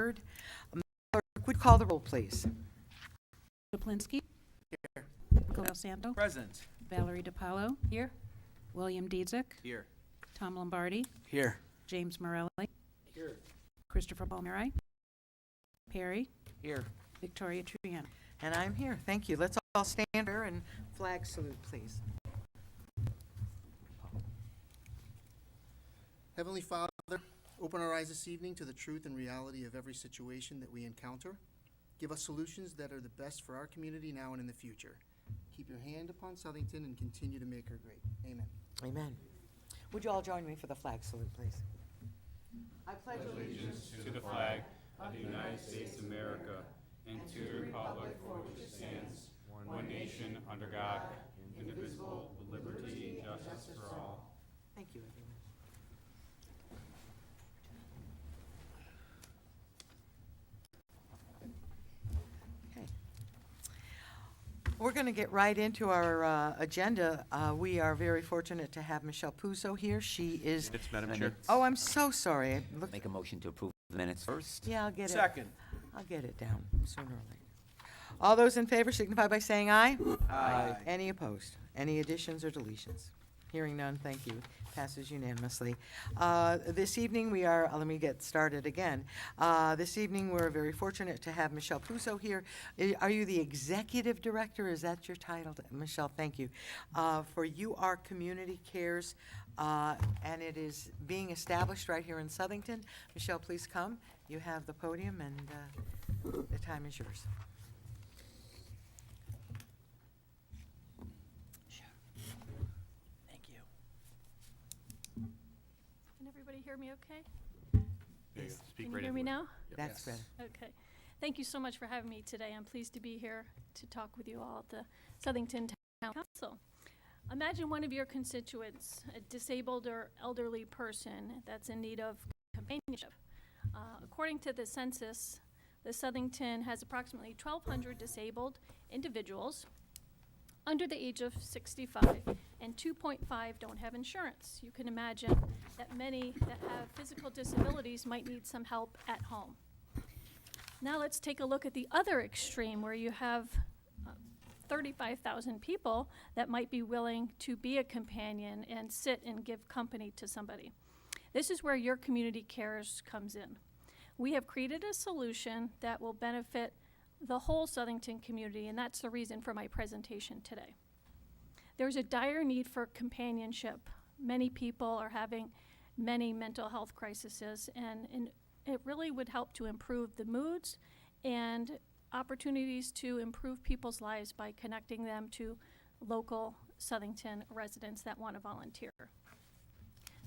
3rd. Clerk, would you call the roll, please? Duplinsky. Here. Del Santo. Present. Valerie DiPaolo. Here. William Dietzick. Here. Tom Lombardi. Here. James Morelli. Here. Christopher Palmieri. Perry. Here. Victoria Triano. And I'm here. Thank you. Let's all stand here and flag salute, please. Heavenly Father, open our eyes this evening to the truth and reality of every situation that we encounter. Give us solutions that are the best for our community now and in the future. Keep your hand upon Southington and continue to make her great. Amen. Amen. Would you all join me for the flag salute, please? I pledge allegiance To the flag of the United States of America and to the republic for which it stands, one nation, under God, indivisible, with liberty and justice for all. Thank you, everyone. Okay. We're going to get right into our agenda. We are very fortunate to have Michelle Puzo here. She is. Minutes, Madam Chair. Oh, I'm so sorry. Look, Make a motion to approve the minutes first. yeah, I'll get it. Second. I'll get it down sooner or later. All those in favor signify by saying aye. Aye. Any opposed? Any additions or deletions? Hearing none, thank you. Passes unanimously. This evening, let me get started again. This evening, we're very fortunate to have Michelle Puzo here. Are you the executive director? Is that your title? Michelle, thank you. For You Are Community Cares, and it is being established right here in Southington. Michelle, please come. You have the podium, and the time is yours. Thank you. Can everybody hear me okay? Speak Can you right hear into me it. now? That's better. Okay. Thank you so much for having me today. I'm pleased to be here to talk with you all at the Southington Town Council. Imagine one of your constituents, a disabled or elderly person that's in need of companionship. According to the census, the Southington has approximately 1,200 disabled individuals under the age of 65, and 2.5 don't have insurance. You can imagine that many that have physical disabilities might need some help at home. Now let's take a look at the other extreme, where you have 35,000 people that might be willing to be a companion and sit and give company to somebody. This is where Your Community Cares comes in. We have created a solution that will benefit the whole Southington community, and that's the reason for my presentation today. There's a dire need for companionship. Many people are having many mental health crises, and it really would help to improve the moods and opportunities to improve people's lives by connecting them to local Southington residents that want to volunteer.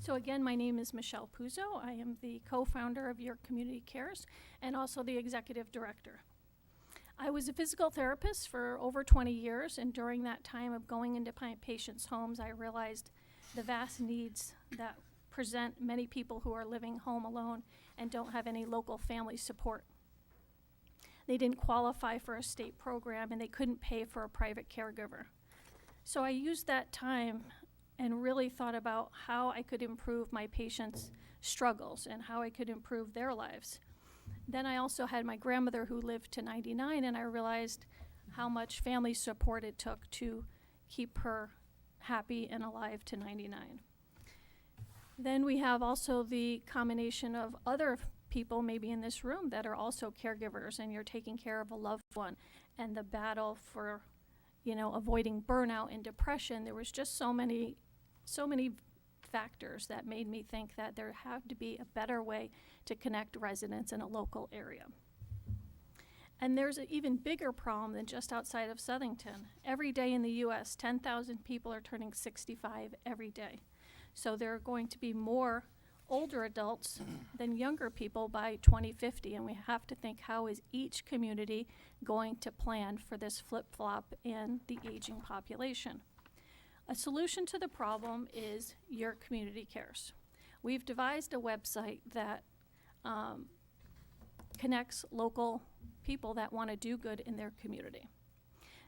So again, my name is Michelle Puzo. I am the co-founder of Your Community Cares and also the executive director. I was a physical therapist for over 20 years, and during that time of going into my patients' homes, I realized the vast needs that present many people who are living home alone and don't have any local family support. They didn't qualify for a state program, and they couldn't pay for a private caregiver. So I used that time and really thought about how I could improve my patients' struggles and how I could improve their lives. Then I also had my grandmother who lived to 99, and I realized how much family support it took to keep her happy and alive to 99. Then we have also the combination of other people maybe in this room that are also caregivers, and you're taking care of a loved one, and the battle for, avoiding burnout and depression. There was just so many factors that made me think that there had to be a better way to connect residents in a local area. And there's an even bigger problem than just outside of Southington. Every day in the U.S., 10,000 people are turning 65 every day. So there are going to be more older adults than younger people by 2050, and we have to think, how is each community going to plan for this flip-flop in the aging population? A solution to the problem is Your Community Cares. We've devised a website that connects local people that want to do good in their community.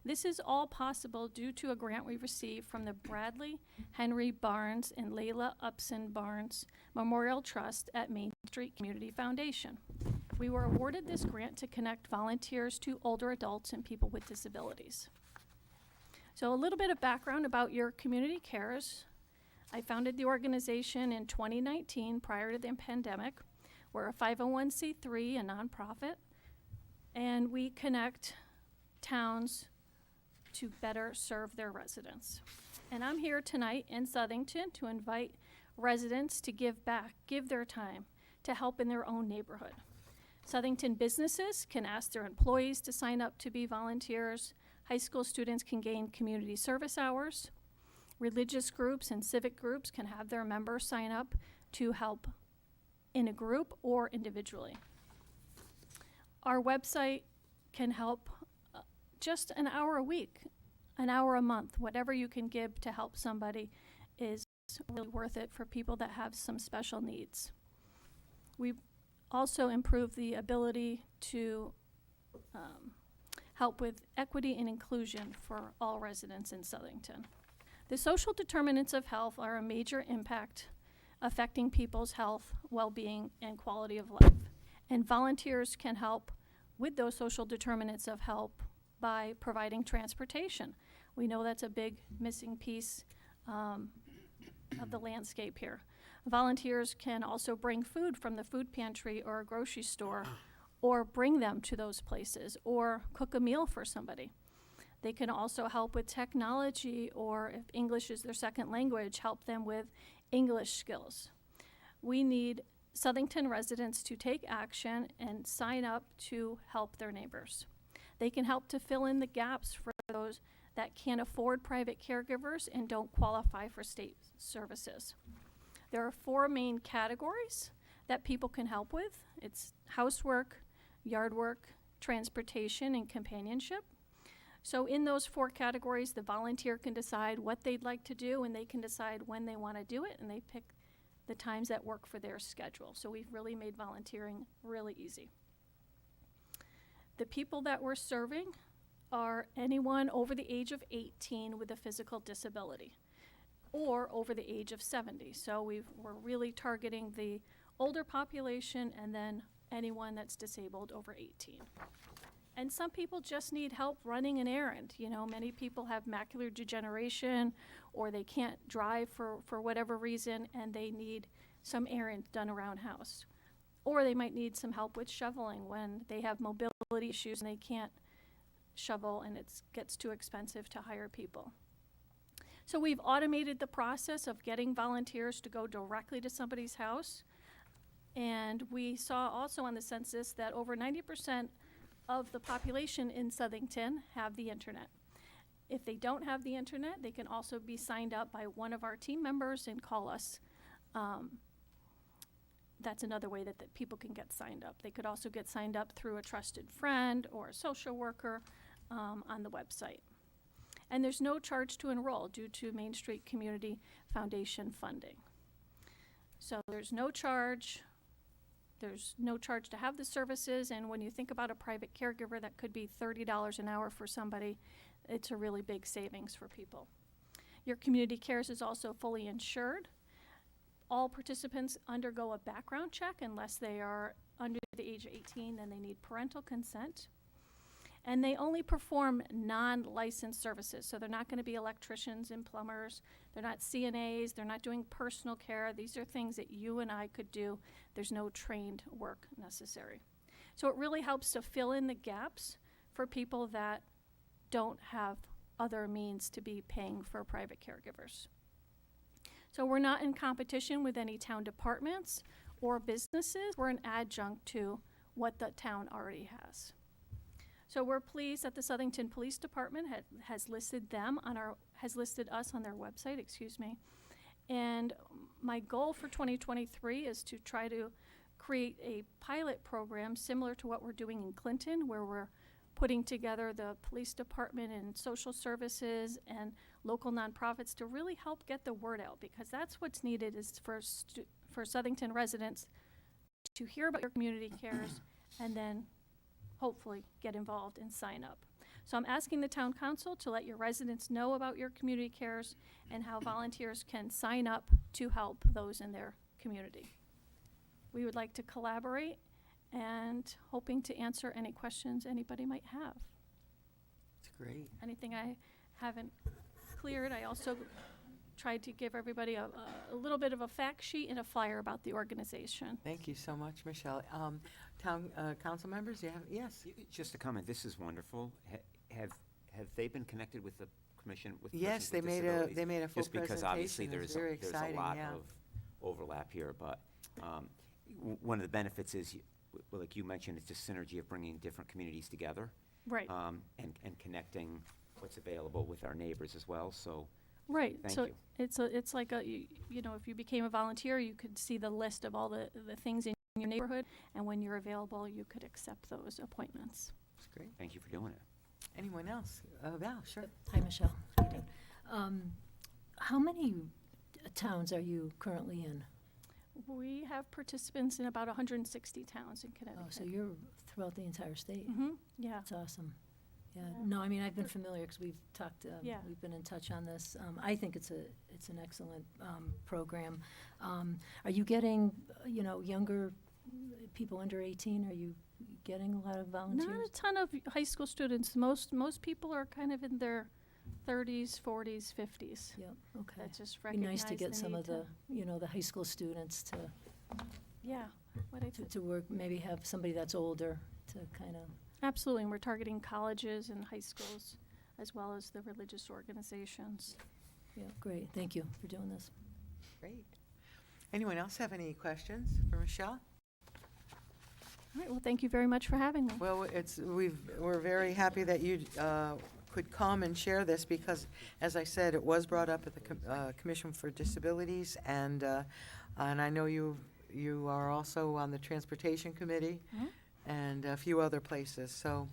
This is all possible due to a grant we received from the Bradley Henry Barnes and Layla Upson Barnes Memorial Trust at Main Street Community Foundation. We were awarded this grant to connect volunteers to older adults and people with disabilities. So a little bit of background about Your Community Cares. I founded the organization in 2019 prior to the pandemic. We're a 501c3, a nonprofit, and we connect towns to better serve their residents. And I'm here tonight in Southington to invite residents to give back, give their time to help in their own neighborhood. Southington businesses can ask their employees to sign up to be volunteers. High school students can gain community service hours. Religious groups and civic groups can have their members sign up to help in a group or individually. Our website can help just an hour a week, an hour a month, whatever you can give to help somebody is really worth it for people that have some special needs. We also improve the ability to help with equity and inclusion for all residents in Southington. The social determinants of health are a major impact affecting people's health, well-being, and quality of life. And volunteers can help with those social determinants of health by providing transportation. We know that's a big missing piece of the landscape here. Volunteers can also bring food from the food pantry or a grocery store, or bring them to those places, or cook a meal for somebody. They can also help with technology, or if English is their second language, help them with English skills. We need Southington residents to take action and sign up to help their neighbors. They can help to fill in the gaps for those that can't afford private caregivers and don't qualify for state services. There are 4 main categories that people can help with. It's housework, yard work, transportation, and companionship. So in those 4 categories, the volunteer can decide what they'd like to do, and they can decide when they want to do it, and they pick the times that work for their schedule. So we've really made volunteering really easy. The people that we're serving are anyone over the age of 18 with a physical disability, or over the age of 70. So we're really targeting the older population and then anyone that's disabled over 18. And some people just need help running an errand. You know, many people have macular degeneration, or they can't drive for whatever reason, and they need some errand done around house. Or they might need some help with shoveling when they have mobility issues and they can't shovel and it gets too expensive to hire people. So we've automated the process of getting volunteers to go directly to somebody's house. And we saw also on the census that over 90% of the population in Southington have the internet. If they don't have the internet, they can also be signed up by one of our team members and call us. That's another way that people can get signed up. They could also get signed up through a trusted friend or a social worker on the website. And there's no charge to enroll due to Main Street Community Foundation funding. So there's no charge. There's no charge to have the services, and when you think about a private caregiver, that could be $30 an hour for somebody. It's a really big savings for people. Your Community Cares is also fully insured. All participants undergo a background check unless they are under the age of 18, then they need parental consent. And they only perform non-licensed services, so they're not going to be electricians and plumbers. They're not CNAs. They're not doing personal care. These are things that you and I could do. There's no trained work necessary. So it really helps to fill in the gaps for people that don't have other means to be paying for private caregivers. So we're not in competition with any town departments or businesses. We're an adjunct to what the town already has. So we're pleased that the Southington Police Department has listed us on their website, And my goal for 2023 is to try to create a pilot program similar to what we're doing in Clinton, where we're putting together the police department and social services and local nonprofits to really help get the word out, because that's what's needed is for Southington residents to hear about your community cares and then hopefully get involved and sign up. So I'm asking the town council to let your residents know about your community cares and how volunteers can sign up to help those in their community. We would like to collaborate and hoping to answer any questions anybody might have. It's great. Anything I haven't cleared, I also tried to give everybody a little bit of a fact sheet and a flyer about the organization. Thank you so much, Michelle. Town council members, you have, yes? Just a comment, this is wonderful. Have they been connected with the commission, with Yes, persons they with made disabilities? a full Just because obviously presentation. It was there's very there's a exciting, lot yeah. of overlap here, but one of the benefits is, like you mentioned, it's just synergy of bringing different communities together. Right. And connecting what's available with our neighbors as well, so Right. thank So you. it's like you know, if you became a volunteer, you could see the list of all the things in your neighborhood, and when you're available, you could accept those appointments. It's great. Thank you for doing it. Anyone else? Val, sure. Hi, Michelle. How you doing? How many towns are you currently in? We have participants in about 160 towns in Connecticut. Oh, so you're throughout the entire state. Yeah. That's awesome. Yeah. Yeah. No, I mean, I've been familiar because we've talked, Yeah. we've been in touch on this. I think it's an excellent program. Are you getting, younger people under 18? Are you getting a lot of volunteers? Not a ton of high school students. Most people are kind of in their 30s, 40s, 50s. Yep, okay. That just Be recognize nice to get some need of the, the high school students Yeah. What I to work, maybe have somebody that's older to kind of, Absolutely, and we're targeting colleges and high schools, as well as the religious organizations. yeah, great. Thank you for doing this. Great. Anyone else have any questions for Michelle? All right, well, thank you very much for having me. Well, we're very happy that you could come and share this because, as I said, it was brought up at the Commission for Disabilities, and I know you are also on the Transportation Committee Mhm. and a few other places, so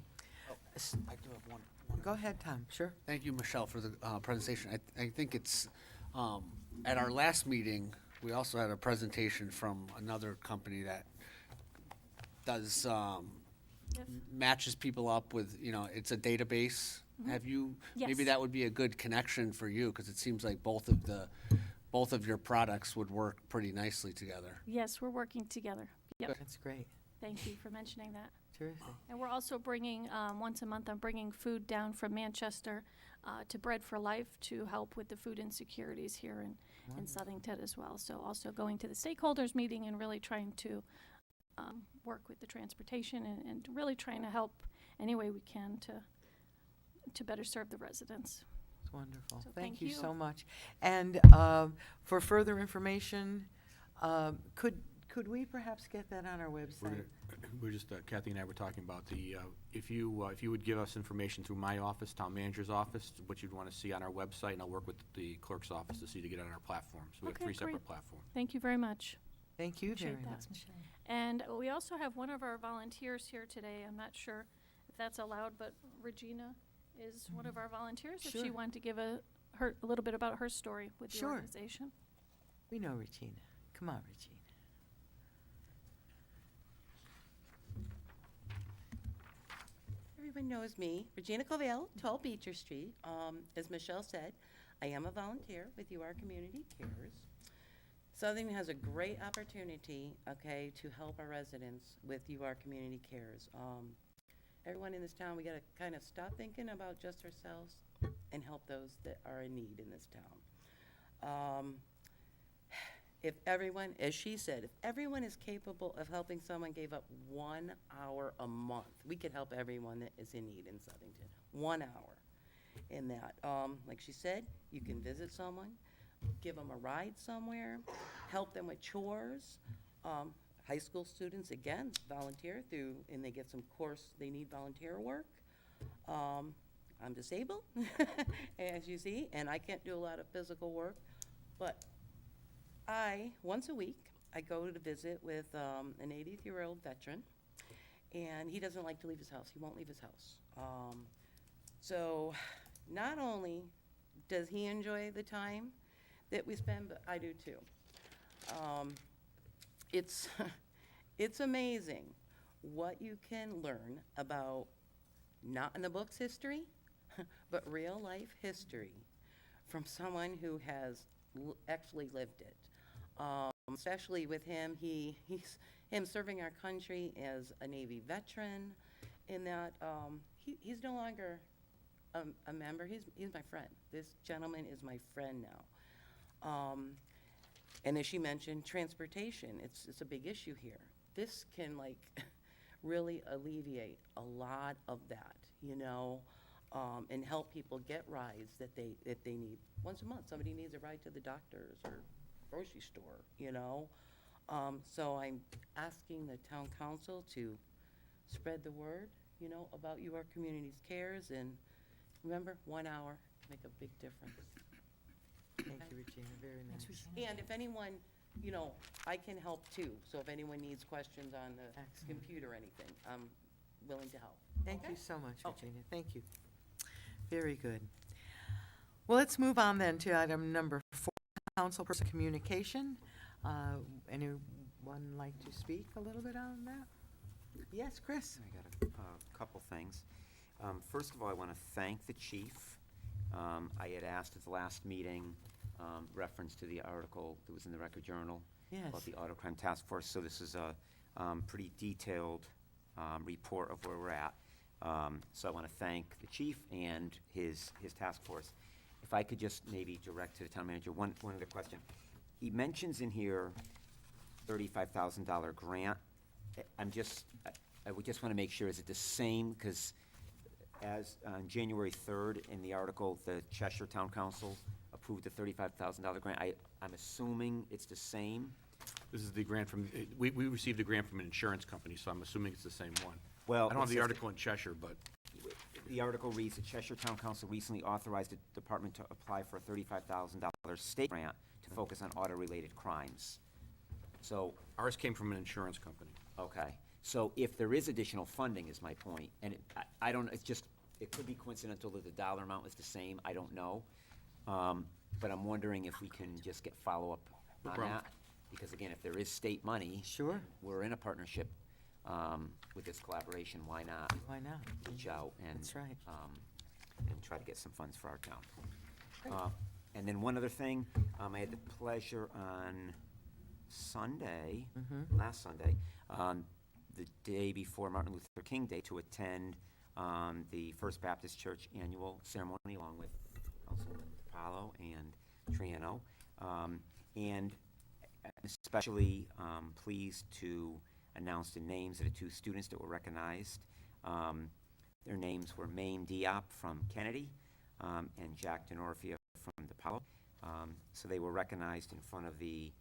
I do have one. go ahead, Tom, sure. Thank you, Michelle, for the presentation. I think it's, at our last meeting, we also had a presentation from another company that does, Yep. matches people up with, it's a database. Have you, maybe Yes. that would be a good connection for you, because it seems like both of your products would work pretty nicely together. Yes, we're working together. Yep, That's great. thank you for mentioning that. Terrific. And we're also bringing, once a month, I'm bringing food down from Manchester to Bread for Life to help with the food insecurities here in Southington as well. So also going to the stakeholders meeting and really trying to work with the transportation and really trying to help any way we can to better serve the residents. It's wonderful. So Thank thank you you. so much. And for further information, could we perhaps get that on our website? We're just, Kathy and I were talking about if you would give us information through my office, town manager's office, what you'd want to see on our website, and I'll work with the clerk's office to get it on our platforms. We have Okay, 3 separate great. platforms. Thank you very much. Thank you Appreciate very that. much. Thanks, Michelle. And we also have one of our volunteers here today. I'm not sure if that's allowed, but Regina is one of our volunteers. If she Sure. wanted to give a little bit about her story with the Sure. organization. We know Regina. Come on, Regina. Everyone knows me, Regina Covell, 12 Beecher Street. As Michelle said, I am a volunteer with UR Community Cares. Southern has a great opportunity, okay, to help our residents with UR Community Cares. Everyone in this town, we gotta kind of stop thinking about just ourselves and help those that are in need in this town. If everyone, as she said, if everyone is capable of helping someone gave up 1 hour a month, we could help everyone that is in need in Southington. 1 hour in that. Like she said, you can visit someone, give them a ride somewhere, help them with chores. High school students, again, volunteer and they get some course, they need volunteer work. I'm disabled, as you see, and I can't do a lot of physical work, but once a week, I go to visit with an 80-year-old veteran, and he doesn't like to leave his house. He won't leave his house. So not only does he enjoy the time that we spend, but I do too. It's amazing what you can learn about, not in the books history, but real life history from someone who has actually lived it. especially with him, he's him serving our country as a Navy veteran, in that he's no longer a member. He's my friend. This gentleman is my friend now. And as she mentioned, transportation, it's a big issue here. This can like really alleviate a lot of that, you know, and help people get rides that they need. Once a month, somebody needs a ride to the doctor's or grocery store, you know. So I'm asking the town council to spread the word, you know, about your community's cares, and remember, 1 hour make a big difference. Thank you, Regina, very nice. Thanks, Regina. And if anyone, you know, I can help too. So if anyone needs questions on the Excellent. computer or anything, I'm willing to help. Thank Okay? you so much, Okay. Regina, thank you. Very good. Well, let's move on then to item number 4, councilperson communication. Anyone like to speak a little bit on that? Yes, Chris? I got a couple things. First of all, I want to thank the chief. I had asked at the last meeting, reference to the article that was in the Record Journal Yes. about the Auto Crime Task Force, so this is a pretty detailed report of where we're at. So I want to thank the chief and his task force. If I could just maybe direct to the town manager, one other question. He mentions in here $35,000 grant. I would just want to make sure, is it the same? Because as on January 3rd in the article, the Cheshire Town Council approved the $35,000 grant. I'm assuming it's the same? This is the grant from, we received a grant from an insurance company, so I'm assuming it's the same one. Well, I don't have it the says- article in Cheshire, but The article reads, the Cheshire Town Council recently authorized the department to apply for a $35,000 state grant to focus on auto-related crimes. So, ours came from an insurance company. okay, so if there is additional funding is my point, and I don't, it's just, it could be coincidental that the dollar amount is the same, I don't know. But I'm wondering if we can just get follow-up No on problem. that. Because again, if there is state money, Sure, we're in a partnership with this collaboration, why not why not? reach out and That's right. and try to get some funds for our town. And then one other thing, I had the pleasure on Sunday, last Sunday, the day before Martin Luther King Day, to attend the First Baptist Church annual ceremony along with Councilman Apollo and Triano. And especially pleased to announce the names of the 2 students that were recognized. Their names were Mame Diop from Kennedy and Jack Denorfia from DePaulo. So they were recognized in front of the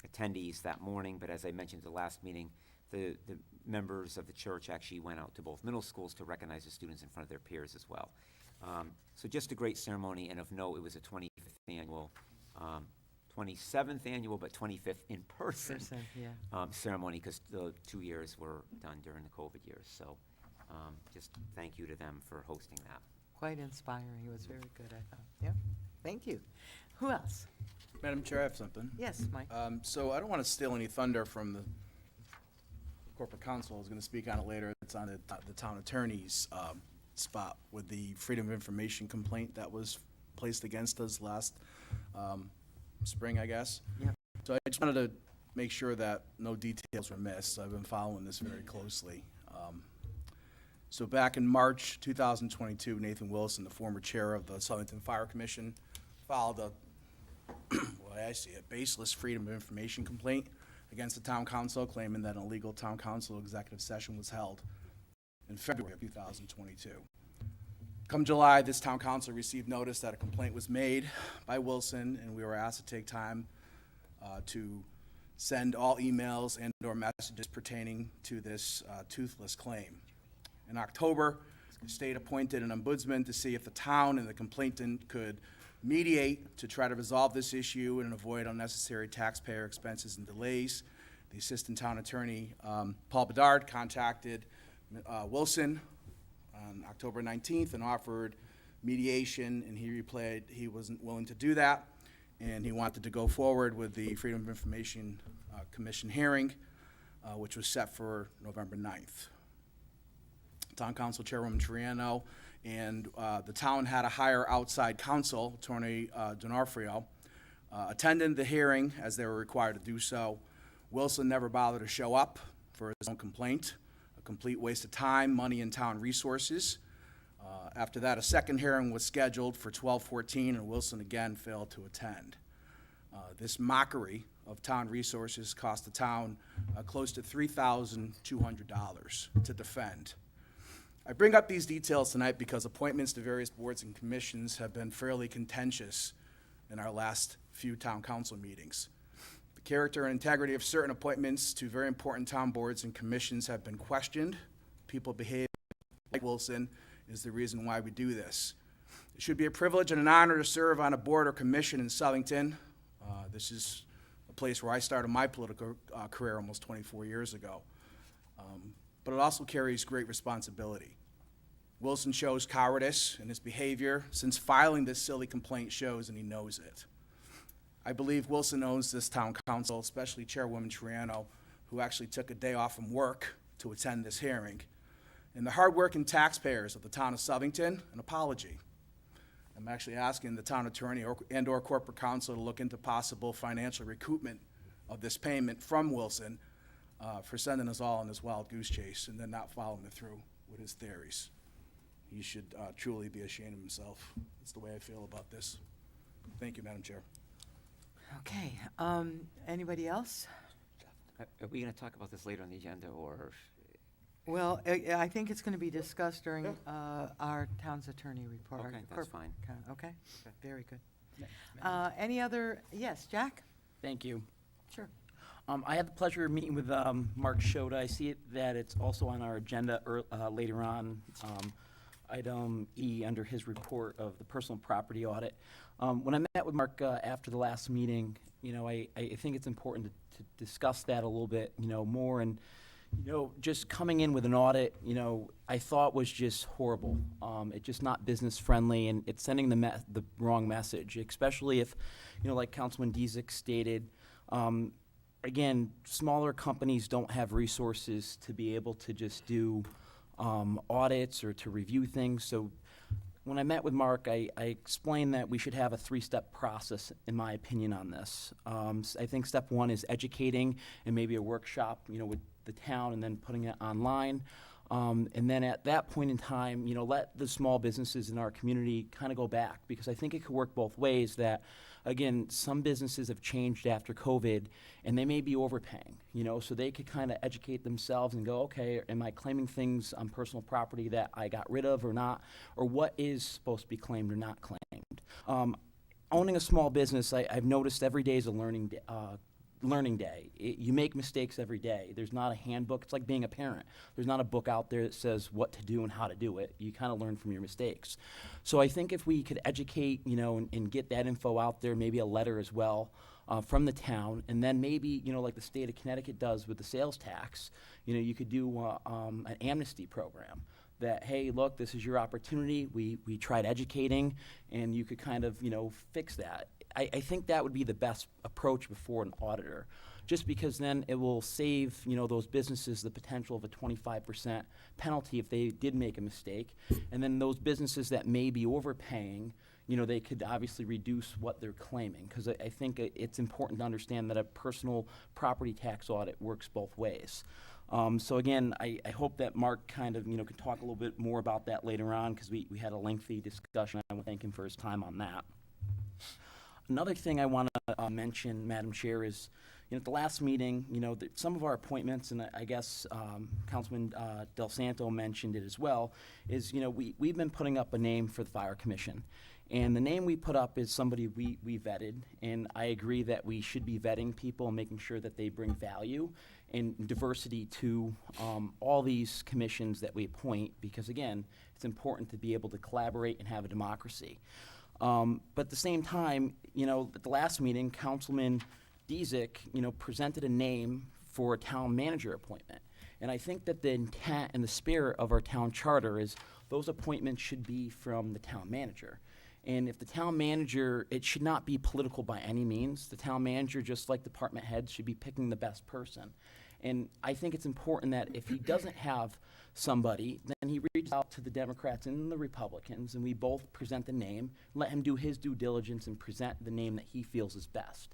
attendees that morning, but as I mentioned at the last meeting, the members of the church actually went out to both middle schools to recognize the students in front of their peers as well. So just a great ceremony, and of note, it was a 25th annual 27th annual, but 25th in person Yeah. ceremony, because the 2 years were done during the COVID years. So just thank you to them for hosting that. Quite inspiring, it was very good, I thought, yeah. Thank you. Who else? Madam Chair, I have something. Yes, Mike? So I don't want to steal any thunder from the corporate counsel. I was going to speak on it later. It's on the town attorney's spot with the Freedom of Information complaint that was placed against us last spring, I guess. Yep. So I just wanted to make sure that no details were missed. I've been following this very closely. So back in March 2022, Nathan Wilson, the former chair of the Southington Fire Commission, filed a, well, I see it, baseless Freedom of Information complaint against the town council, claiming that an illegal town council executive session was held in February of 2022. Come July, this town council received notice that a complaint was made by Wilson, and we were asked to take time to send all emails and/or messages pertaining to this toothless claim. In October, the state appointed an ombudsman to see if the town and the complainant could mediate to try to resolve this issue and avoid unnecessary taxpayer expenses and delays. The assistant town attorney, Paul Bedard, contacted Wilson on October 19th and offered mediation, and he replied he wasn't willing to do that, and he wanted to go forward with the Freedom of Information Commission hearing, which was set for November 9th. Town Council Chairwoman Triano and the town had to hire outside counsel, Attorney D'Onofrio, attended the hearing as they were required to do so. Wilson never bothered to show up for his own complaint, a complete waste of time, money, and town resources. After that, a second hearing was scheduled for 12/14, and Wilson again failed to attend. This mockery of town resources cost the town close to $3,200 to defend. I bring up these details tonight because appointments to various boards and commissions have been fairly contentious in our last few town council meetings. The character and integrity of certain appointments to very important town boards and commissions have been questioned. People behave like Wilson is the reason why we do this. It should be a privilege and an honor to serve on a board or commission in Southington. This is a place where I started my political career almost 24 years ago. But it also carries great responsibility. Wilson shows cowardice in his behavior since filing this silly complaint shows, and he knows it. I believe Wilson owns this town council, especially Chairwoman Triano, who actually took a day off from work to attend this hearing, and the hardworking taxpayers of the town of Southington an apology. I'm actually asking the town attorney and/or corporate counsel to look into possible financial recoupment of this payment from Wilson for sending us all on this wild goose chase and then not following through with his theories. He should truly be ashamed of himself. That's the way I feel about this. Thank you, Madam Chair. Okay, anybody else? Are we going to talk about this later on the agenda, or? Well, I think it's going to be discussed during our town's attorney report. our Okay, that's corp- fine. Okay, very good. Any other, yes, Jack? Thank you. Sure. I had the pleasure of meeting with Mark Schoda. I see that it's also on our agenda later on, item E under his report of the personal property audit. When I met with Mark after the last meeting, I think it's important to discuss that a little bit, more. And, just coming in with an audit, I thought was just horrible. It's just not business friendly, and it's sending the wrong message, especially if, like Councilman Dezek stated, again, smaller companies don't have resources to be able to just do audits or to review things. So when I met with Mark, I explained that we should have a three-step process, in my opinion, on this. I think step one is educating and maybe a workshop, with the town, and then putting it online. And then at that point in time, let the small businesses in our community kind of go back, because I think it could work both ways. That, again, some businesses have changed after COVID, and they may be overpaying, so they could kind of educate themselves and go, okay, am I claiming things on personal property that I got rid of or not, or what is supposed to be claimed or not claimed? Owning a small business, I've noticed every day is a learning day. You make mistakes every day. There's not a handbook. It's like being a parent. There's not a book out there that says what to do and how to do it. You kind of learn from your mistakes. So I think if we could educate, and get that info out there, maybe a letter as well from the town, and then maybe, like the state of Connecticut does with the sales tax, you could do an amnesty program. That, hey, look, this is your opportunity. We tried educating, and you could kind of, fix that. I think that would be the best approach before an auditor, just because then it will save, those businesses the potential of a 25% penalty if they did make a mistake. And then those businesses that may be overpaying, they could obviously reduce what they're claiming, because I think it's important to understand that a personal property tax audit works both ways. So again, I hope that Mark kind of, can talk a little bit more about that later on, because we had a lengthy discussion. I want to thank him for his time on that. Another thing I want to mention, Madam Chair, is, at the last meeting, some of our appointments, and I guess Councilman Del Santo mentioned it as well, is, we've been putting up a name for the Fire Commission. And the name we put up is somebody we vetted, and I agree that we should be vetting people and making sure that they bring value and diversity to all these commissions that we appoint, because again, it's important to be able to collaborate and have a democracy. But at the same time, at the last meeting, Councilman Dezek, presented a name for a town manager appointment. And I think that the intent and the spirit of our town charter is those appointments should be from the town manager. And if the town manager, it should not be political by any means. The town manager, just like department heads, should be picking the best person. And I think it's important that if he doesn't have somebody, then he reaches out to the Democrats and the Republicans, and we both present the name, let him do his due diligence and present the name that he feels is best.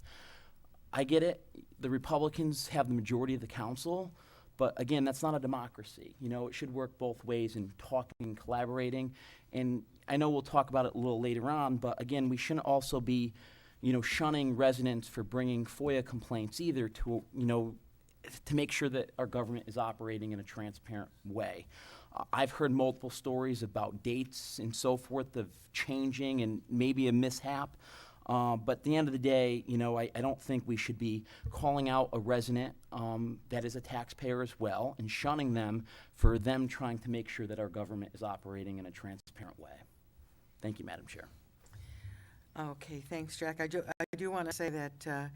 I get it. The Republicans have the majority of the council, but again, that's not a democracy. You know, it should work both ways in talking and collaborating. And I know we'll talk about it a little later on, but again, we shouldn't also be, you know, shunning residents for bringing FOIA complaints either to, you know, to make sure that our government is operating in a transparent way. I've heard multiple stories about dates and so forth of changing and maybe a mishap. But at the end of the day, you know, I don't think we should be calling out a resident that is a taxpayer as well and shunning them for them trying to make sure that our government is operating in a transparent way. Thank you, Madam Chair. Okay, thanks, Jack. I do want to say that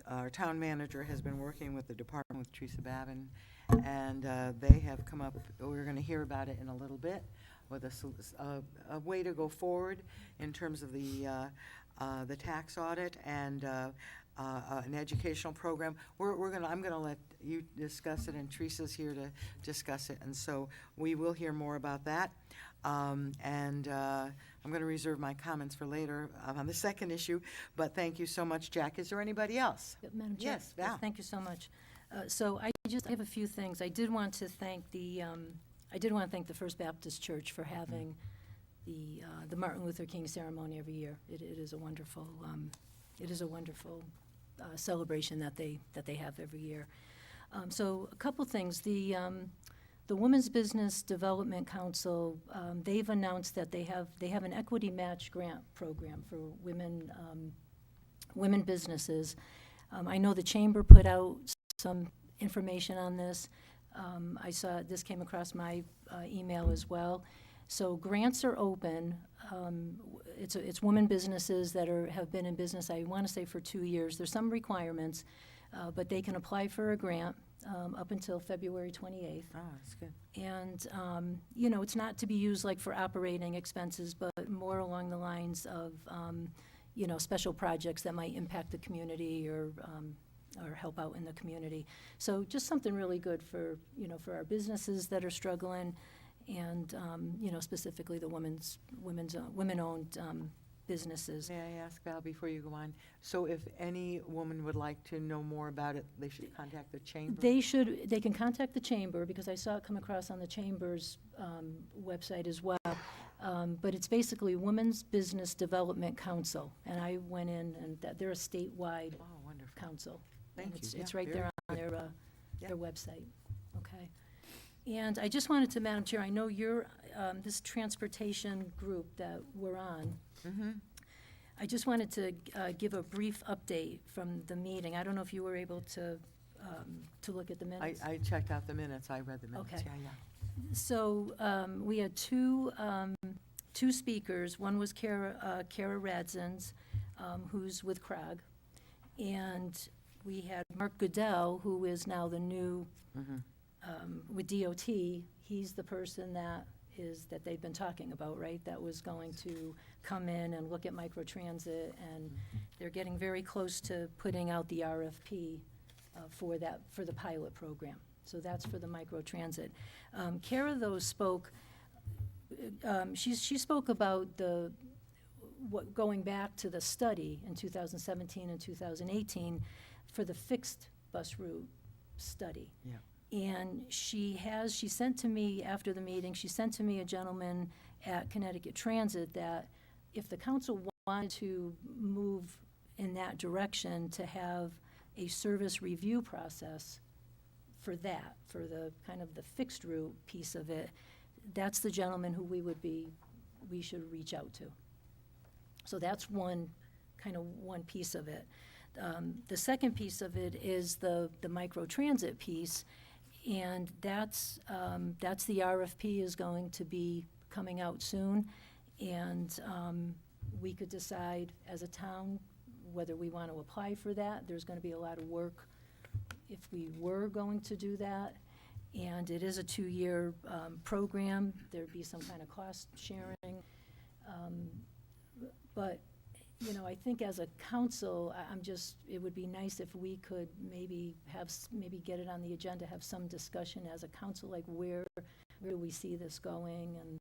our town manager has been working with the department with Teresa Babin, and they have come up, we're going to hear about it in a little bit, with a way to go forward in terms of the tax audit and an educational program. I'm gonna let you discuss it, and Teresa's here to discuss it, and so we will hear more about that. I'm gonna reserve my comments for later on the second issue, but thank you so much, Jack. Is there anybody else? Madam Chair? Yes, Val. Thank you so much. So I have a few things. I did want to thank the First Baptist Church for having the Martin Luther King ceremony every year. It is a wonderful celebration that they have every year. So a couple things. The Women's Business Development Council, they've announced that they have an equity match grant program for women businesses. I know the chamber put out some information on this. I saw this came across my email as well. So grants are open. It's women businesses that have been in business, I want to say, for 2 years. There's some requirements, but they can apply for a grant up until February 28th. Oh, that's good. And, you know, it's not to be used like for operating expenses, but more along the lines of, you know, special projects that might impact the community or help out in the community. So just something really good for, you know, for our businesses that are struggling and, you know, specifically the women-owned businesses. May I ask, Val, before you go on, so if any woman would like to know more about it, they should contact the chamber? They can contact the chamber, because I saw it come across on the chamber's website as well. But it's basically Women's Business Development Council, and I went in, and they're a statewide council. Thank And you. It's Yeah, right very there on good. their website. Okay. And I just wanted to, Madam Chair, I know you're, this transportation group that we're on, I just wanted to give a brief update from the meeting. I don't know if you were able to look at the minutes. I checked out the minutes, I read the minutes, Okay. yeah. So we had two speakers. One was Kara Radzins, who's with CROG. And we had Mark Goodell, who is now the new, with DOT. He's the person that they've been talking about, right? That was going to come in and look at microtransit, and they're getting very close to putting out the RFP for the pilot program. So that's for the microtransit. Kara, though, spoke, she spoke about going back to the study in 2017 and 2018 for the fixed bus route study. Yeah. And she sent to me after the meeting, she sent to me a gentleman at Connecticut Transit that if the council wanted to move in that direction, to have a service review process for that, for the kind of the fixed route piece of it, that's the gentleman who we should reach out to. So that's one piece of it. The second piece of it is the microtransit piece, and that's the RFP is going to be coming out soon, and we could decide as a town whether we want to apply for that. There's going to be a lot of work if we were going to do that, and it is a 2-year program. There'd be some kind of cost sharing, but you know, I think as a council, I'm just, it would be nice if we could maybe have, maybe get it on the agenda, have some discussion as a council, like where do we see this going, and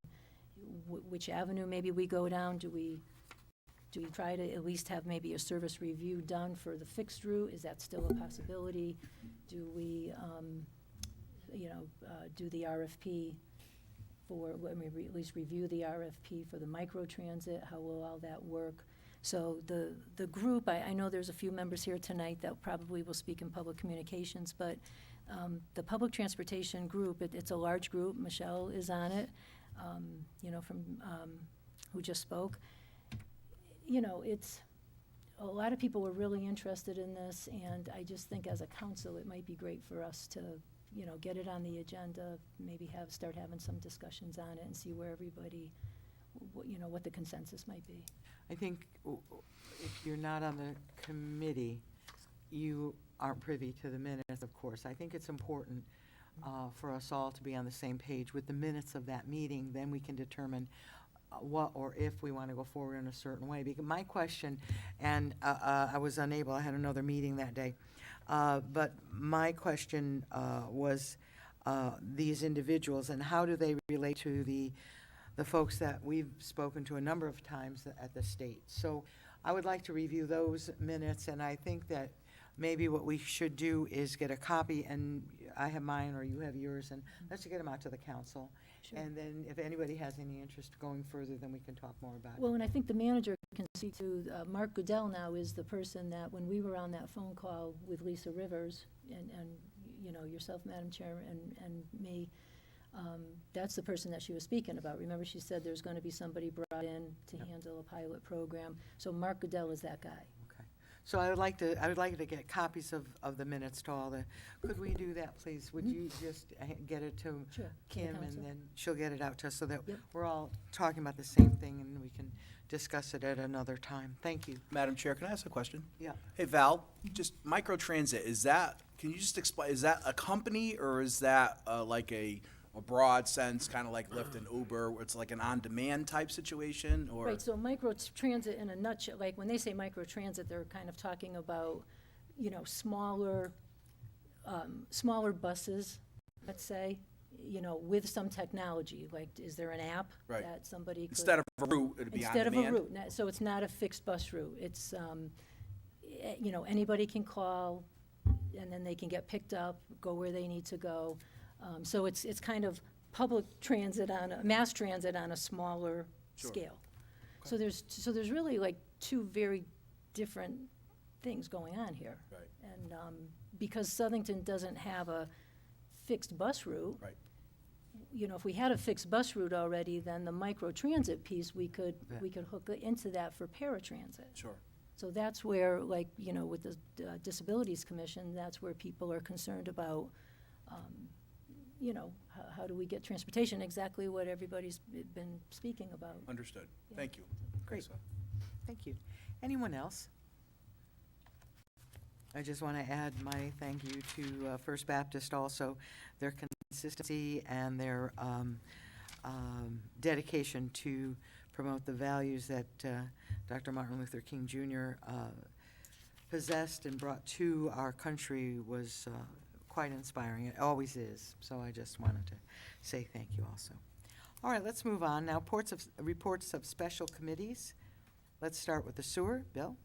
which avenue maybe we go down? Do we try to at least have maybe a service review done for the fixed route? Is that still a possibility? Do we, do the RFP for, at least review the RFP for the microtransit? How will all that work? So the group, I know there's a few members here tonight that probably will speak in public communications, but the public transportation group, it's a large group. Michelle is on it, who just spoke. You know, it's, a lot of people were really interested in this, and I just think as a council, it might be great for us to, get it on the agenda, maybe start having some discussions on it and see where everybody, what the consensus might be. I think if you're not on the committee, you aren't privy to the minutes, of course. I think it's important for us all to be on the same page with the minutes of that meeting. Then we can determine what or if we want to go forward in a certain way. Because my question, and I was unable, I had another meeting that day, but my question was these individuals, and how do they relate to the folks that we've spoken to a number of times at the state. So I would like to review those minutes, and I think that maybe what we should do is get a copy, and I have mine or you have yours, and let's get them out to the council. Sure. And then if anybody has any interest going further, then we can talk more about it. Well, and I think the manager can speak to, Mark Goodell now is the person that, when we were on that phone call with Lisa Rivers, and yourself, Madam Chair, and me, that's the person that she was speaking about. Remember, she said there's going to be somebody brought in to handle a pilot program. So Mark Goodell is that guy. Okay. So I would like to get copies of the minutes to all the, could we do that, please? Would you just get it to Sure, to the Kim, and council. then she'll get it out to us so that Yep. we're all talking about the same thing, and we can discuss it at another time. Thank you. Madam Chair, can I ask a question? Yeah. Hey, Val, just microtransit, can you just explain, is that a company, or is that like a broad sense, kind of like Lyft and Uber, where it's like an on-demand type situation, or? Right, so microtransit in a nutshell, like when they say microtransit, they're kind of talking about, smaller buses, let's say, with some technology. Like, is there an app Right. that somebody could? Instead of a route, it'd be on Instead demand? of a route, so it's not a fixed bus route. It's, anybody can call, and then they can get picked up, go where they need to go. So it's kind of public transit mass transit on a smaller Sure. scale. So there's really like two very different things going on here. Right. And because Southington doesn't have a fixed bus route. Right. If we had a fixed bus route already, then the microtransit piece, we could hook into that for paratransit. Sure. So that's where, like, with the Disabilities Commission, that's where people are concerned about, how do we get transportation, exactly what everybody's been speaking about. Understood. Yeah. Thank you. Great. Lisa. Thank you. Anyone else? I just want to add my thank you to First Baptist also, their consistency and their dedication to promote the values that Dr. Martin Luther King Jr. Possessed and brought to our country was quite inspiring. It always is. So I just wanted to say thank you also. All right, let's move on. Now, reports of special committees. Let's start with the sewer. Bill?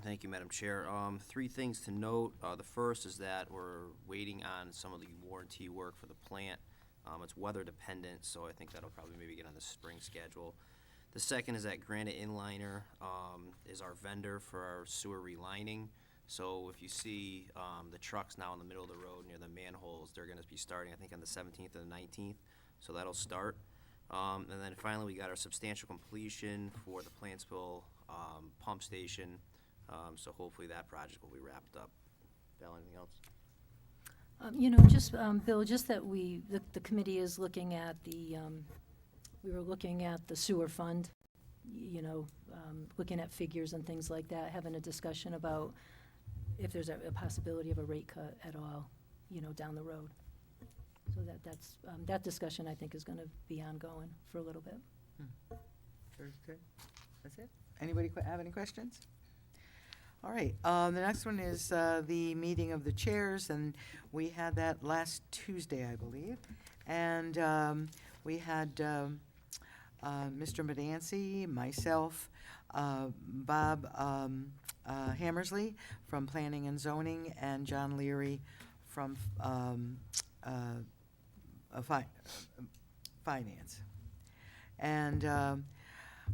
Thank you, Madam Chair. Three things to note. The first is that we're waiting on some of the warranty work for the plant. It's weather dependent, so I think that'll probably maybe get on the spring schedule. The second is that Granite Inliner is our vendor for our sewer relining. So if you see the trucks now in the middle of the road near the manholes, they're going to be starting, I think, on the 17th and the 19th. So that'll start. And then finally, we got our substantial completion for the Plantsville pump station. So hopefully that project will be wrapped up. Val, anything else? Bill, just that the committee is looking at we were looking at the sewer fund, looking at figures and things like that, having a discussion about if there's a possibility of a rate cut at all, down the road. So that discussion, I think, is going to be ongoing for a little bit. Very good. That's it? Anybody have any questions? All right, the next one is the meeting of the chairs, and we had that last Tuesday, I believe. And we had Mr. Medancy, myself, Bob Hammersley from Planning and Zoning, and John Leary from Finance. And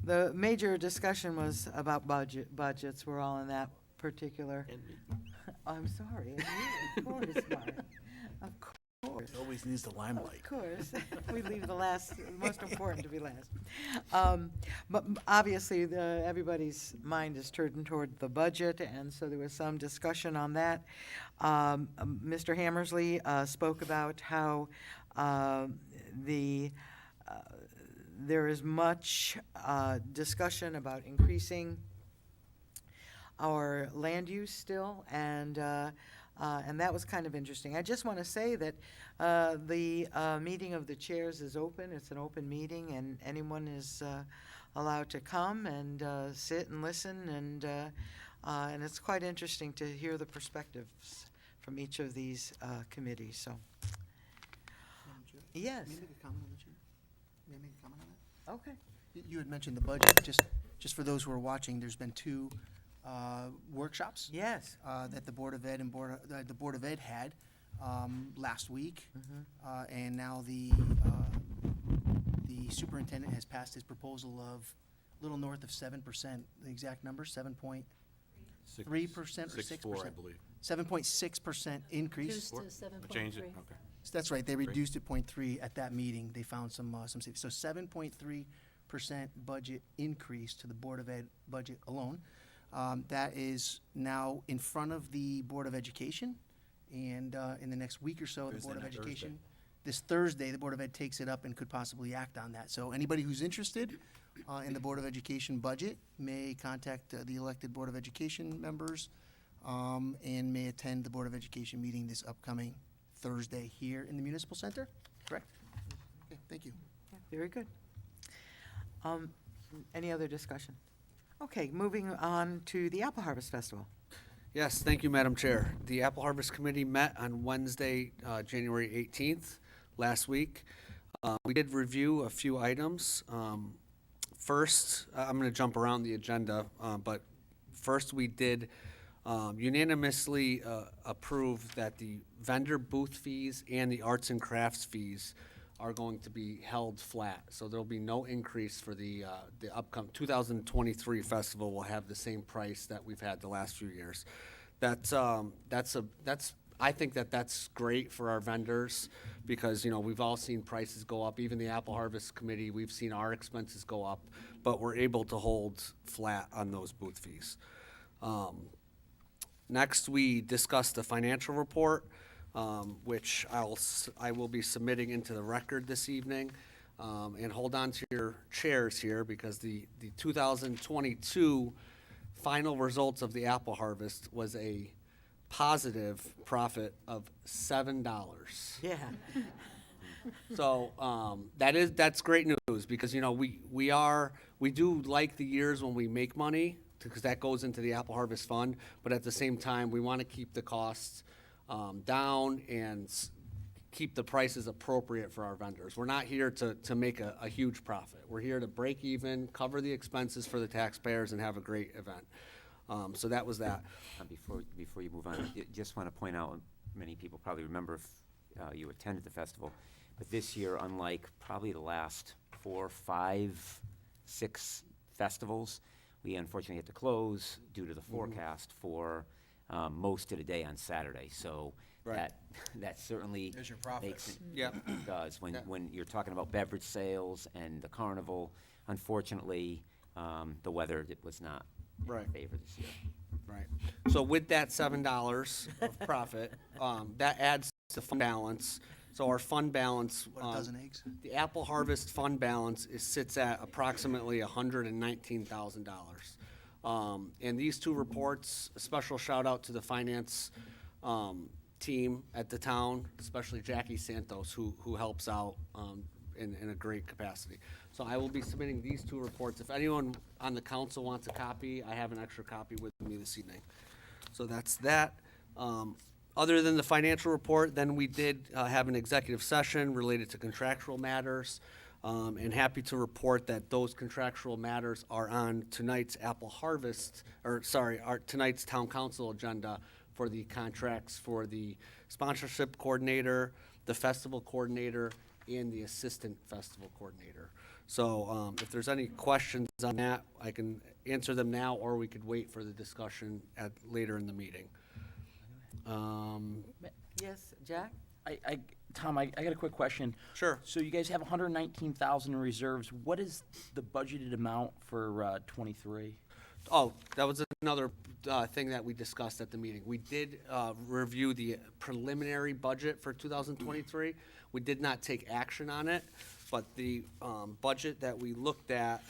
the major discussion was about budgets. We're all in that particular. I'm sorry. Of course, Mark. Of course. It always needs the limelight. Of course. We leave the most important to be last. But obviously, everybody's mind is turned toward the budget, and so there was some discussion on that. Mr. Hammersley spoke about how there is much discussion about increasing our land use still, and that was kind of interesting. I just want to say that the meeting of the chairs is open. It's an open meeting, and anyone is allowed to come and sit and listen, and it's quite interesting to hear the perspectives from each of these committees. So, Madam Chair, yes, May I make a comment on the chair? May I make a comment on that? okay. You had mentioned the budget. Just for those who are watching, there's been two workshops Yes. that the Board of Ed and the Board of Ed had last week. And now the superintendent has passed his proposal of a little north of 7%. The exact number, 7.3% or 6%? I believe. 7.6% increase. Reduced to 7.3. Change it, okay. That's right, they reduced it 0.3 at that meeting, they found some savings. So 7.3% budget increase to the Board of Ed budget alone. That is now in front of the Board of Education, and in the next week or so, the Board of Education. This Thursday, the Board of Ed takes it up and could possibly act on that. So anybody who's interested in the Board of Education budget may contact the elected Board of Education members and may attend the Board of Education meeting this upcoming Thursday here in the Municipal Center, correct? Okay, thank you. Yeah, very good. Any other discussion? Okay, moving on to the Apple Harvest Festival. Yes, thank you, Madam Chair. The Apple Harvest Committee met on Wednesday, January 18th, last week. We did review a few items. First, I'm going to jump around the agenda, but first we did unanimously approve that the vendor booth fees and the arts and crafts fees are going to be held flat. So there'll be no increase for the upcoming 2023 festival. Will have the same price that we've had the last few years. I think that's great for our vendors because, you know, we've all seen prices go up. Even the Apple Harvest Committee, we've seen our expenses go up, but we're able to hold flat on those booth fees. Next, we discussed the financial report, which I will be submitting into the record this evening. And hold on to your chairs here because the 2022 final results of the apple harvest was a positive profit of $7. Yeah. So that's great news because, you know, we do like the years when we make money because that goes into the Apple Harvest Fund, but at the same time, we want to keep the costs down and keep the prices appropriate for our vendors. We're not here to make a huge profit. We're here to break even, cover the expenses for the taxpayers, and have a great event. So that was that. Before you move on, I just want to point out, many people probably remember if you attended the festival, but this year, unlike probably the last 4, 5, 6 festivals, we unfortunately had to close due to the forecast for most of the day on Saturday. So Right. that certainly There's your profit. makes it. Yeah. It does. Yeah. When you're talking about beverage sales and the carnival, unfortunately, the weather was not Right. in favor this year. Right. So with that $7 of profit, that adds to fund balance. So our fund balance, What, a dozen eggs? the Apple Harvest fund balance sits at approximately $119,000. And these two reports, a special shout out to the finance team at the town, especially Jackie Santos, who helps out in a great capacity. So I will be submitting these two reports. If anyone on the council wants a copy, I have an extra copy with me this evening. So that's that. Other than the financial report, then we did have an executive session related to contractual matters. And happy to report that those contractual matters are on tonight's tonight's town council agenda for the contracts for the sponsorship coordinator, the festival coordinator, and the assistant festival coordinator. So if there's any questions on that, I can answer them now, or we could wait for the discussion later in the meeting. Yes, Jack? Tom, I got a quick question. Sure. So you guys have 119,000 in reserves. What is the budgeted amount for 23? Oh, that was another thing that we discussed at the meeting. We did review the preliminary budget for 2023. We did not take action on it, but the budget that we looked at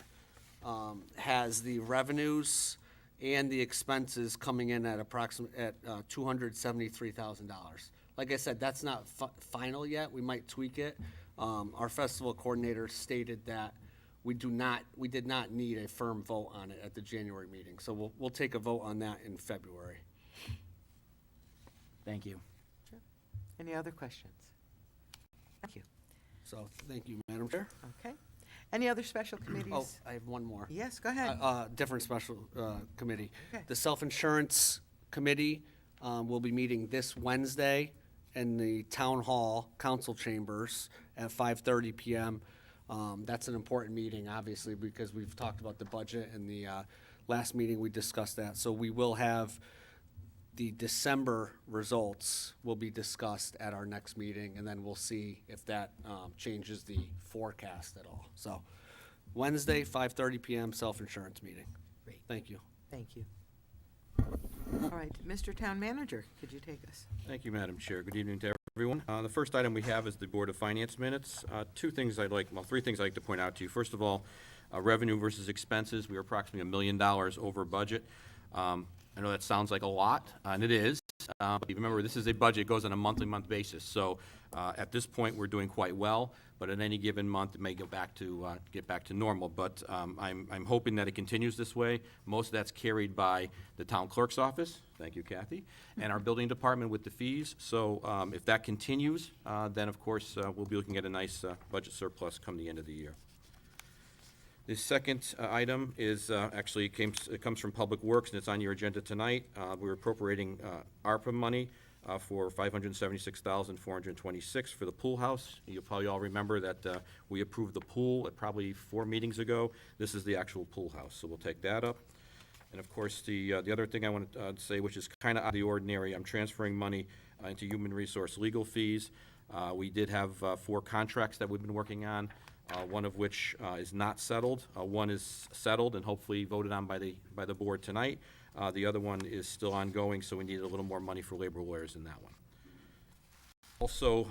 has the revenues and the expenses coming in at $273,000. Like I said, that's not final yet. We might tweak it. Our festival coordinator stated that we did not need a firm vote on it at the January meeting. So we'll take a vote on that in February. Thank you. Sure. Any other questions? Thank you. So thank you, Madam Chair. Okay. Any other special committees? Oh, I have one more. Yes, go ahead. Different special committee. Okay. The Self-Insurance Committee will be meeting this Wednesday in the Town Hall Council Chambers at 5:30 p.m. That's an important meeting, obviously, because we've talked about the budget, and the last meeting we discussed that. So we will have the December results will be discussed at our next meeting, and then we'll see if that changes the forecast at all. So Wednesday, 5:30 p.m., self-insurance meeting. Great. Thank you. Thank you. All right, Mr. Town Manager, could you take us? Thank you, Madam Chair. Good evening to everyone. The first item we have is the Board of Finance minutes. Three things I'd like to point out to you. First of all, revenue versus expenses. We are approximately $1 million over budget. I know that sounds like a lot, and it is. But remember, this is a budget. It goes on a month basis. So at this point, we're doing quite well. But at any given month, it may get back to normal. But I'm hoping that it continues this way. Most of that's carried by the town clerk's office. Thank you, Kathy, and our building department with the fees. So if that continues, then of course we'll be looking at a nice budget surplus come the end of the year. The second item is actually it comes from Public Works, and it's on your agenda tonight. We're appropriating ARPA money for $576,426 for the pool house. You'll probably all remember that we approved the pool at probably 4 meetings ago. This is the actual pool house, so we'll take that up. And of course, the other thing I want to say, which is kind of out of the ordinary, I'm transferring money into human resource legal fees. We did have 4 contracts that we've been working on. One of which is not settled. One is settled and hopefully voted on by the board tonight. The other one is still ongoing, so we need a little more money for labor lawyers in that one. Also,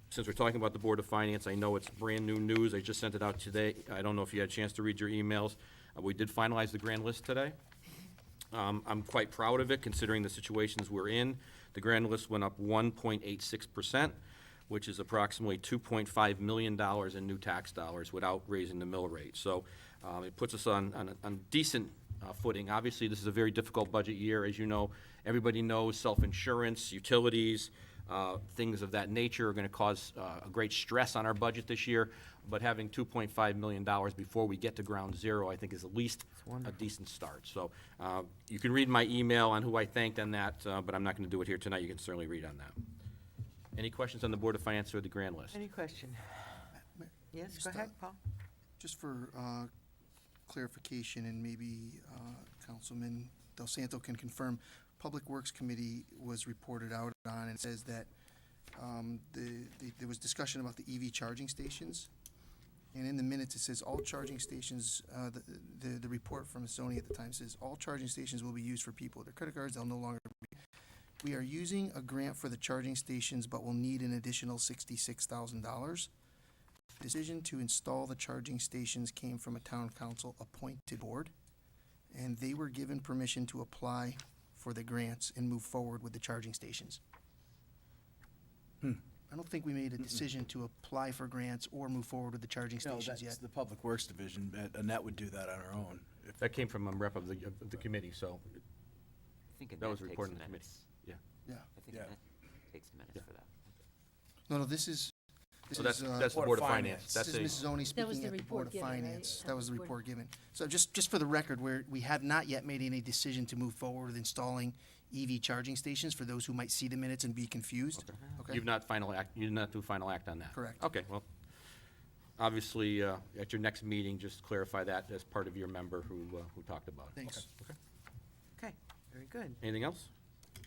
since we're talking about the Board of Finance, I know it's brand new news. I just sent it out today. I don't know if you had a chance to read your emails. We did finalize the grand list today. I'm quite proud of it, considering the situations we're in. The grand list went up 1.86%. Which is approximately $2.5 million in new tax dollars without raising the mill rate. So it puts us on decent footing. Obviously, this is a very difficult budget year. As you know, everybody knows self-insurance, utilities, things of that nature are going to cause a great stress on our budget this year. But having $2.5 million before we get to ground zero, I think is at least a decent start. So you can read my email on who I thanked on that, but I'm not going to do it here tonight. You can certainly read on that. Any questions on the Board of Finance or the grand list? Any question? Yes, go ahead, Paul. Just for clarification, and maybe Councilman Del Santo can confirm, Public Works Committee was reported out on, and says that there was discussion about the EV charging stations. And in the minutes, it says all charging stations, the report from Sony at the time says, all charging stations will be used for people with their credit cards. They'll no longer be. We are using a grant for the charging stations, but will need an additional $66,000. The decision to install the charging stations came from a town council appointed board, and they were given permission to apply for the grants and move forward with the charging stations. I don't think we made a decision to apply for grants or move forward with the charging No, stations yet. that's the Public Works Division. Annette would do that on her own. If- That came from a rep of the committee, so I think that was Annette takes reported in the committee. minutes. Yeah. Yeah. I think Yeah. Annette takes minutes for that. No, this is, So that's the Board Board of of Finance. Finance. That's This is a, Mrs. Oni That was speaking the at the report Board of given, right? Finance. That was the Board- report given. So just for the record, we have not yet made any decision to move forward with installing EV charging stations for those who might see the minutes and be confused. Okay? you've not you did not do final act on that? Correct. Okay, well, obviously, at your next meeting, just clarify that as part of your member who talked about it. Thanks. Okay, very good. Anything else?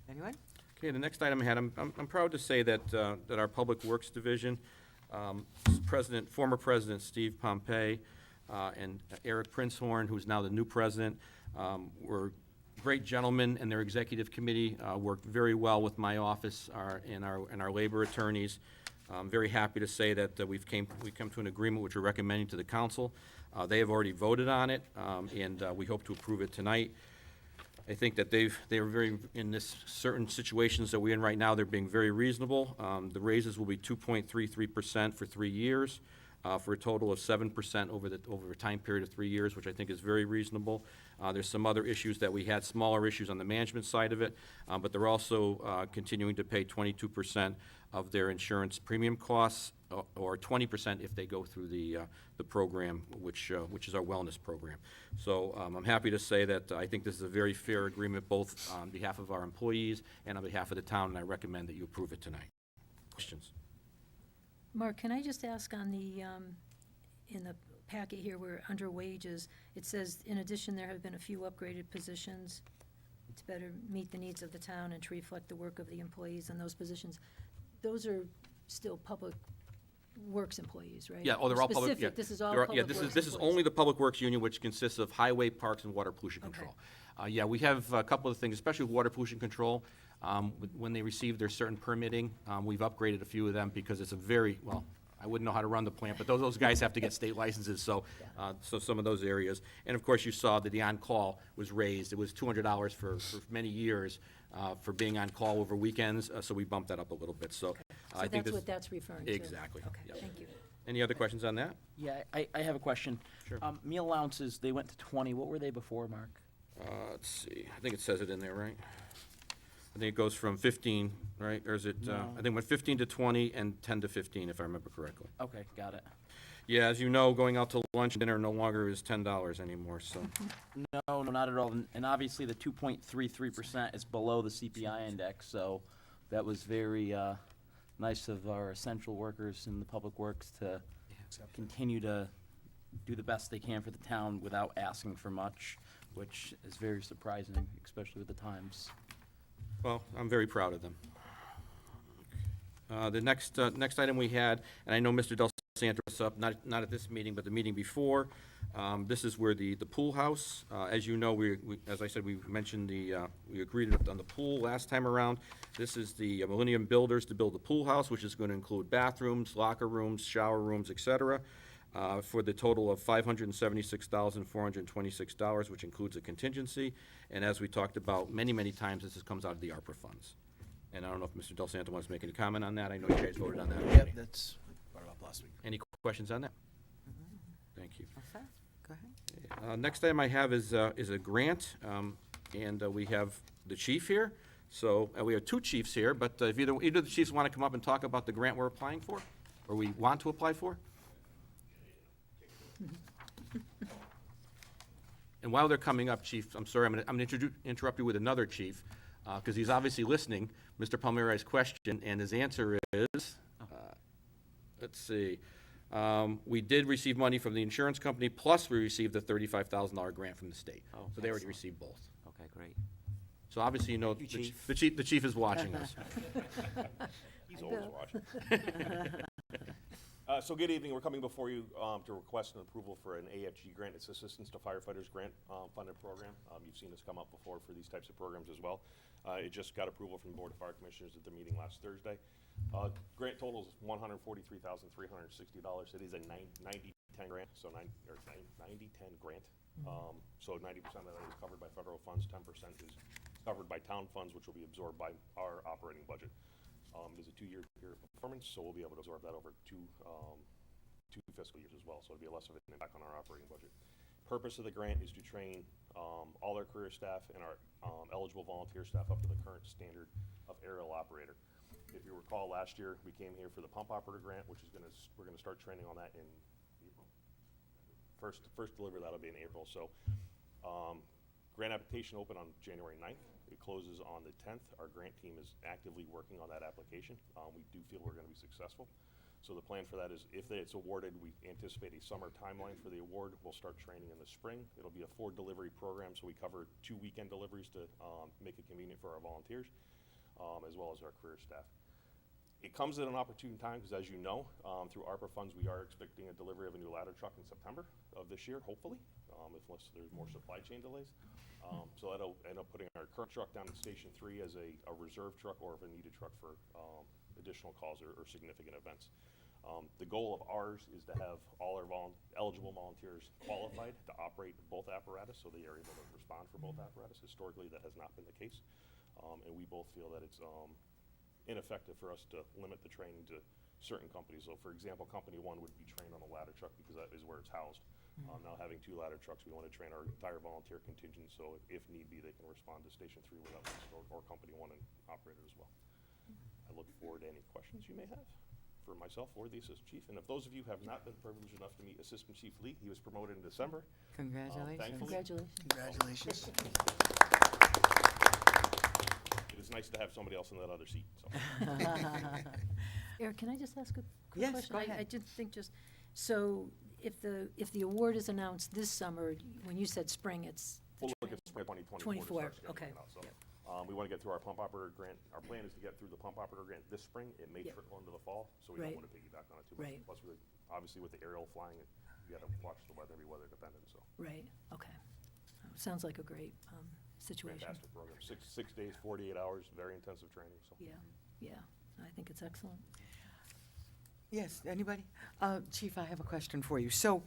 Anyone? Okay, the next item I had, I'm proud to say that, that our Public Works Division, former President Steve Pompey, and Eric Prinzhorn, who's now the new president, were great gentlemen, and their executive committee worked very well with my office and our labor attorneys. I'm very happy to say that we've come to an agreement which we're recommending to the council. They have already voted on it, and we hope to approve it tonight. I think that they are very, in this certain situations that we're in right now, they're being very reasonable. The raises will be 2.33% for 3 years, for a total of 7% over a time period of 3 years, which I think is very reasonable. There's some other issues that we had, smaller issues on the management side of it, but they're also continuing to pay 22% of their insurance premium costs, or 20% if they go through the program, which is our wellness program. So I'm happy to say that I think this is a very fair agreement, both on behalf of our employees and on behalf of the town, and I recommend that you approve it tonight. Questions? Mark, can I just ask on the, in the packet here, where under wages, it says, in addition, there have been a few upgraded positions to better meet the needs of the town and to reflect the work of the employees in those positions. Those are still public works employees, right? Yeah, oh, they're all public, yeah. Specific, this is all There are- public works Yeah, this is employees. only the Public Works Union, which consists of highway, parks, and water pollution Okay. control. Yeah, we have a couple of things, especially with water pollution control. When they receive their certain permitting, we've upgraded a few of them because it's a very, well, I wouldn't know how to run the plant, but those guys have to get state licenses, so some of those areas. And of course, you saw that the on-call was raised. It was $200 for many years for being on-call over weekends, so we bumped that up a little bit, so I So think that's this. what that's referring to? Exactly. Okay, Yep. thank you. Any other questions on that? Yeah, I have a question. Sure. Meal allowances, they went to 20. What were they before, Mark? Let's see, I think it says it in there, right? I think it goes from 15, right, or is it, No. I think it went 15 to 20 and 10 to 15, if I remember correctly. Okay, got it. Yeah, as you know, going out to lunch and dinner no longer is $10 anymore, so. No, not at all. And obviously, the 2.33% is below the CPI index, so that was very nice of our essential workers in the public works to continue to do the best they can for the town without asking for much, which is very surprising, especially with the times. Well, I'm very proud of them. The next item we had, and I know Mr. Del Santo was up, not at this meeting, but the meeting before. This is where the pool house, as you know, as I said, we mentioned we agreed on the pool last time around. This is the Millennium Builders to build the pool house, which is going to include bathrooms, locker rooms, shower rooms, et cetera, for the total of $576,426, which includes a contingency. And as we talked about many, many times, this comes out of the ARPA funds. And I don't know if Mr. Del Santo wants to make any comment on that. I know you guys voted on that already. Yep, that's brought up last week. Any questions on that? Thank you. All set? Go ahead. Next item I have is a grant, and we have the chief here. So we have two chiefs here, but if either of the chiefs want to come up and talk about the grant we're applying for, or we want to apply for? And while they're coming up, Chief, I'm sorry, I'm going to interrupt you with another chief, because he's obviously listening, Mr. Palmieri's question, and his answer is, let's see, we did receive money from the insurance company, plus we received the $35,000 grant from the state. Oh, So they already excellent. received both. Okay, great. So obviously, you know, Thank you, the chief is watching us. He's always watching. So good evening. We're coming before you to request an approval for an AFG grant. It's Assistance to Firefighters Grant funded program. You've seen this come up before for these types of programs as well. It just got approval from the Board of Fire Commissioners at the meeting last Thursday. Grant total is $143,360. It is a 90-10 grant, so 90-10 grant. So 90% of that is covered by federal funds, 10% is covered by town funds, which will be absorbed by our operating budget. It is a 2-year period of performance, so we'll be able to absorb that over two fiscal years as well, so it'll be less of an impact on our operating budget. Purpose of the grant is to train all our career staff and our eligible volunteer staff up to the current standard of aerial operator. If you recall, last year, we came here for the pump operator grant, which is we're gonna start training on that in April. First delivery, that'll be in April, so grant application open on January 9th. It closes on the 10th. Our grant team is actively working on that application. We do feel we're gonna be successful. So the plan for that is if it's awarded, we anticipate a summer timeline for the award. We'll start training in the spring. It'll be a 4-delivery program, so we cover 2 weekend deliveries to make it convenient for our volunteers, as well as our career staff. It comes at an opportune time because, as you know, through ARPA funds, we are expecting a delivery of a new ladder truck in September of this year, hopefully, unless there's more supply chain delays. So that'll end up putting our current truck down in Station 3 as a reserve truck or if a needed truck for additional calls or significant events. The goal of ours is to have all our eligible volunteers qualified to operate both apparatus, so they are able to respond for both apparatus. Historically, that has not been the case, and we both feel that it's ineffective for us to limit the training to certain companies. So, for example, Company 1 would be trained on a ladder truck because that is where it's housed. Now, having 2 ladder trucks, we want to train our entire volunteer contingent, so if need be, they can respond to Station 3 without us, or Company 1 and operate it as well. I look forward to any questions you may have for myself or the Assistant Chief. And if those of you have not been privileged enough to meet Assistant Chief Lee, he was promoted in December. Congratulations. Thankfully. Congratulations. It is nice to have somebody else in that other seat, so. Eric, can I just ask a quick Yes, question? go I ahead. did think so if the award is announced this summer, when you said spring, it's the We'll look at spring 2024 to 24, start scheduling okay. it out, so. We want to get through our pump operator grant. Our plan is to get through the pump operator grant this spring. It may Yep. trickle into the fall, so we Right. don't want to piggyback on it too much. Right. Plus, obviously with the aerial flying, you got to watch the weather, be weather dependent, so. Right, okay. Sounds like a great situation. Fantastic program. Six days, 48 hours, very intensive training, so. Yeah, I think it's excellent. Yes, anybody? Chief, I have a question for you. So,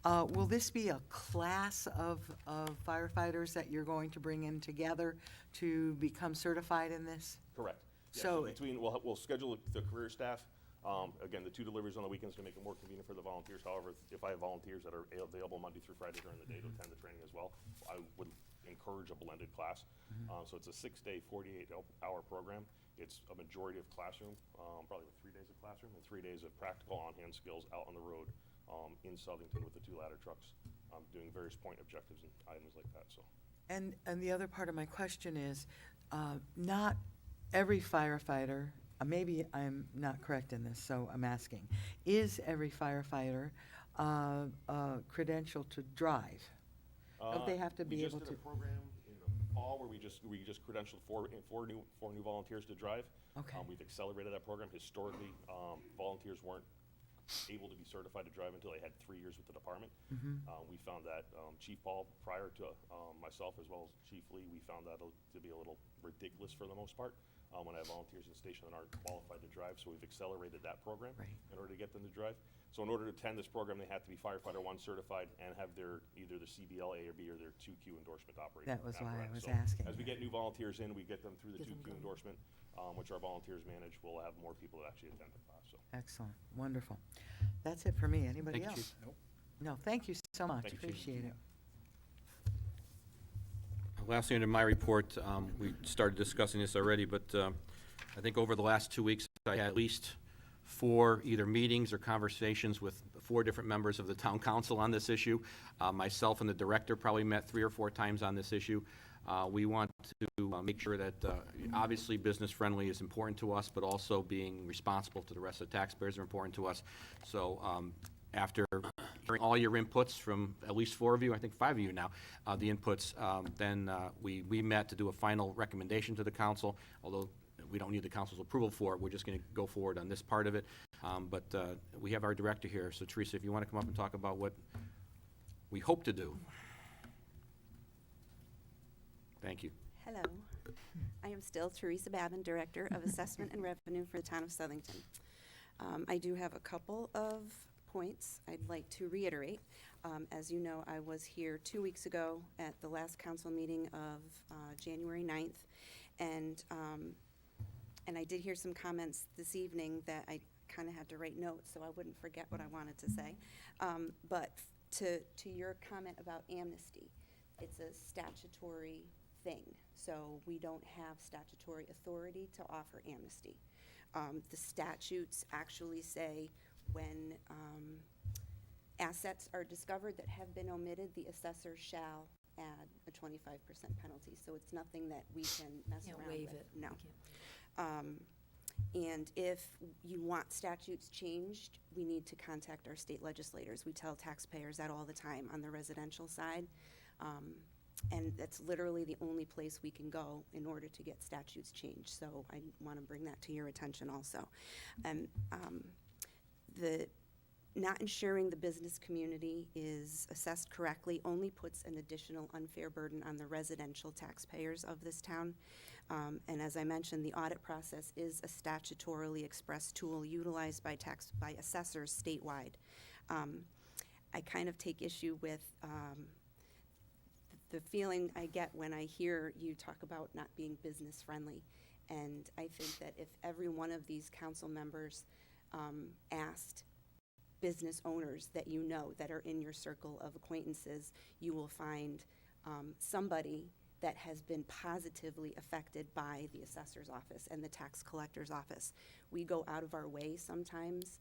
will this be a class of firefighters that you're going to bring in together to become certified in this? Correct. Yeah, So- we'll schedule the career staff. Again, the 2 deliveries on the weekends to make it more convenient for the volunteers. However, if I have volunteers that are available Monday through Friday during the day to attend the training as well, I would encourage a blended class. So it's a 6-day, 48-hour program. It's a majority of classroom, probably 3 days of classroom and 3 days of practical on-hand skills out on the road in Southington with the 2 ladder trucks, doing various point objectives and items like that. So. And the other part of my question is, not every firefighter, maybe I'm not correct in this, so I'm asking, is every firefighter credentialed to drive? Don't they have to be able We just to? did a program in the fall where we just credentialed four new volunteers to drive. Okay. We've accelerated that program. Historically, volunteers weren't able to be certified to drive until they had 3 years with the department. We found that Chief Paul, prior to myself as well as Chief Lee, we found that to be a little ridiculous for the most part when I have volunteers in the station that aren't qualified to drive. So we've accelerated that program in order to get them to drive. So in order to attend this program, they have to be Firefighter 1 certified and have either the CDL A or B or their 2Q endorsement operating. That was why I apparatus. was So asking as we that. get new volunteers in, we get them through the Get them 2Q going. endorsement, which our volunteers manage. We'll have more people that actually attend the class. So. Excellent, wonderful. That's it for me. Anybody Thank you, else? Chief. No, thank you so much. Thank you, Chief. Appreciate it. Lastly, under my report, we started discussing this already, but I think over the last 2 weeks, I had at least 4 either meetings or conversations with 4 different members of the town council on this issue. Myself and the director probably met 3 or 4 times on this issue. We want to make sure that, obviously, business-friendly is important to us, but also being responsible to the rest of the taxpayers are important to us. So after hearing all your inputs from at least 4 of you, I think 5 of you now, the inputs, then we met to do a final recommendation to the council, although we don't need the council's approval for it. We're just going to go forward on this part of it. But we have our director here. So, Teresa, if you want to come up and talk about what we hope to do. Thank you. Hello. I am still Teresa Babin, Director of Assessment and Revenue for the Town of Southington. I do have a couple of points I'd like to reiterate. As you know, I was here 2 weeks ago at the last council meeting of January 9th, and And I did hear some comments this evening that I kind of had to write notes so I wouldn't forget what I wanted to say. But to your comment about amnesty, it's a statutory thing. So we don't have statutory authority to offer amnesty. The statutes actually say when assets are discovered that have been omitted, the assessor shall add a 25% penalty. So it's nothing that we can mess Can't around waive with. it. No. Can't. And if you want statutes changed, we need to contact our state legislators. We tell taxpayers that all the time on the residential side. And that's literally the only place we can go in order to get statutes changed. So I want to bring that to your attention also. And the not ensuring the business community is assessed correctly only puts an additional unfair burden on the residential taxpayers of this town. And as I mentioned, the audit process is a statutorily expressed tool utilized by assessors statewide. I kind of take issue with the feeling I get when I hear you talk about not being business friendly. And I think that if every one of these council members asked business owners that you know that are in your circle of acquaintances, you will find somebody that has been positively affected by the assessor's office and the tax collector's office. We go out of our way sometimes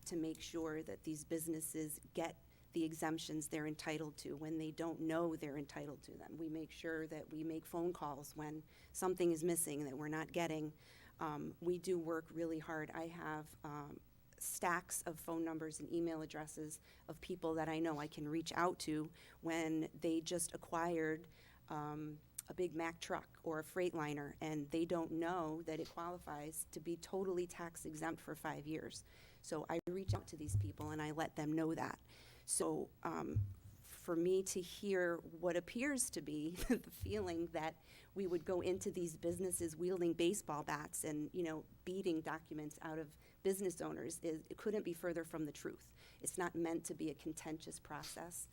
to make sure that these businesses get the exemptions they're entitled to when they don't know they're entitled to them. We make sure that we make phone calls when something is missing that we're not getting. We do work really hard. I have stacks of phone numbers and email addresses of people that I know I can reach out to when they just acquired a big Mack truck or a Freightliner and they don't know that it qualifies to be totally tax exempt for 5 years. So I reach out to these people and I let them know that. So for me to hear what appears to be the feeling that we would go into these businesses wielding baseball bats and, you know, beating documents out of business owners, it couldn't be further from the truth. It's not meant to be a contentious process.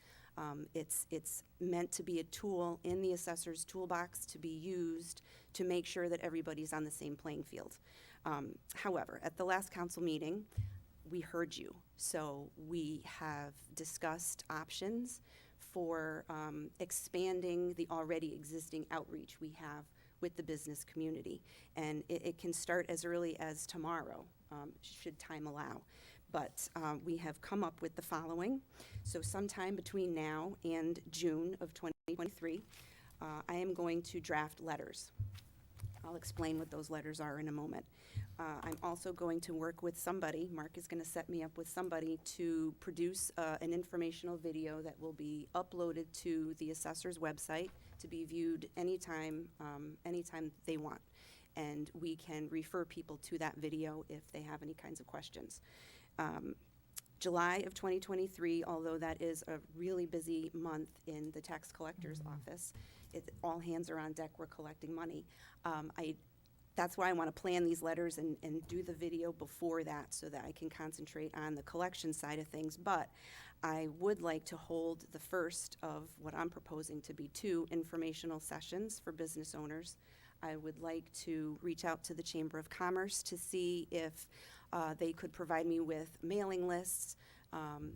It's meant to be a tool in the assessor's toolbox to be used to make sure that everybody's on the same playing field. However, at the last council meeting, we heard you. So we have discussed options for expanding the already existing outreach we have with the business community. And it can start as early as tomorrow, should time allow. But we have come up with the following. So sometime between now and June of 2023, I am going to draft letters. I'll explain what those letters are in a moment. I'm also going to work with somebody, Mark is going to set me up with somebody to produce an informational video that will be uploaded to the assessor's website to be viewed anytime they want. And we can refer people to that video if they have any kinds of questions. July of 2023, although that is a really busy month in the tax collector's office, all hands are on deck, we're collecting money. That's why I want to plan these letters and do the video before that so that I can concentrate on the collection side of things. But I would like to hold the first of what I'm proposing to be 2 informational sessions for business owners. I would like to reach out to the Chamber of Commerce to see if they could provide me with mailing lists,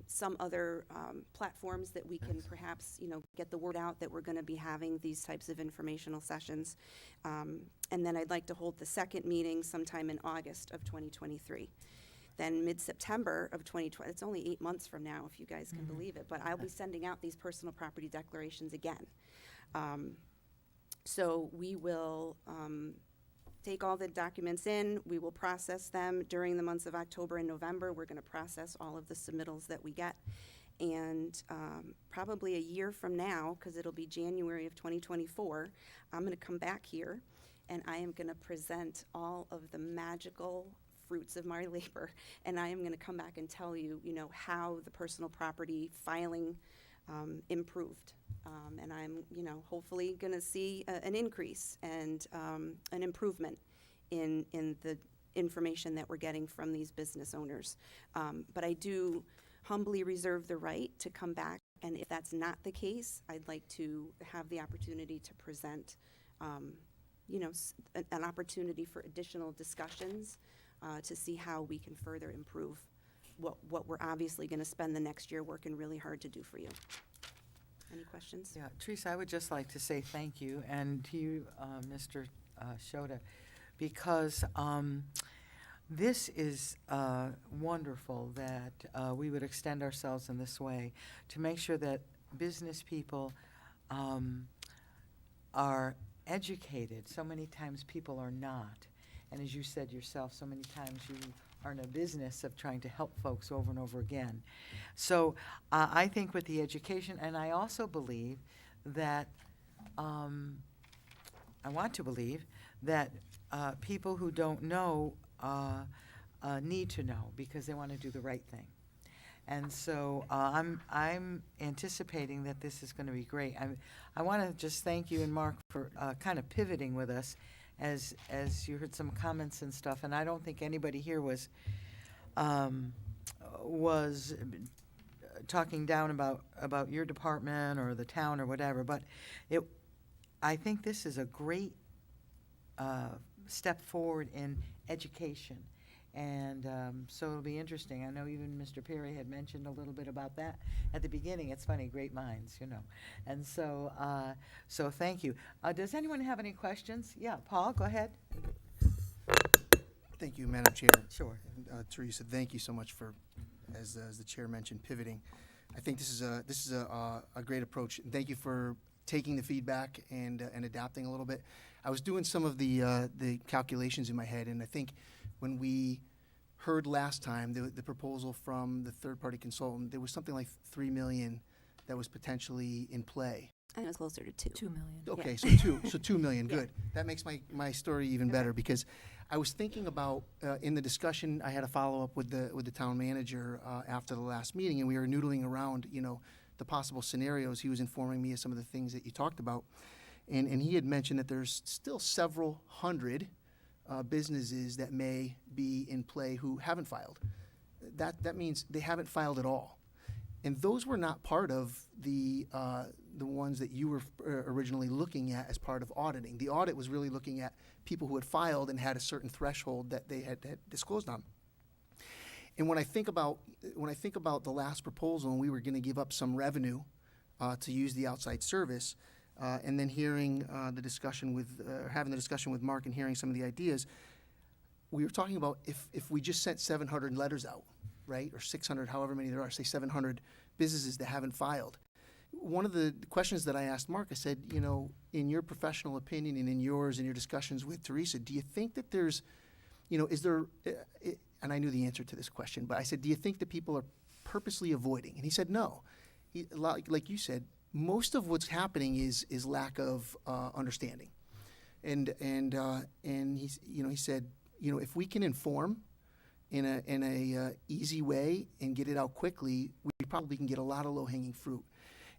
some other platforms that we can perhaps, get the word out that we're going to be having these types of informational sessions. And then I'd like to hold the second meeting sometime in August of 2023. Then mid-September of 2020, it's only 8 months from now, if you guys can believe it, but I'll be sending out these personal property declarations again. So we will take all the documents in, we will process them during the months of October and November. We're going to process all of the submittals that we get. And probably a year from now, because it'll be January of 2024, I'm going to come back here and I am going to present all of the magical fruits of my labor. And I am going to come back and tell you, how the personal property filing improved. And I'm, hopefully going to see an increase and an improvement in the information that we're getting from these business owners. But I do humbly reserve the right to come back, and if that's not the case, I'd like to have the opportunity to present an opportunity for additional discussions to see how we can further improve what we're obviously going to spend the next year working really hard to do for you. Any questions? Yeah, Teresa, I would just like to say thank you, and to you, Mr. Shota, because this is wonderful that we would extend ourselves in this way to make sure that business people are educated. So many times people are not. And as you said yourself, so many times you are in a business of trying to help folks over and over again. So I think with the education, and I also believe that, I want to believe that people who don't know need to know because they want to do the right thing. And so I'm anticipating that this is going to be great. I want to just thank you and Mark for kind of pivoting with us as you heard some comments and stuff. And I don't think anybody here was talking down about your department or the town or whatever. But I think this is a great step forward in education. And so it'll be interesting. I know even Mr. Perry had mentioned a little bit about that at the beginning. It's funny, great minds, you know. And so, so thank you. Does anyone have any questions? Yeah, Paul, go ahead. Thank you, Madam Chair. Sure. And, Teresa, thank you so much for, as the chair mentioned, pivoting. I think this is a great approach. And thank you for taking the feedback and adapting a little bit. I was doing some of the calculations in my head, and I think when we heard last time the proposal from the third-party consultant, there was something like $3 million that was potentially in play. I think it was closer to 2. 2 million. Okay, so $2 million, good. That makes my story even better, because I was thinking about, in the discussion, I had a follow-up with the town manager after the last meeting, and we were noodling around, the possible scenarios. He was informing me of some of the things that you talked about, and he had mentioned that there's still several hundred businesses that may be in play who haven't filed. That means they haven't filed at all. And those were not part of the ones that you were originally looking at as part of auditing. The audit was really looking at people who had filed and had a certain threshold that they had disclosed on. And when I think about the last proposal, and we were going to give up some revenue to use the outside service, and then hearing having the discussion with Mark and hearing some of the ideas, we were talking about if we just sent 700 letters out, right, or 600, however many there are, say 700 businesses that haven't filed. One of the questions that I asked Mark, I said, in your professional opinion and in yours and your discussions with Teresa, do you think that there's, is there, and I knew the answer to this question, but I said, do you think that people are purposely avoiding? And he said, no. Like you said, most of what's happening is lack of understanding, and he said, if we can inform in a easy way and get it out quickly, we probably can get a lot of low-hanging fruit.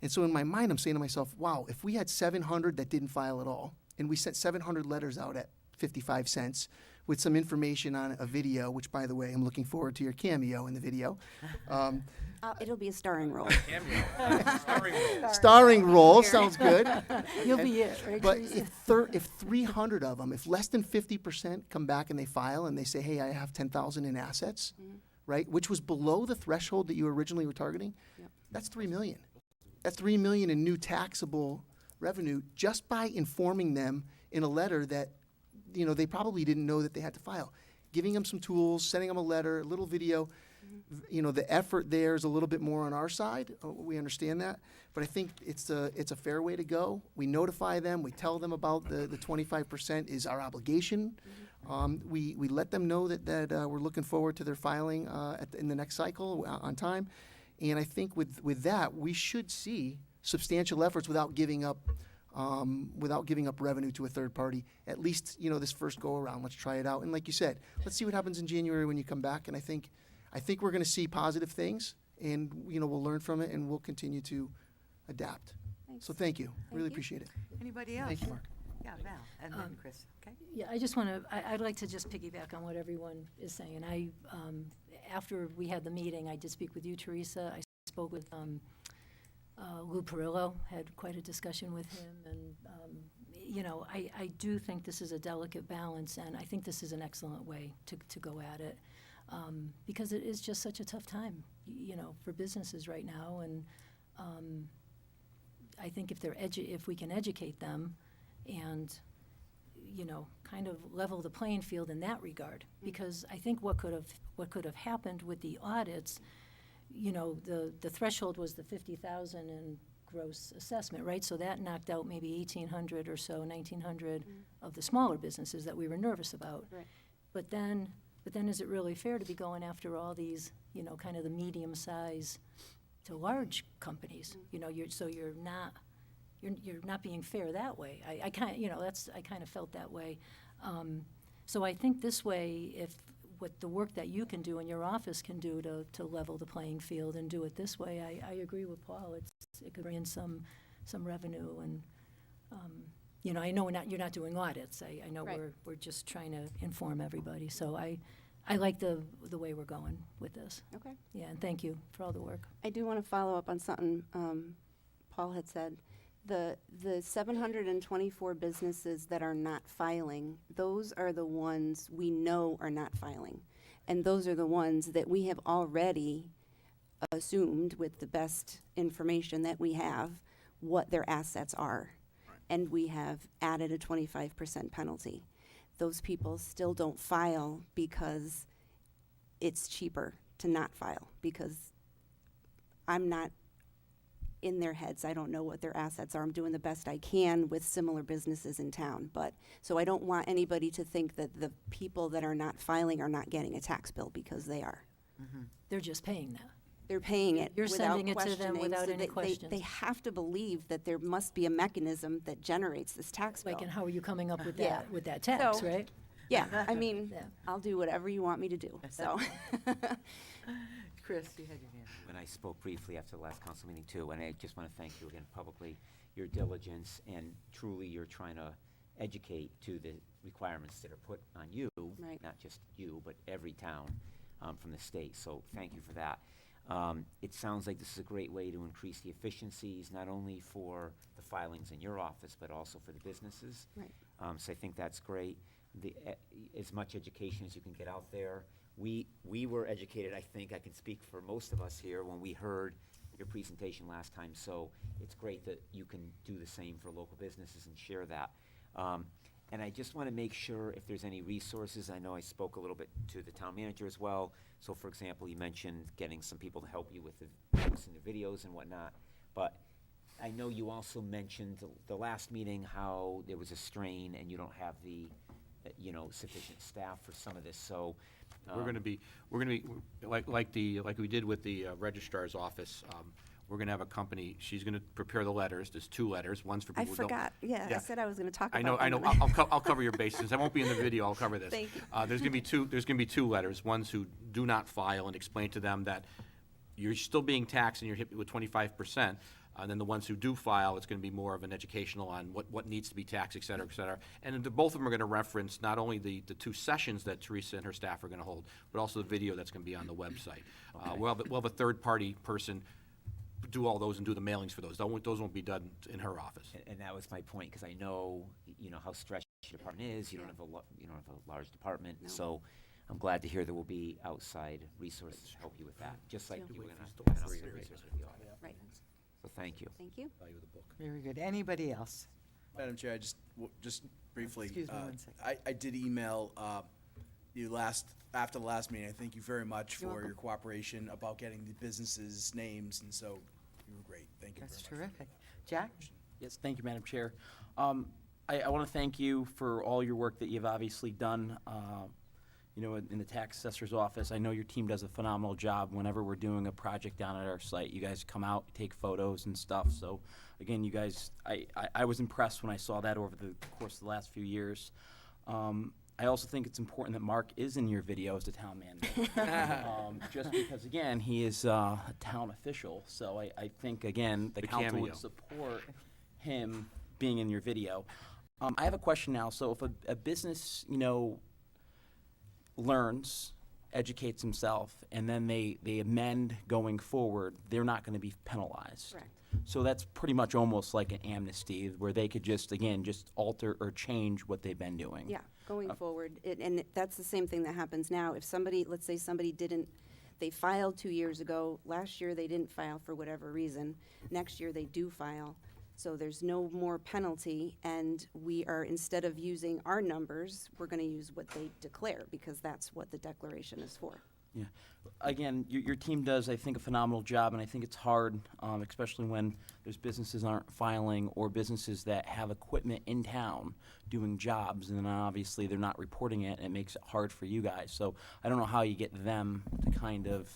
And so in my mind, I'm saying to myself, wow, if we had 700 that didn't file at all, and we sent 700 letters out at 55 cents with some information on a video, which, by the way, I'm looking forward to your cameo in the video. It'll be a starring role. Starring role, sounds good. You'll be it, right, But Teresa? if 300 of them, if less than 50% come back and they file and they say, hey, I have 10,000 in assets, right, which was below the threshold that you originally were targeting, that's $3 million. That's $3 million in new taxable revenue just by informing them in a letter that they probably didn't know that they had to file. Giving them some tools, sending them a letter, a little video. The effort there is a little bit more on our side. We understand that. But I think it's a fair way to go. We notify them. We tell them about the 25% is our obligation. We let them know that we're looking forward to their filing in the next cycle on time. And I think with that, we should see substantial efforts without giving up revenue to a third party, at least, this first go around. Let's try it out. And like you said, let's see what happens in January when you come back. And I think we're going to see positive things, and, we'll learn from it, and we'll continue to adapt. Thanks. So thank you. Really you. appreciate it. Anybody else? Thank you, Mark. Yeah, Val, and then Chris, okay? Yeah, I just I'd like to just piggyback on what everyone is saying. After we had the meeting, I did speak with you, Teresa. I spoke with Lou Perillo, had quite a discussion with him, and you know, I do think this is a delicate balance, and I think this is an excellent way to go at it. Because it is just such a tough time, you know, for businesses right now, and I think if we can educate them and, you know, kind of level the playing field in that regard, because I think what could have happened with the audits, you know, the threshold was the 50,000 in gross assessment, right? So that knocked out maybe 1,800 or so, 1,900 of the smaller businesses that we were nervous about. Right. But then is it really fair to be going after all these, you know, kind of the medium-size to large companies? You know, you're not being fair that way. I kind, you know, I kind of felt that way. So I think this way, if what the work that you can do and your office can do to level the playing field and do it this way, I agree with Paul. It could bring in some revenue, and you know, I know you're not doing audits. I know Right. we're just trying to inform everybody. So I like the way we're going with this. Okay. Yeah, and thank you for all the work. I do want to follow up on something Paul had said. The 724 businesses that are not filing, those are the ones we know are not filing. And those are the ones that we have already assumed, with the best information that we have, what their assets are. And we have added a 25% penalty. Those people still don't file because it's cheaper to not file, because I'm not in their heads. I don't know what their assets are. I'm doing the best I can with similar businesses in town. But, so I don't want anybody to think that the people that are not filing are not getting a tax bill, because they are. They're just paying that. They're paying it You're without sending it to them questioning, without so any they questions. have to believe that there must be a mechanism that generates this tax bill. Like, and how are you coming up with Yeah. that tax, So- right? Yeah, I mean, Yeah. I'll do whatever you want me to do, so. Chris, you had your hand. When I spoke briefly after the last council meeting too, and I just want to thank you again publicly, your diligence, and truly you're trying to educate to the requirements that are put on you, Right. not just you, but every town from the state, so thank you for that. It sounds like this is a great way to increase the efficiencies, not only for the filings in your office, but also for the businesses. Right. So I think that's great. As much education as you can get out there. We were educated, I think, I can speak for most of us here, when we heard your presentation last time, so it's great that you can do the same for local businesses and share that. And I just want to make sure if there's any resources. I know I spoke a little bit to the town manager as well. So for example, you mentioned getting some people to help you with posting the videos and whatnot. But I know you also mentioned the last meeting how there was a strain and you don't have the, sufficient staff for some of this, so. We're gonna be, like we did with the registrar's office, we're gonna have a company, she's gonna prepare the letters. There's 2 letters, one's for I people who don't. forgot, yeah, I said I was gonna talk about I know, them. I'll cover your bases. I won't be in the video, I'll cover this. Thank you. There's gonna be 2 letters, ones who do not file, and explain to them that you're still being taxed and you're hit with 25%. And then the ones who do file, it's gonna be more of an educational on what needs to be taxed, et cetera, et cetera. And both of them are gonna reference not only the 2 sessions that Teresa and her staff are gonna hold, but also the video that's gonna be on the website. We'll have a third-party person do all those and do the mailings for those. Those won't be done in her office. And that was my point, because I know, how stretched your department is. You don't have a large department. No. So I'm glad to hear there will be outside resources to help you with that, just like Thank you you. were gonna have outside resources with the audit. Right, So thank you. thank you. Value of the book. Very good. Anybody else? Madam Chair, I just briefly, Excuse me one second. I did email you after the last meeting. I thank you very much You're for welcome. your cooperation about getting the businesses' names, and so you were great. Thank you very That's much. terrific. Jack? Yes, thank you, Madam Chair. I want to thank you for all your work that you've obviously done, in the tax assessor's office. I know your team does a phenomenal job whenever we're doing a project down at our site. You guys come out, take photos and stuff. So again, you guys, I was impressed when I saw that over the course of the last few years. I also think it's important that Mark is in your video as the town manager. Just because, again, he is a town official. So I think, again, the The council cameo. would support him being in your video. I have a question now. So if a business, learns, educates himself, and then they amend going forward, they're not going to be penalized. Correct. So that's pretty much almost like an amnesty, where they could just, again, just alter or change what they've been doing. Yeah, going forward, that's the same thing that happens now. If somebody, let's say somebody they filed 2 years ago, last year they didn't file for whatever reason, next year they do file, so there's no more penalty, and we are, instead of using our numbers, we're gonna use what they declare, because that's what the declaration is for. Yeah. Again, your team does, I think, a phenomenal job, and I think it's hard, especially when there's businesses aren't filing or businesses that have equipment in town doing jobs, and then obviously they're not reporting it, and it makes it hard for you guys. So I don't know how you get them to kind of,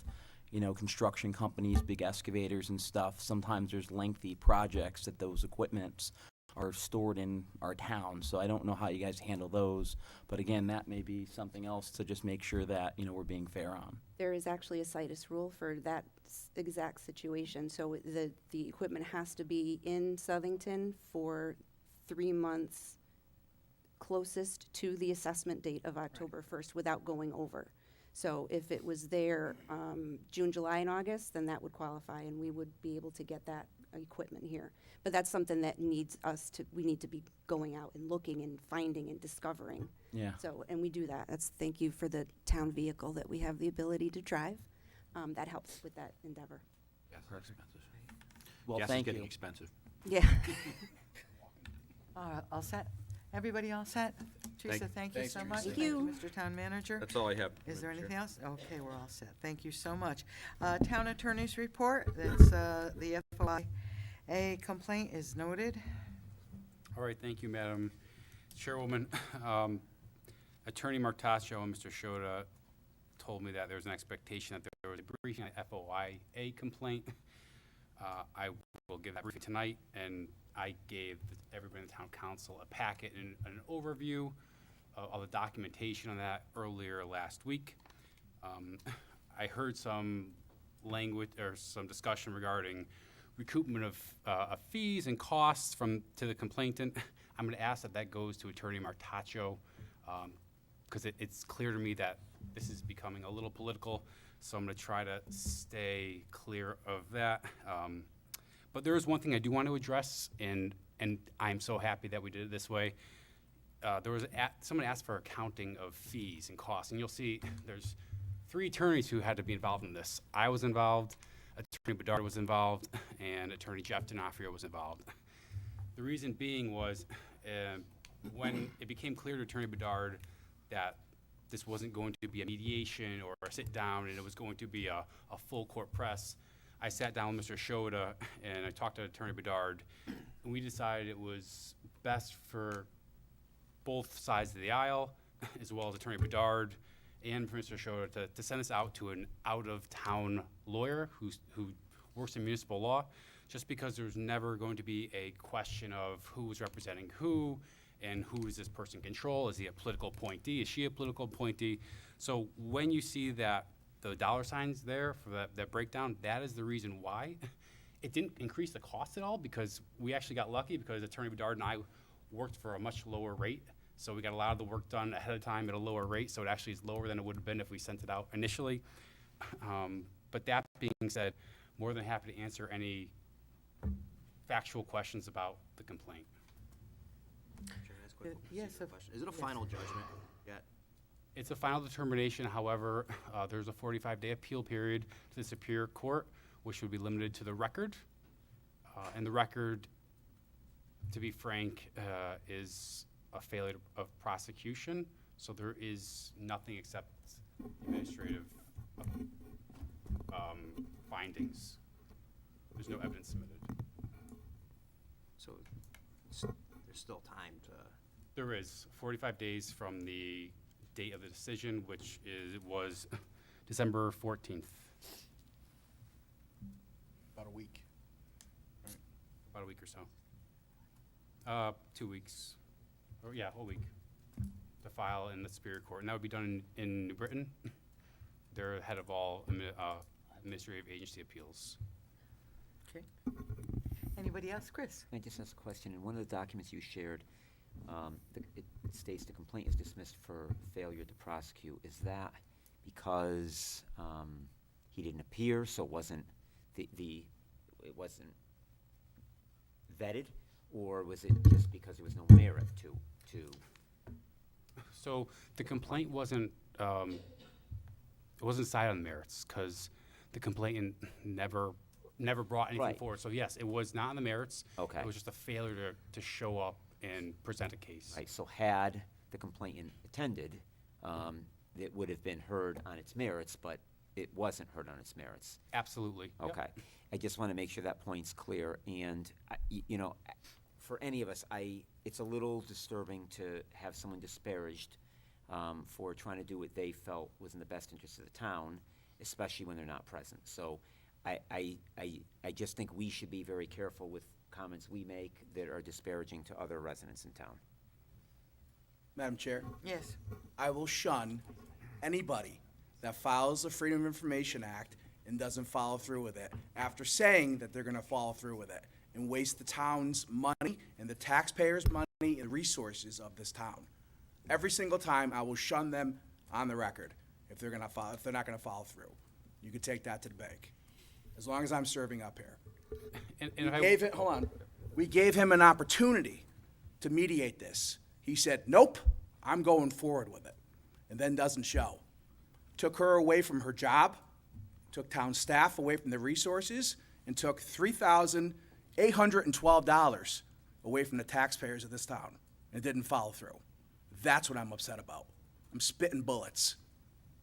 construction companies, big excavators and stuff. Sometimes there's lengthy projects that those equipments are stored in our town, so I don't know how you guys handle those. But again, that may be something else to just make sure that, we're being fair on. There is actually a situs rule for that exact situation, so the equipment has to be in Southington for 3 months closest to the assessment date of October 1st without going over. So if it was there June, July, and August, then that would qualify, and we would be able to get that equipment here. But that's something that we need to be going out and looking and finding and discovering. Yeah. So, and we do that. Thank you for the town vehicle that we have the ability to drive. That helps with that endeavor. Gas is expensive. Well, Gas is thank getting you. expensive. Yeah. All set? Everybody all set? Teresa, thank you so much. Thank you. Mr. Town Manager. That's all I have. Is there Madam anything Chair. else? Okay, we're all set. Thank you so much. Town Attorney's Report, that's the FOIA complaint is noted. All right, thank you, Madam Chairwoman. Attorney Martaccio and Mr. Shota told me that there was an expectation that there was a briefing on FOIA complaint. I will give that briefing tonight, and I gave everybody in the town council a packet and an overview of the documentation on that earlier last week. I heard some language or some discussion regarding recoupment of fees and costs to the complainant. I'm going to ask that goes to Attorney Martaccio, because it's clear to me that this is becoming a little political, so I'm going to try to stay clear of that. But there is one thing I do want to address, and I'm so happy that we did it this way. There was someone asked for accounting of fees and costs, and you'll see there's 3 attorneys who had to be involved in this. I was involved, Attorney Bedard was involved, and Attorney Jeff D'Onofrio was involved. The reason being was when it became clear to Attorney Bedard that this wasn't going to be a mediation or a sit-down and it was going to be a full court press, I sat down with Mr. Shota and I talked to Attorney Bedard, and we decided it was best for both sides of the aisle, as well as Attorney Bedard and Mr. Shota, to send this out to an out-of-town lawyer who works in municipal law, just because there's never going to be a question of who is representing who and who does this person control. Is he a political appointee? Is she a political appointee? So when you see that the dollar signs there for that breakdown, that is the reason why. It didn't increase the cost at all, because we actually got lucky because Attorney Bedard and I worked for a much lower rate. So we got a lot of the work done ahead of time at a lower rate, so it actually is lower than it would have been if we sent it out initially. But that being said, more than happy to answer any factual questions about the complaint. Can I ask a quick yes, procedural question? Is it a final judgment yet? It's a final determination. However, there's a 45-day appeal period to the Superior Court, which would be limited to the record. And the record, to be frank, is a failure of prosecution. So there is nothing except administrative findings. There's no evidence submitted. So there's still time to. There is 45 days from the date of the decision, which was December 14th. About a week. About a week or so. 2 weeks. Or yeah, a week. To file in the Superior Court. And that would be done in New Britain. They're head of all administrative agency appeals. Okay. Anybody else? Chris? Can I just ask a question? In one of the documents you shared, it states the complaint is dismissed for failure to prosecute. Is that because he didn't appear, so it wasn't vetted? Or was it just because there was no merit to? So the complaint wasn't, it wasn't decided on merits, because the complainant never brought anything Right. forward. So yes, it was not on the merits. Okay. It was just a failure to show up and present a case. Right, so had the complainant attended, it would have been heard on its merits, but it wasn't heard on its merits. Absolutely. Yep. Okay. I just want to make sure that point's clear, and, you know, for any of us, it's a little disturbing to have someone disparaged for trying to do what they felt was in the best interest of the town, especially when they're not present. So I just think we should be very careful with comments we make that are disparaging to other residents in town. Madam Chair, Yes. I will shun anybody that files the Freedom of Information Act and doesn't follow through with it after saying that they're going to follow through with it and waste the town's money and the taxpayers' money and the resources of this town. Every single time, I will shun them on the record if they're not going to follow through. You can take that to the bank, as long as I'm serving up here. We gave him an opportunity to mediate this. He said, nope, I'm going forward with it, and then doesn't show. Took her away from her job, took town staff away from the resources, and took $3,812 away from the taxpayers of this town, and didn't follow through. That's what I'm upset about. I'm spitting bullets.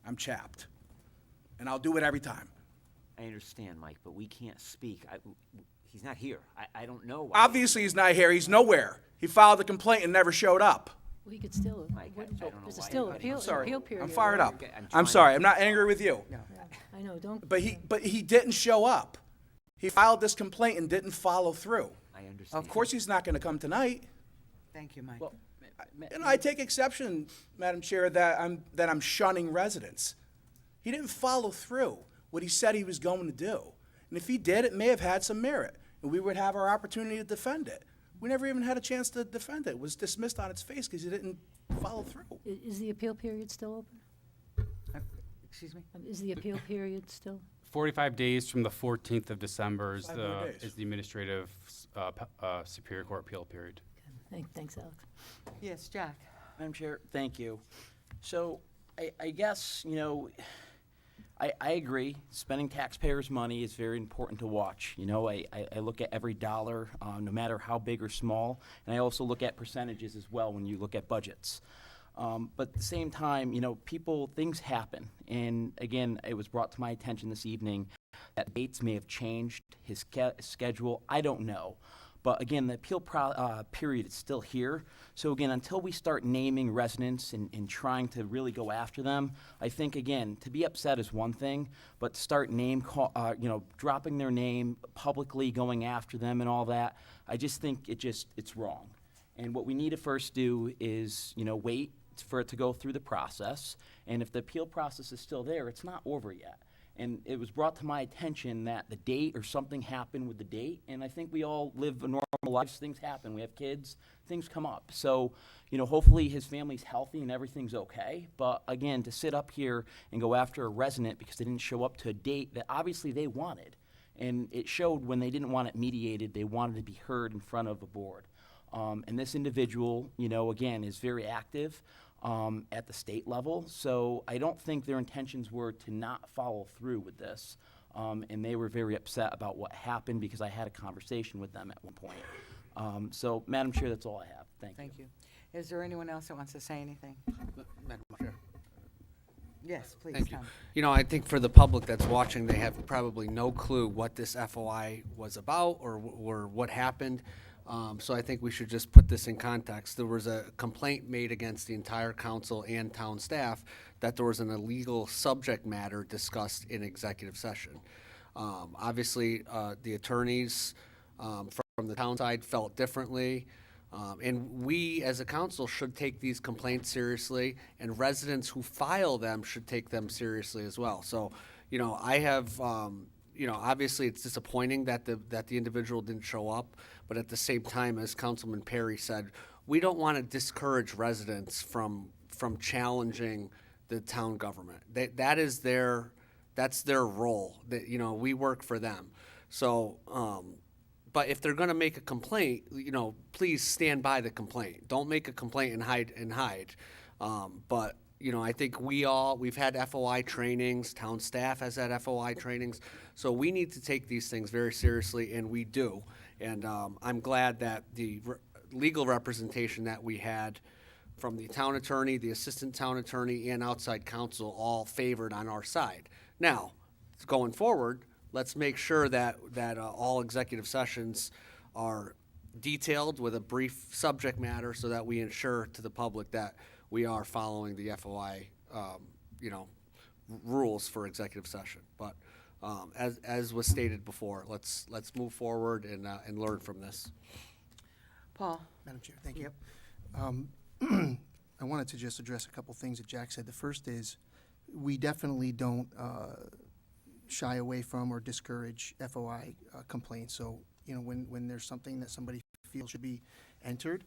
I'm chapped. And I'll do it every time. I understand, Mike, but we can't speak. He's not here. I don't know why. Obviously, he's not here. He's nowhere. He filed a complaint and never showed up. Well, he could still, Mike, I don't know there's a why still anybody- appeal, I'm sorry. appeal period. I'm fired up. Okay, I'm I'm trying sorry. to- I'm not angry with you. I know, don't. But he didn't show up. He filed this complaint and didn't follow through. I understand. Of course, he's not going to come tonight. Thank you, Mike. Well, And I take exception, Madam Chair, that I'm shunning residents. He didn't follow through what he said he was going to do. And if he did, it may have had some merit, and we would have our opportunity to defend it. We never even had a chance to defend it. It was dismissed on its face because he didn't follow through. Is the appeal period still open? Excuse me? Is the appeal period still? 45 days from the 14th of December is 5 more the, days. is the administrative Superior Court appeal period. Thanks, Alex. Yes, Jack. Madam Chair, thank you. So I guess, you know, I agree, spending taxpayers' money is very important to watch. You know, I look at every dollar, no matter how big or small, and I also look at percentages as well when you look at budgets. But at the same time, you know, things happen. And again, it was brought to my attention this evening that dates may have changed, his schedule, I don't know. But again, the appeal period is still here. So again, until we start naming residents and trying to really go after them, I think, again, to be upset is one thing, but to start dropping their name publicly, going after them and all that, I just think it's wrong. And what we need to first do is, you know, wait for it to go through the process. And if the appeal process is still there, it's not over yet. And it was brought to my attention that the date or something happened with the date, and I think we all live a normal lives, things happen, we have kids, things come up. So, you know, hopefully his family's healthy and everything's okay, but again, to sit up here and go after a resident because they didn't show up to a date that obviously they wanted, and it showed when they didn't want it mediated, they wanted to be heard in front of a board. And this individual, you know, again, is very active at the state level. So I don't think their intentions were to not follow through with this. And they were very upset about what happened because I had a conversation with them at one point. So, Madam Chair, that's all I have. Thank you. Thank you. Is there anyone else that wants to say anything? Madam Chair. Yes, please, Thank you. Tom. You know, I think for the public that's watching, they have probably no clue what this FOI was about or what happened. So I think we should just put this in context. There was a complaint made against the entire council and town staff that there was an illegal subject matter discussed in executive session. Obviously, the attorneys from the town side felt differently. And we, as a council, should take these complaints seriously, and residents who file them should take them seriously as well. So, you know, I have, you know, obviously it's disappointing that the individual didn't show up, but at the same time, as Councilman Perry said, we don't want to discourage residents from challenging the town government. That's their role. That, you know, we work for them. So, but if they're gonna make a complaint, you know, please stand by the complaint. Don't make a complaint and hide. But, you know, I think we've had FOI trainings, town staff has had FOI trainings, so we need to take these things very seriously, and we do. And I'm glad that the legal representation that we had from the town attorney, the assistant town attorney, and outside counsel all favored on our side. Now, going forward, let's make sure that all executive sessions are detailed with a brief subject matter so that we ensure to the public that we are following the FOI, you know, rules for executive session. But as was stated before, let's move forward and learn from this. Paul? Madam Chair, thank you. Yep. I wanted to just address a couple things that Jack said. The first is, we definitely don't shy away from or discourage FOI complaints. So, you know, when there's something that somebody feels should be entered,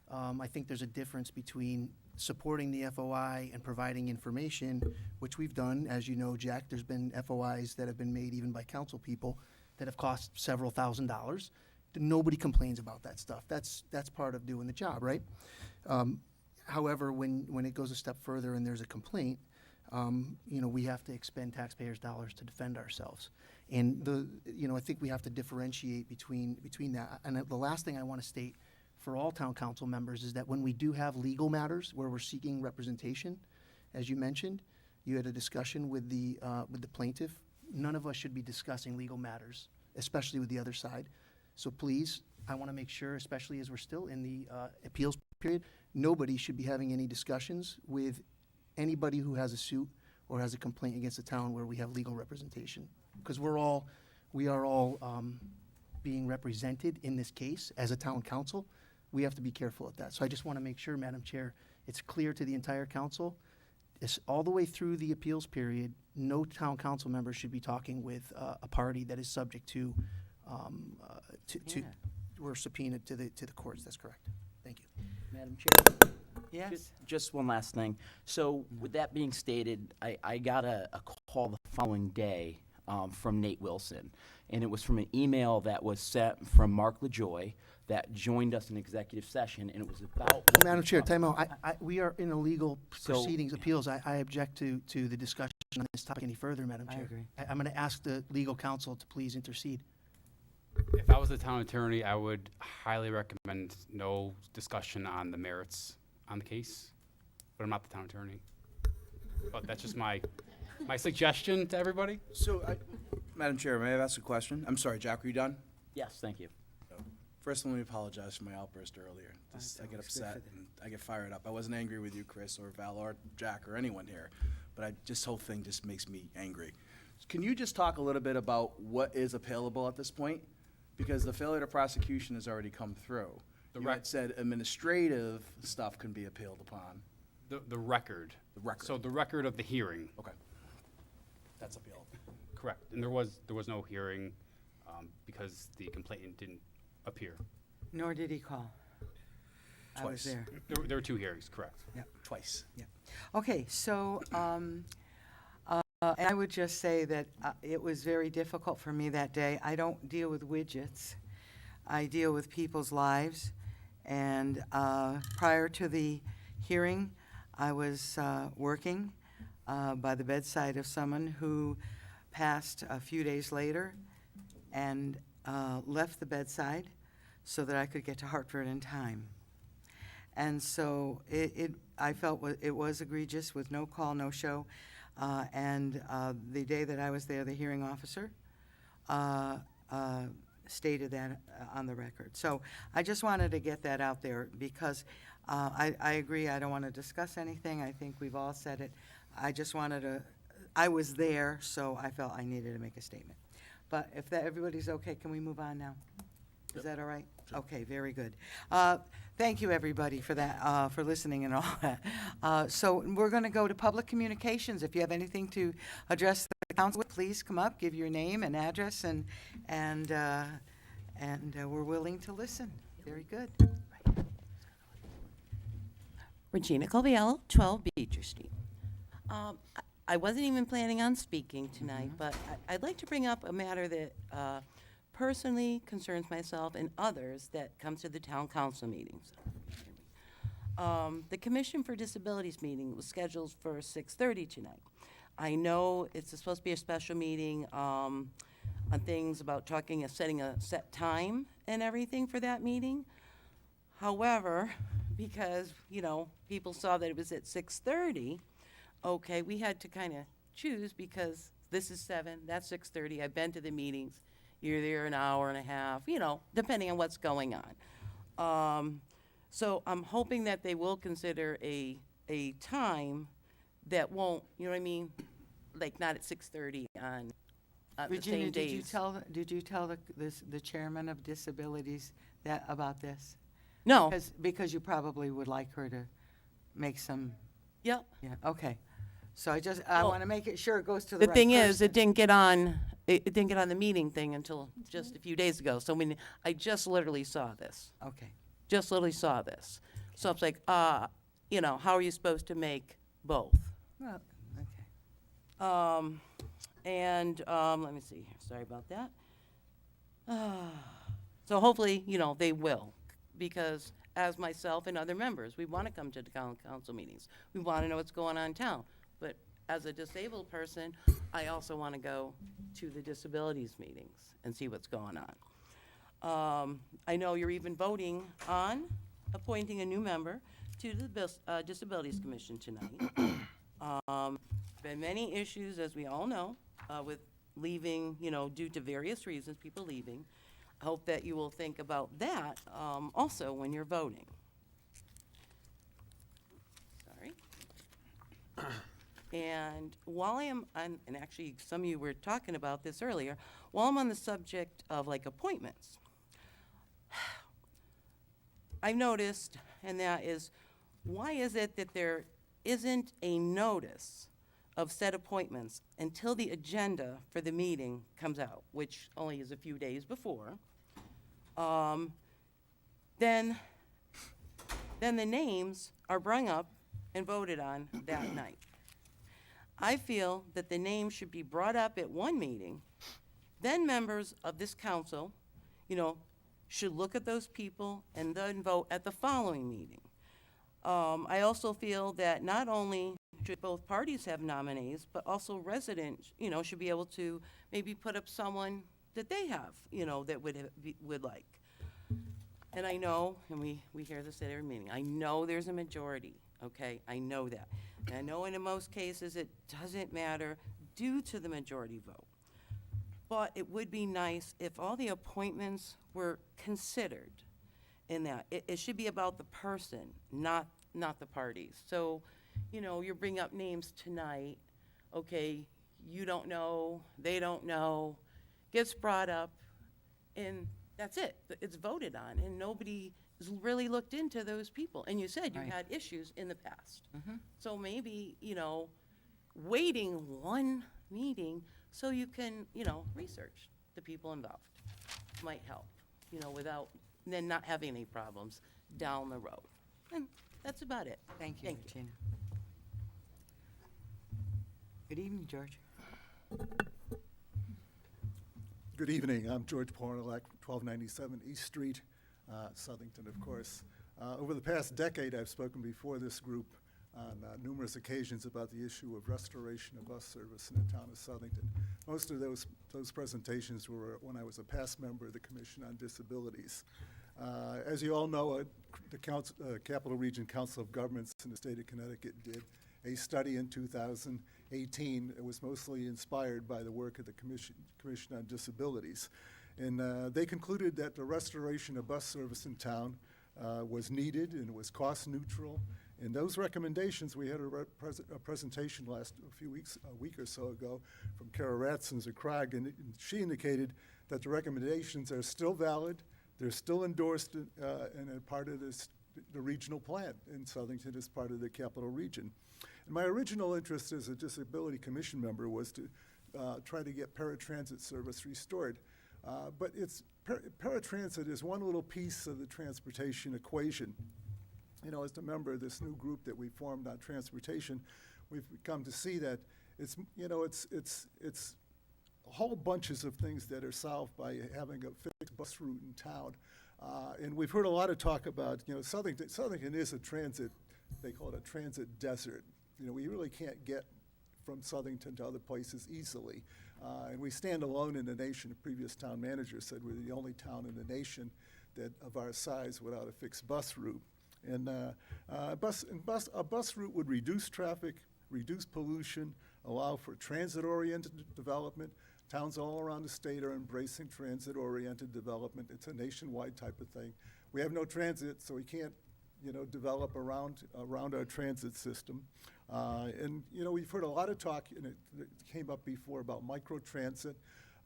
I think there's a difference between supporting the FOI and providing information, which we've done. As you know, Jack, there's been FOIs that have been made even by council people that have cost several $1,000s. Nobody complains about that stuff. That's part of doing the job, right? However, when it goes a step further and there's a complaint, you know, we have to expend taxpayers' dollars to defend ourselves. And you know, I think we have to differentiate between that. And the last thing I want to state for all town council members is that when we do have legal matters where we're seeking representation, as you mentioned, you had a discussion with the plaintiff. None of us should be discussing legal matters, especially with the other side. So please, I want to make sure, especially as we're still in the appeals period, nobody should be having any discussions with anybody who has a suit or has a complaint against the town where we have legal representation. Because we are all being represented in this case as a town council. We have to be careful of that. So I just want to make sure, Madam Chair, it's clear to the entire council. It's all the way through the appeals period, no town council member should be talking with a party that is subject to we're subpoenaed to the courts. That's correct. Thank you. Madam Chair? Yes? Just one last thing. So with that being stated, I got a call the following day from Nate Wilson, and it was from an email that was sent from Mark LaJoy that joined us in executive session, and it was about... Madam Chair, time out. We are in a legal proceedings, appeals. I object to the discussion on this topic any further, Madam Chair. I agree. I'm going to ask the legal counsel to please intercede. If I was the town attorney, I would highly recommend no discussion on the merits on the case, but I'm not the town attorney. But that's just my suggestion to everybody. So, Madam Chair, may I ask a question? I'm sorry, Jack, are you done? Yes, thank you. First, let me apologize for my outburst earlier. I get upset and I get fired up. I wasn't angry with you, Chris, or Val, or Jack, or anyone here, but this whole thing just makes me angry. Can you just talk a little bit about what is appealable at this point? Because the failure to prosecution has already come through. You had said administrative stuff can be appealed upon. The record. The record. So the record of the hearing. Okay. That's appealable. Correct. And there was no hearing because the complainant didn't appear. Nor did he call. I was Twice. there. There were two hearings, correct. Yeah. Twice. Yeah. Okay, so, and I would just say that it was very difficult for me that day. I don't deal with widgets. I deal with people's lives. And prior to the hearing, I was working by the bedside of someone who passed a few days later and left the bedside so that I could get to Hartford in time. And so I felt it was egregious with no call, no show. And the day that I was there, the hearing officer stated that on the record. So I just wanted to get that out there because I agree, I don't want to discuss anything. I think we've all said it. I just wanted to, I was there, so I felt I needed to make a statement. But if everybody's okay, can we move on now? Is that all right? Okay, very good. Thank you, everybody, for that, for listening and all that. So we're going to go to public communications. If you have anything to address the council with, please come up, give your name and address, and we're willing to listen. Very good. Regina Coviello, 12 Beecher Street. I wasn't even planning on speaking tonight, but I'd like to bring up a matter that personally concerns myself and others that come to the town council meetings. The Commission for Disabilities meeting was scheduled for 6:30 tonight. I know it's supposed to be a special meeting on things about setting a set time and everything for that meeting. However, because, people saw that it was at 6:30, okay, we had to kind of choose because this is 7, that's 6:30. I've been to the meetings. You're there an hour and a half, depending on what's going on. So I'm hoping that they will consider a time that won't, you know what I mean? Like not at 6:30 on the Regina, same days. did you tell the chairman of disabilities about this? No. Because you probably would like her to make some, Yep. yeah, okay. So I Well, want to make it sure it goes to the The right thing is, person. it didn't get on the meeting thing until just a few days ago. So I just literally saw this. Okay. Just literally saw this. So it's like, how are you supposed to make both? Well, okay. Let me see here, sorry about that. So hopefully, they will, because as myself and other members, we want to come to the council meetings. We want to know what's going on in town. But as a disabled person, I also want to go to the disabilities meetings and see what's going on. I know you're even voting on appointing a new member to the Disabilities Commission tonight. Been many issues, as we all know, with leaving, due to various reasons, people leaving. I hope that you will think about that also when you're voting. Sorry. And while I am on, and actually some of you were talking about this earlier, while I'm on the subject of like appointments, I've noticed, and that is, why is it that there isn't a notice of said appointments until the agenda for the meeting comes out, which only is a few days before? Then the names are brung up and voted on that night. I feel that the names should be brought up at one meeting, then members of this council, should look at those people and then vote at the following meeting. I also feel that not only should both parties have nominees, but also residents, should be able to maybe put up someone that they have, that would like. And I know, and we hear this at every meeting, I know there's a majority, okay? I know that. And I know in most cases it doesn't matter due to the majority vote. But it would be nice if all the appointments were considered in that. It should be about the person, not the parties. So, you bring up names tonight, okay, you don't know, they don't know, gets brought up, and that's it. It's voted on, and nobody has really looked into those people. And you said you Right. had issues in the past. So maybe, waiting one meeting so you can, research the people involved might help, without then not having any problems down the road. And that's about it. Thank you, Thank you. Regina. Good evening, George. Good evening. I'm George Pornelak, 1297 East Street, Southington, of course. Over the past decade, I've spoken before this group on numerous occasions about the issue of restoration of bus service in the town of Southington. Most of those presentations were when I was a past member of the Commission on Disabilities. As you all know, the Capital Region Council of Governments in the state of Connecticut did a study in 2018. It was mostly inspired by the work of the Commission on Disabilities. And they concluded that the restoration of bus service in town was needed and was cost neutral. And those recommendations, we had a presentation a week or so ago from Kara Ratzenser-Krag, and she indicated that the recommendations are still valid, they're still endorsed and are part of the regional plan in Southington as part of the capital region. And my original interest as a Disability Commission member was to try to get paratransit service restored. But paratransit is one little piece of the transportation equation. As a member of this new group that we formed on transportation, we've come to see that it's whole bunches of things that are solved by having a fixed bus route in town. And we've heard a lot of talk about, Southington is a transit, they call it a transit desert. We really can't get from Southington to other places easily. And we stand alone in the nation. The previous town manager said we're the only town in the nation that of our size without a fixed bus route. And a bus route would reduce traffic, reduce pollution, allow for transit-oriented development. Towns all around the state are embracing transit-oriented development. It's a nationwide type of thing. We have no transit, so we can't, develop around our transit system. And we've heard a lot of talk, and it came up before, about microtransit.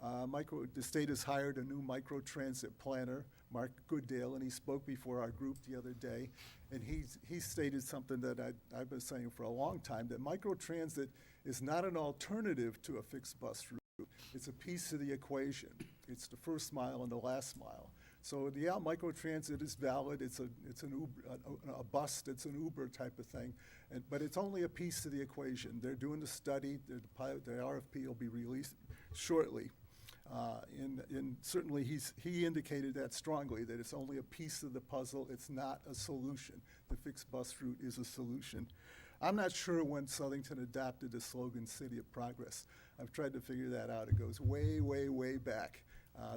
The state has hired a new microtransit planner, Mark Gooddale, and he spoke before our group the other day. And he stated something that I've been saying for a long time, that microtransit is not an alternative to a fixed bus route. It's a piece of the equation. It's the first mile and the last mile. So microtransit is valid. It's an Uber, a bus that's an Uber type of thing, but it's only a piece of the equation. They're doing the study. The RFP will be released shortly, and certainly he indicated that strongly, that it's only a piece of the puzzle. It's not a solution. The fixed bus route is a solution. I'm not sure when Southington adopted the slogan "City of Progress." I've tried to figure that out. It goes way, way, way back.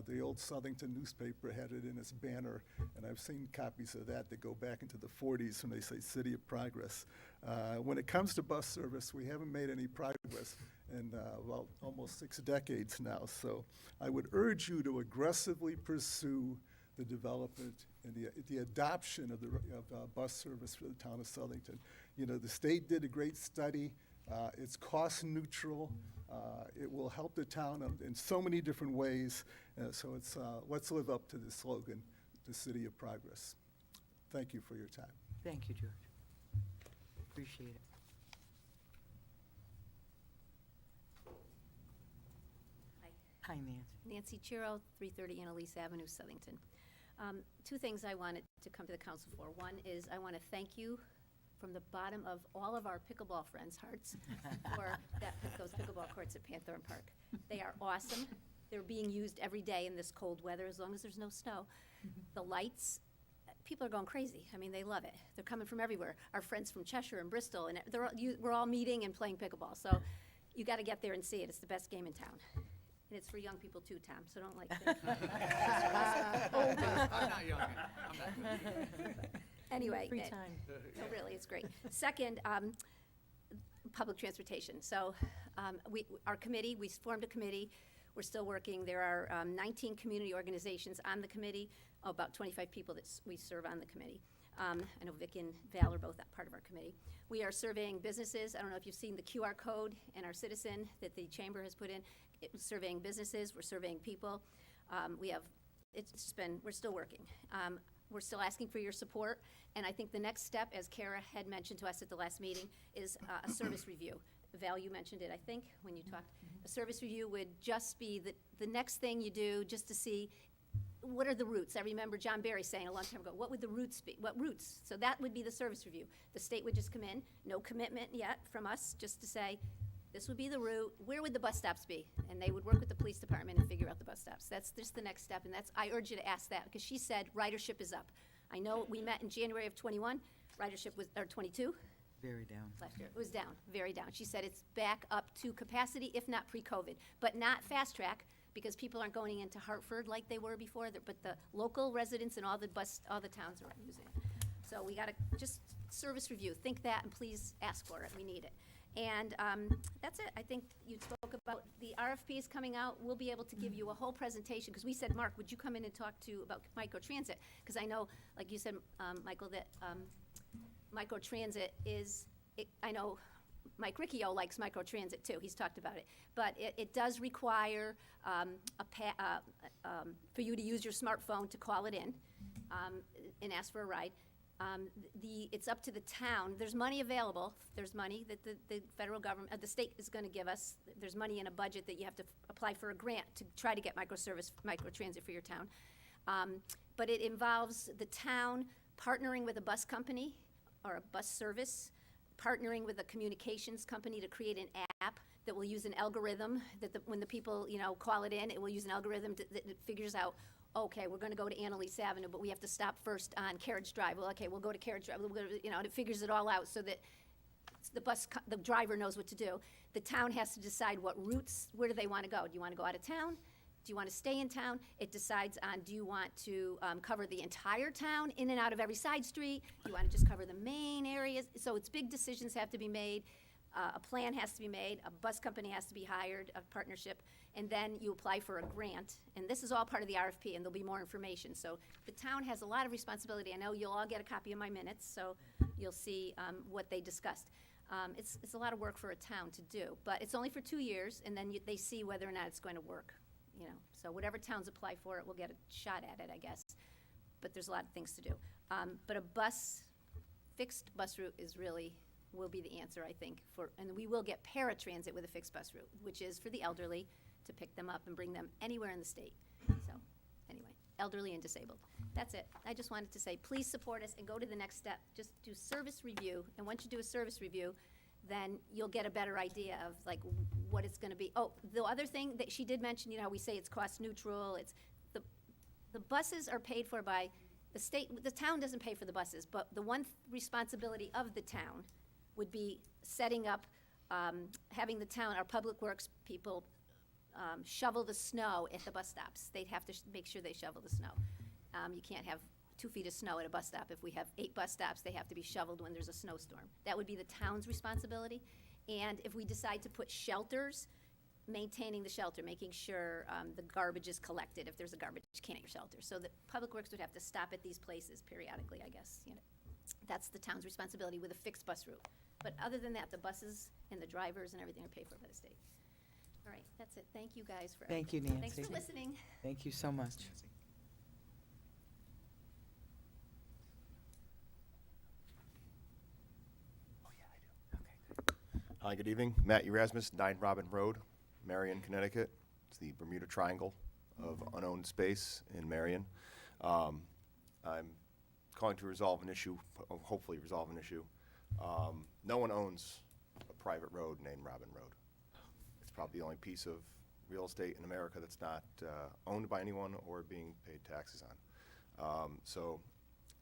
The old Southington newspaper had it in its banner, and I've seen copies of that go back into the 40s when they say City of Progress. When it comes to bus service, we haven't made any progress in almost 6 decades now. So I would urge you to aggressively pursue the development and the adoption of bus service for the town of Southington. The state did a great study. It's cost neutral. It will help the town in so many different ways. So let's live up to the slogan, the City of Progress. Thank you for your time. Thank you, George. Appreciate it. Hi, Nancy. Nancy Chiro, 330 Annalise Avenue, Southington. 2 things I wanted to come to the council for. One is I want to thank you from the bottom of all of our pickleball friends' hearts for those pickleball courts at Panthorn Park. They are awesome. They're being used every day in this cold weather, as long as there's no snow. The lights, people are going crazy. I mean, they love it. They're coming from everywhere. Our friends from Cheshire and Bristol, and we're all meeting and playing pickleball. So you got to get there and see it. It's the best game in town. And it's for young people too, Tom, so don't like that. I'm not young. I'm not. Anyway. Free time. No, really, it's great. Second, public transportation. So our committee, we formed a committee. We're still working. There are 19 community organizations on the committee, about 25 people that we serve on the committee. I know Vic and Val are both part of our committee. We are surveying businesses. I don't know if you've seen the QR code in our citizen that the chamber has put in. It's surveying businesses. We're surveying people. We're still working. We're still asking for your support, and I think the next step, as Kara had mentioned to us at the last meeting, is a service review. Val, you mentioned it, I think, when you talked. A service review would just be the next thing you do just to see what are the routes. I remember John Barry saying a long time ago, what would the routes be? What routes? So that would be the service review. The state would just come in, no commitment yet from us, just to say, this would be the route. Where would the bus stops be? And they would work with the police department and figure out the bus stops. That's just the next step, and I urge you to ask that, because she said ridership is up. I know we met in January of 21, ridership was, or 22? Very down. Last year. It was down, very down. She said it's back up to capacity, if not pre-COVID, but not fast track, because people aren't going into Hartford like they were before, but the local residents and all the towns are using it. So we gotta just service review. Think that, and please ask for it. We need it. And that's it. I think you spoke about the RFPs coming out. We'll be able to give you a whole presentation, because we said, Mark, would you come in and talk about microtransit? Because I know, like you said, Michael, that microtransit I know Mike Riccio likes microtransit too. He's talked about it. But it does require for you to use your smartphone to call it in and ask for a ride. It's up to the town. There's money available. There's money that the federal government, the state is going to give us. There's money in a budget that you have to apply for a grant to try to get microtransit for your town. But it involves the town partnering with a bus company or a bus service, partnering with a communications company to create an app that will use an algorithm, that when the people, call it in, it will use an algorithm that figures out, okay, we're gonna go to Annalise Avenue, but we have to stop first on Carriage Drive. Well, okay, we'll go to Carriage Drive, and it figures it all out so that the driver knows what to do. The town has to decide what routes, where do they wanna go? Do you wanna go out of town? Do you wanna stay in town? It decides on, do you want to cover the entire town, in and out of every side street? Do you wanna just cover the main areas? So it's big decisions have to be made. A plan has to be made, a bus company has to be hired, a partnership, and then you apply for a grant. And this is all part of the RFP, and there'll be more information. So the town has a lot of responsibility. I know you'll all get a copy of my minutes, so you'll see what they discussed. It's a lot of work for a town to do, but it's only for 2 years, and then they see whether or not it's going to work. So whatever towns apply for it will get a shot at it, I guess. But there's a lot of things to do. But a fixed bus route will be the answer, I think, and we will get paratransit with a fixed bus route, which is for the elderly to pick them up and bring them anywhere in the state. So, anyway, elderly and disabled. That's it. I just wanted to say, please support us and go to the next step. Just do service review, and once you do a service review, then you'll get a better idea of like what it's gonna be. Oh, the other thing that she did mention, how we say it's cost neutral, it's the buses are paid for by the state. The town doesn't pay for the buses, but the one responsibility of the town would be setting up, having the town, our public works people, shovel the snow at the bus stops. They'd have to make sure they shovel the snow. You can't have 2 feet of snow at a bus stop. If we have 8 bus stops, they have to be shoveled when there's a snowstorm. That would be the town's responsibility. And if we decide to put shelters, maintaining the shelter, making sure the garbage is collected if there's a garbage can at your shelter. So the public works would have to stop at these places periodically, I guess. That's the town's responsibility with a fixed bus route. But other than that, the buses and the drivers and everything are paid for by the state. All right, that's it. Thank you guys for Thank you, everything. Nancy. Thanks for listening. Thank you so much. Hi, good evening. Matt Erasmus, 9 Robin Road, Marion, Connecticut. It's the Bermuda Triangle of unowned space in Marion. I'm calling to resolve an issue, hopefully resolve an issue. No one owns a private road named Robin Road. It's probably the only piece of real estate in America that's not owned by anyone or being paid taxes on. So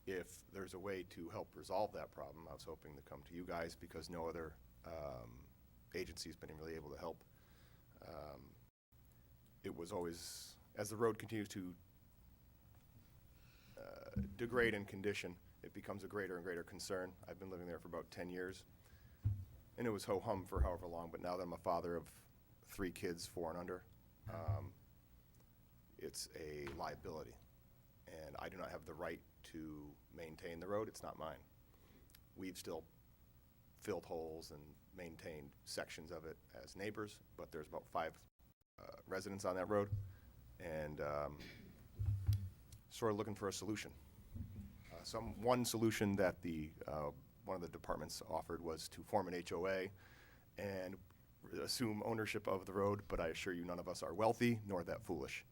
if there's a way to help resolve that problem, I was hoping to come to you guys because no other agency's been really able to help. It was always, as the road continues to degrade in condition, it becomes a greater and greater concern. I've been living there for about 10 years, and it was ho-hum for however long, but now that I'm a father of 3 kids, 4 and under, it's a liability, and I do not have the right to maintain the road. It's not mine. We've still filled holes and maintained sections of it as neighbors, but there's about 5 residents on that road, and sort of looking for a solution. One solution that one of the departments offered was to form an HOA and assume ownership of the road, but I assure you none of us are wealthy nor that foolish.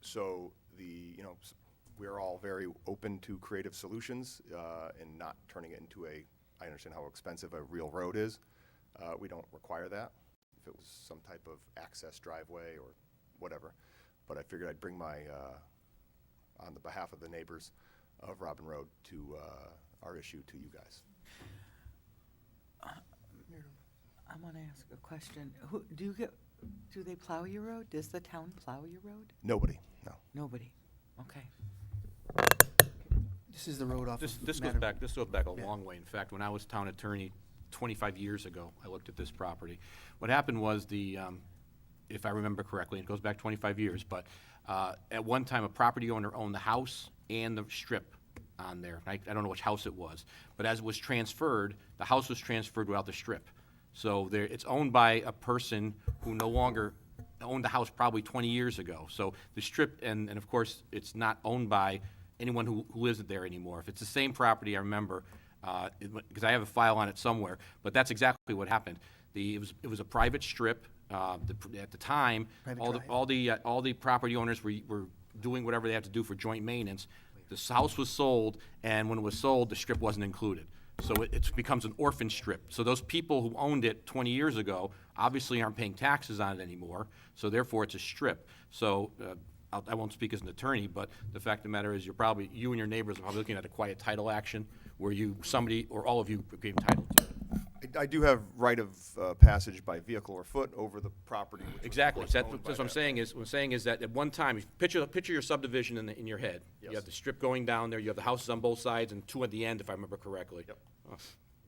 So we're all very open to creative solutions and not turning it into I understand how expensive a real road is. We don't require that. If it was some type of access driveway or whatever, but I figured I'd bring on the behalf of the neighbors of Robin Road to our issue to you guys. I want to ask a question. Do they plow your road? Does the town plow your road? Nobody, no. Nobody. Okay. This is the road off This of goes Madam- back, this goes back a Yeah. long way. In fact, when I was town attorney 25 years ago, I looked at this property. What happened was if I remember correctly, it goes back 25 years, but at one time, a property owner owned the house and the strip on there. I don't know which house it was, but as it was transferred, the house was transferred without the strip. So it's owned by a person who no longer owned the house probably 20 years ago. So the strip, and of course, it's not owned by anyone who isn't there anymore. If it's the same property, I remember, because I have a file on it somewhere, but that's exactly what happened. It was a private strip. At the time, all the property owners were doing whatever they had to do for joint maintenance. The house was sold, and when it was sold, the strip wasn't included. So it becomes an orphan strip. So those people who owned it 20 years ago obviously aren't paying taxes on it anymore, so therefore it's a strip. So I won't speak as an attorney, but the fact of the matter is you and your neighbors are probably looking at a quiet title action where somebody or all of you became title to it. I do have right of passage by vehicle or foot over the property. which was, of Exactly. course, That's owned by what I'm that. saying is, what I'm saying is that at one time, picture your subdivision in your head. You have the strip going down there, you have the houses on both sides, and two at the end, if I remember correctly. Yep. Oh,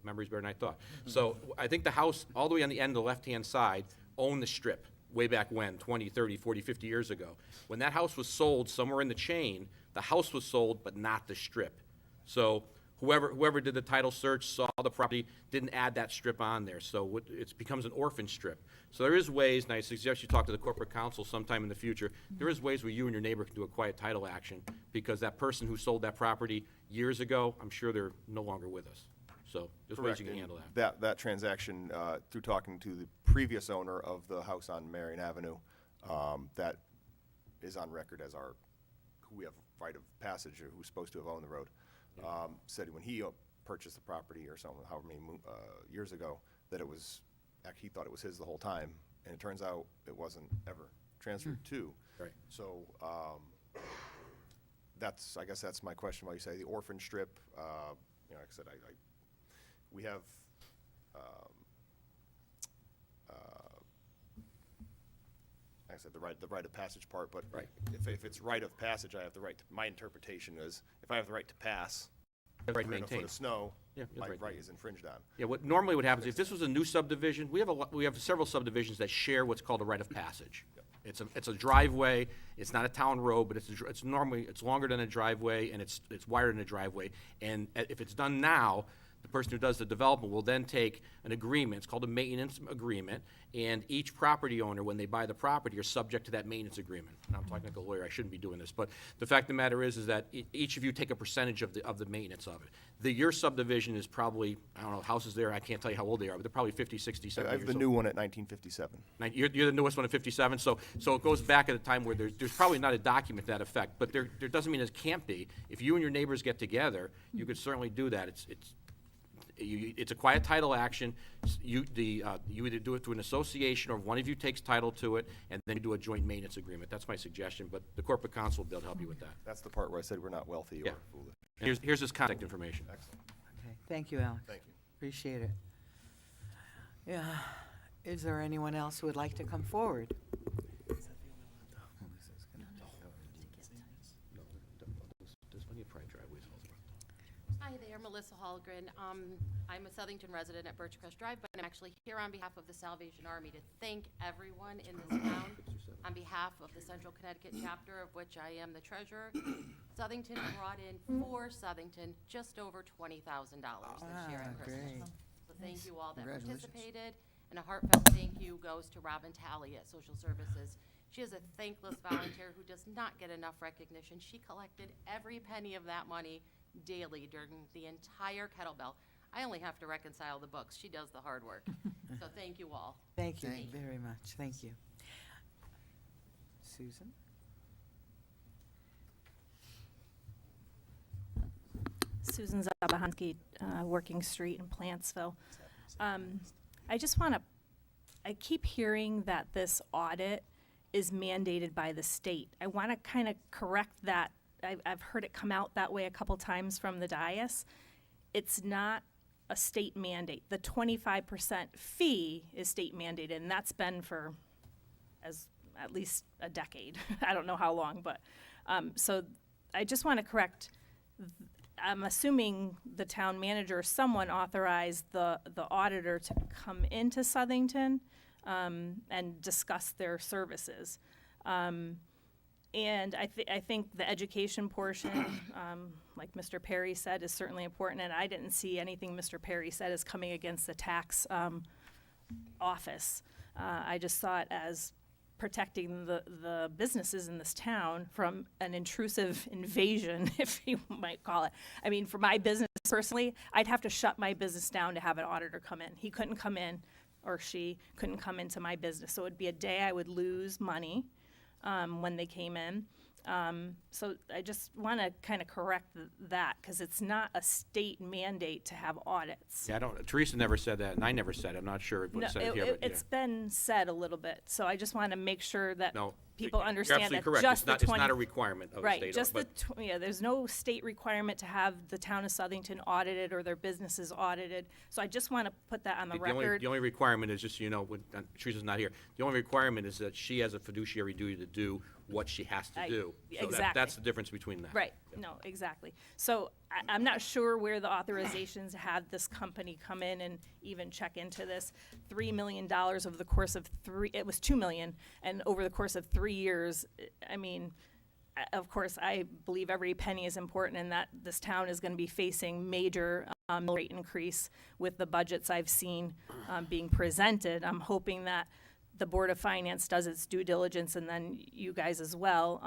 memory's better than I thought. So I think the house, all the way on the end, the left-hand side, owned the strip way back when, 20, 30, 40, 50 years ago. When that house was sold, somewhere in the chain, the house was sold, but not the strip. So whoever did the title search, saw the property, didn't add that strip on there, so it becomes an orphan strip. So there is ways, and I suggest you talk to the corporate counsel sometime in the future, there is ways where you and your neighbor can do a quiet title action, because that person who sold that property years ago, I'm sure they're no longer with us. So there's ways you can handle that. That transaction, through talking to the previous owner of the house on Marion Avenue, that is on record as who we have right of passage, or who's supposed to have owned the road, said when he purchased the property or something, however many years ago, that he thought it was his the whole time, and it turns out it wasn't ever transferred to. Right. So I guess that's my question. While you say the orphan strip, like I said, we have. Like I said, the right of passage part, but Right. if it's right of passage, I have the right to, my interpretation is, if I have the right to pass, The right to within a foot maintain. of snow, Yeah, you have my the right to right is infringed on. Yeah, normally what happens, if this was a new subdivision, we have several subdivisions that share what's called a right of passage. It's a driveway, it's not a town road, but it's longer than a driveway, and it's wider than a driveway. And if it's done now, the person who does the development will then take an agreement, it's called a maintenance agreement, and each property owner, when they buy the property, are subject to that maintenance agreement. Now, I'm talking like a lawyer, I shouldn't be doing this, but the fact of the matter is that each of you take a percentage of the maintenance of it. Your subdivision is probably, I don't know, houses there, I can't tell you how old they are, but they're probably 50, 60, 70 I years have old. the new one at 1957. You're the newest one at 57, so it goes back at a time where there's probably not a document to that effect, but there doesn't mean it can't be. If you and your neighbors get together, you could certainly do that. It's a quiet title action. You either do it through an association, or one of you takes title to it, and then you do a joint maintenance agreement. That's my suggestion, but the corporate counsel will be able to help you with that. That's the part where I said we're not wealthy Yeah. or foolish. Here's his contact information. Excellent. Okay, thank you, Alex. Thank you. Appreciate it. Yeah, is there anyone else who would like to come forward? There's plenty of private driveways all around. Hi there, Melissa Hallgren. I'm a Southington resident at Birchcrest Drive, but I'm actually here on behalf of the Salvation Army to thank everyone in this town on behalf of the Central Connecticut chapter, of which I am the treasurer. Southington brought in for Southington just over $20,000 this year at Christmas. great. So thank you all that Congratulations. participated, and a heartfelt thank you goes to Robin Talley at Social Services. She is a thankless volunteer who does not get enough recognition. She collected every penny of that money daily during the entire kettlebell. I only have to reconcile the books. She does the hard work. So thank you all. Thank you Thank very much, thank you. Susan? Susan Zabahansky, Working Street in Plantsville. I just want to, I keep hearing that this audit is mandated by the state. I want to kind of correct that. I've heard it come out that way a couple times from the dais. It's not a state mandate. The 25% fee is state mandated, and that's been for at least a decade. I don't know how long, but so I just want to correct. I'm assuming the town manager or someone authorized the auditor to come into Southington and discuss their services. And I think the education portion, like Mr. Perry said, is certainly important. And I didn't see anything Mr. Perry said as coming against the tax office. I just saw it as protecting the businesses in this town from an intrusive invasion, if you might call it. I mean, for my business personally, I'd have to shut my business down to have an auditor come in. He couldn't come in, or she couldn't come into my business. So it'd be a day I would lose money when they came in. So I just want to kind of correct that, because it's not a state mandate to have audits. Yeah, Teresa never said that, and I never said it. I'm not sure if No, it said it here, but yeah. it's been said a little bit, so I just want to make sure that No, people you're understand absolutely that correct. just the It's 20. not a requirement of the Right, state, just but yeah, there's no state requirement to have the town of Southington audited or their businesses audited. So I just want to put that on the record. the only requirement is, just so you know, when Teresa's not here, the only requirement is that she has a fiduciary duty to do what she has to do. So exactly. that's the difference between that. Right, no, exactly. So I'm not sure where the authorizations had this company come in and even check into this. $3 million over the course of it was $2 million, and over the course of 3 years, I mean, of course, I believe every penny is important, and that this town is going to be facing major mill rate increase with the budgets I've seen being presented. I'm hoping that the Board of Finance does its due diligence, and then you guys as well.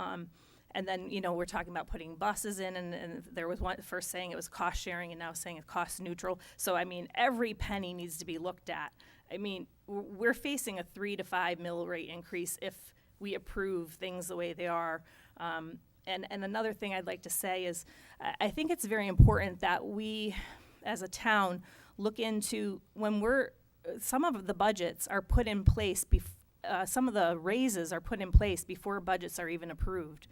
And then, we're talking about putting buses in, and there was one first saying it was cost sharing, and now saying it's cost neutral. So, I mean, every penny needs to be looked at. I mean, we're facing a 3 to 5 mill rate increase if we approve things the way they are. And another thing I'd like to say is, I think it's very important that we, as a town, look into when some of the budgets are put in place, some of the raises are put in place before budgets are even approved.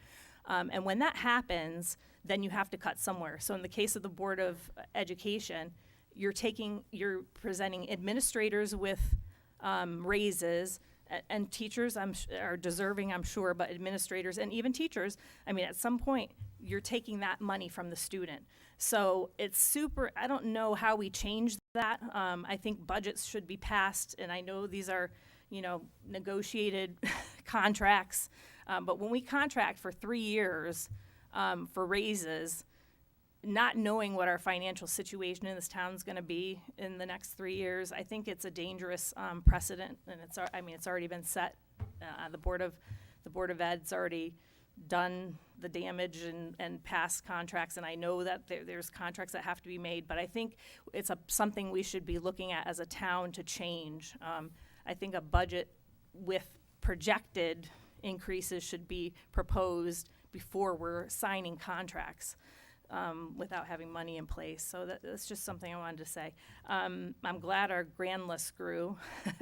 And when that happens, then you have to cut somewhere. So in the case of the Board of Education, you're presenting administrators with raises, and teachers are deserving, I'm sure, but administrators and even teachers, I mean, at some point, you're taking that money from the student. So it's I don't know how we change that. I think budgets should be passed, and I know these are, negotiated contracts, but when we contract for 3 years for raises, not knowing what our financial situation in this town is going to be in the next 3 years, I think it's a dangerous precedent, and it's already been set. The Board of Ed's already done the damage and passed contracts, and I know that there's contracts that have to be made, but I think it's something we should be looking at as a town to change. I think a budget with projected increases should be proposed before we're signing contracts. Without having money in place. So that's just something I wanted to say. I'm glad our grand list grew,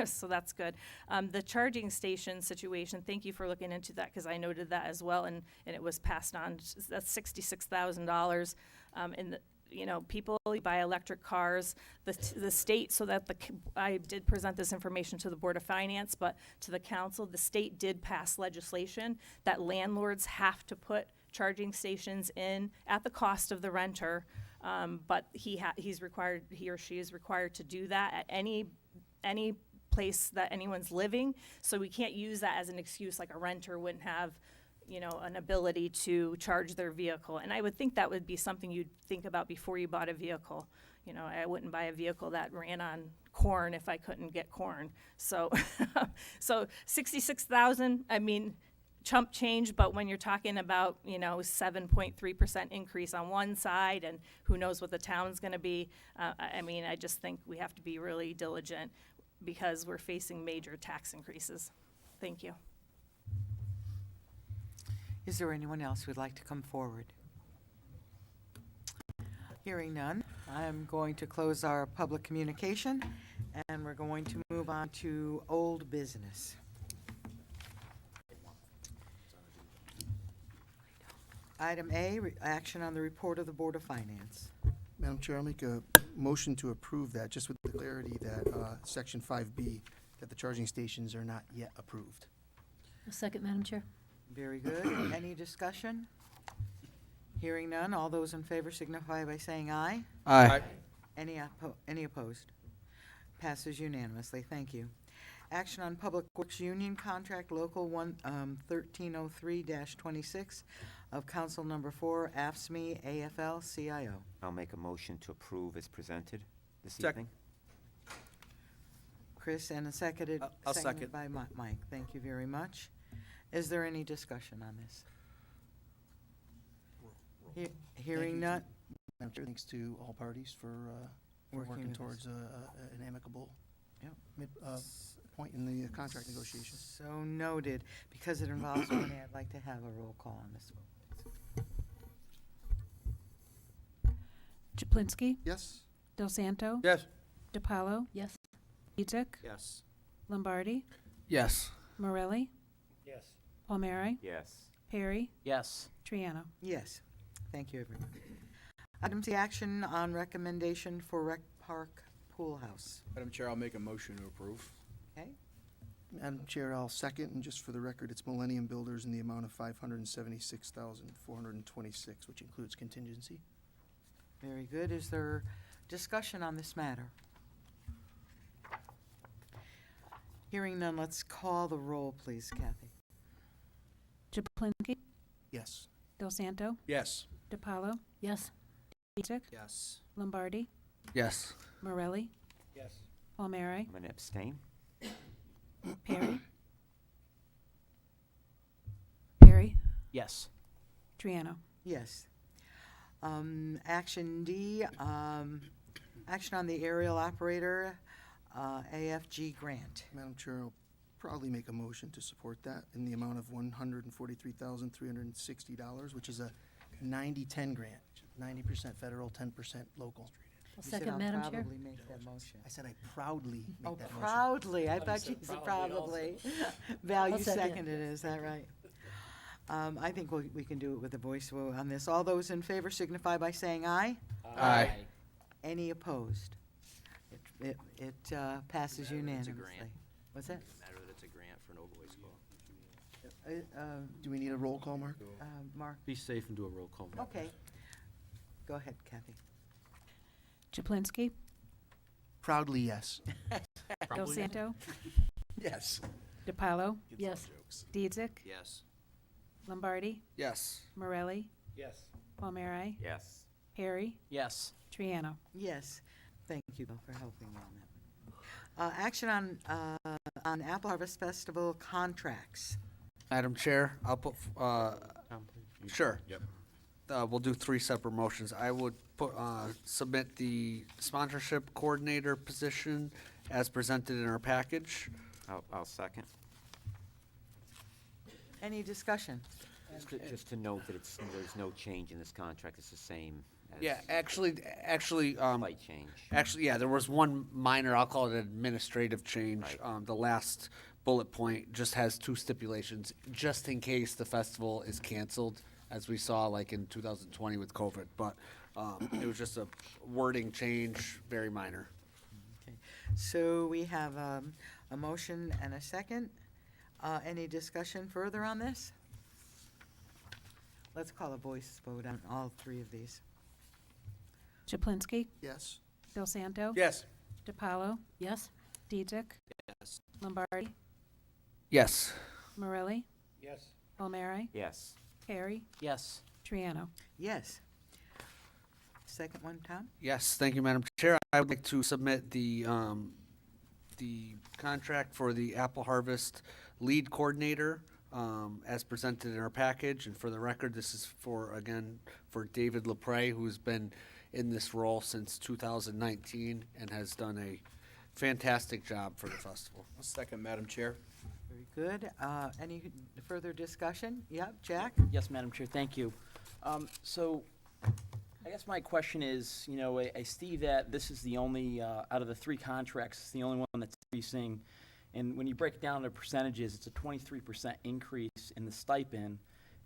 so that's good. The charging station situation, thank you for looking into that, because I noted that as well, and it was passed on. That's $66,000. And people buy electric cars. The state, I did present this information to the Board of Finance, but to the council, the state did pass legislation that landlords have to put charging stations in at the cost of the renter, but he or she is required to do that at any place that anyone's living. So we can't use that as an excuse, like a renter wouldn't have, an ability to charge their vehicle. And I would think that would be something you'd think about before you bought a vehicle. I wouldn't buy a vehicle that ran on corn if I couldn't get corn. So, so 66,000. I mean, chump change, but when you're talking about 7.3% increase on one side, and who knows what the town's going to be, I just think we have to be really diligent, because we're facing major tax increases. Thank you. Is there anyone else who'd like to come forward? Hearing none, I'm going to close our public communication, and we're going to move on to old business. Item A, action on the report of the Board of Finance. Madam Chair, I'll make a motion to approve that, just with the clarity that Section 5B, that the charging stations are not yet approved. A second, Madam Chair. Very good. Any discussion? Hearing none, all those in favor signify by saying aye. Aye. Any opposed? Passes unanimously. Thank you. Action on Public Works Union Contract Local 1303-26 of Council Number 4, AFSCME AFL-CIO. I'll make a motion to approve as presented this Second. evening. Chris, and seconded I'll seconded second. by Mike. Thank you very much. Is there any discussion on this? Hearing none. Madam Chair, thanks to all parties for working with towards an amicable Yep. point point in the contract negotiations. So noted. Because it involves money, I'd like to have a roll call on this one. Chaplinsky. Yes? Del Santo. Yes. DiPaolo. Yes. Petzik. Yes. Lombardi. Yes. Morelli. Yes. Palmieri. Yes. Perry. Yes. Triano. Yes. Thank you, everyone. Item C, action on recommendation for Rec Park Pool House. Madam Chair, I'll make a motion to approve. Okay? Madam Chair, I'll second, and just for the record, it's Millennium Builders in the amount of $576,426, which includes contingency. Very good. Is there discussion on this matter? Hearing none, let's call the roll, please, Kathy. Chaplinsky. Yes. Del Santo. Yes. DiPaolo. Yes. Petzik. Yes. Lombardi. Yes. Morelli. Yes. Palmieri. I'm going to abstain. Perry. Perry. Yes. Triano. Yes. Action D, action on the aerial operator, AFG grant. Madam Chair, I'll proudly make a motion to support that in the amount of $143,360, which is a 90-10 grant, 90% federal, 10% local. You said Second, I'll Madam Chair. probably make that motion. I said I proudly Oh, make that motion. proudly. I thought you said probably. Val, you I'll second. seconded it, is that right? I think we can do it with a voice vote on this. All those in favor signify by saying aye. Aye. Any opposed? It passes unanimously. grant. What's that? Matter that it's a grant for an overlay school. Do we need a roll call, Mark? Mark, Be safe and do a roll call. okay. Go ahead, Kathy. Chaplinsky. Proudly, yes. Del Santo. Yes. DiPaolo. Yes. Petzik. Yes. Lombardi. Yes. Morelli. Yes. Palmieri. Yes. Perry. Yes. Triano. Yes, thank you Bill, for helping me on that one. Action on Apple Harvest Festival contracts. Madam Chair, I'll put, sure. Yep. We'll do three separate motions. I would submit the sponsorship coordinator position as presented in our package. I'll second. Any discussion? Just to note that there's no change in this contract, it's the same as. Yeah, actually, Slight change. actually, yeah, there was one minor, I'll call it an administrative change. Right. The last bullet point just has two stipulations, just in case the festival is canceled, as we saw like in 2020 with COVID. But it was just a wording change, very minor. Okay. So we have a motion and a second. Any discussion further on this? Let's call a voice vote on all three of these. Chaplinsky. Yes. Del Santo. Yes. DiPaolo. Yes. Petzik. Yes. Lombardi. Yes. Morelli. Yes. Palmieri. Yes. Perry. Yes. Triano. Yes. Second one, Tom? Yes, thank you, Madam Chair. I would like to submit the contract for the Apple Harvest Lead Coordinator as presented in our package. And for the record, this is for David LaPre, who's been in this role since 2019 and has done a fantastic job for the festival. I'll second, Madam Chair. Very good. Any further discussion? Yep, Jack? Yes, Madam Chair, thank you. So, I guess my question is, I see that this is the only, out of the three contracts, it's the only one that's increasing. And when you break it down to percentages, it's a 23% increase in the stipend.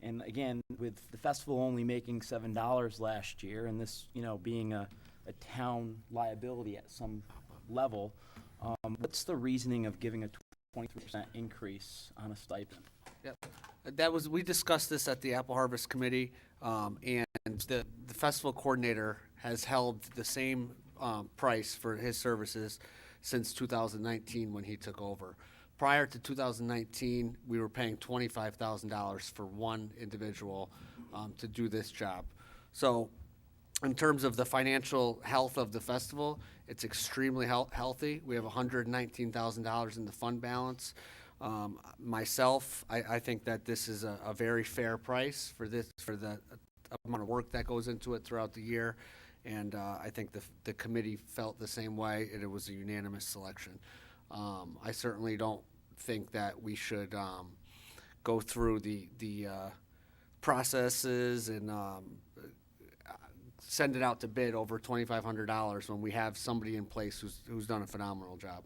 And again, with the festival only making $7 last year, and this, being a town liability at some level, what's the reasoning of giving a 23% increase on a stipend? Yep. We discussed this at the Apple Harvest Committee, and the festival coordinator has held the same price for his services since 2019 when he took over. Prior to 2019, we were paying $25,000 for one individual to do this job. So in terms of the financial health of the festival, it's extremely healthy. We have $119,000 in the fund balance. Myself, I think that this is a very fair price for the amount of work that goes into it throughout the year. And I think the committee felt the same way, and it was a unanimous selection. I certainly don't think that we should go through the processes and send it out to bid over $2,500 when we have somebody in place who's done a phenomenal job.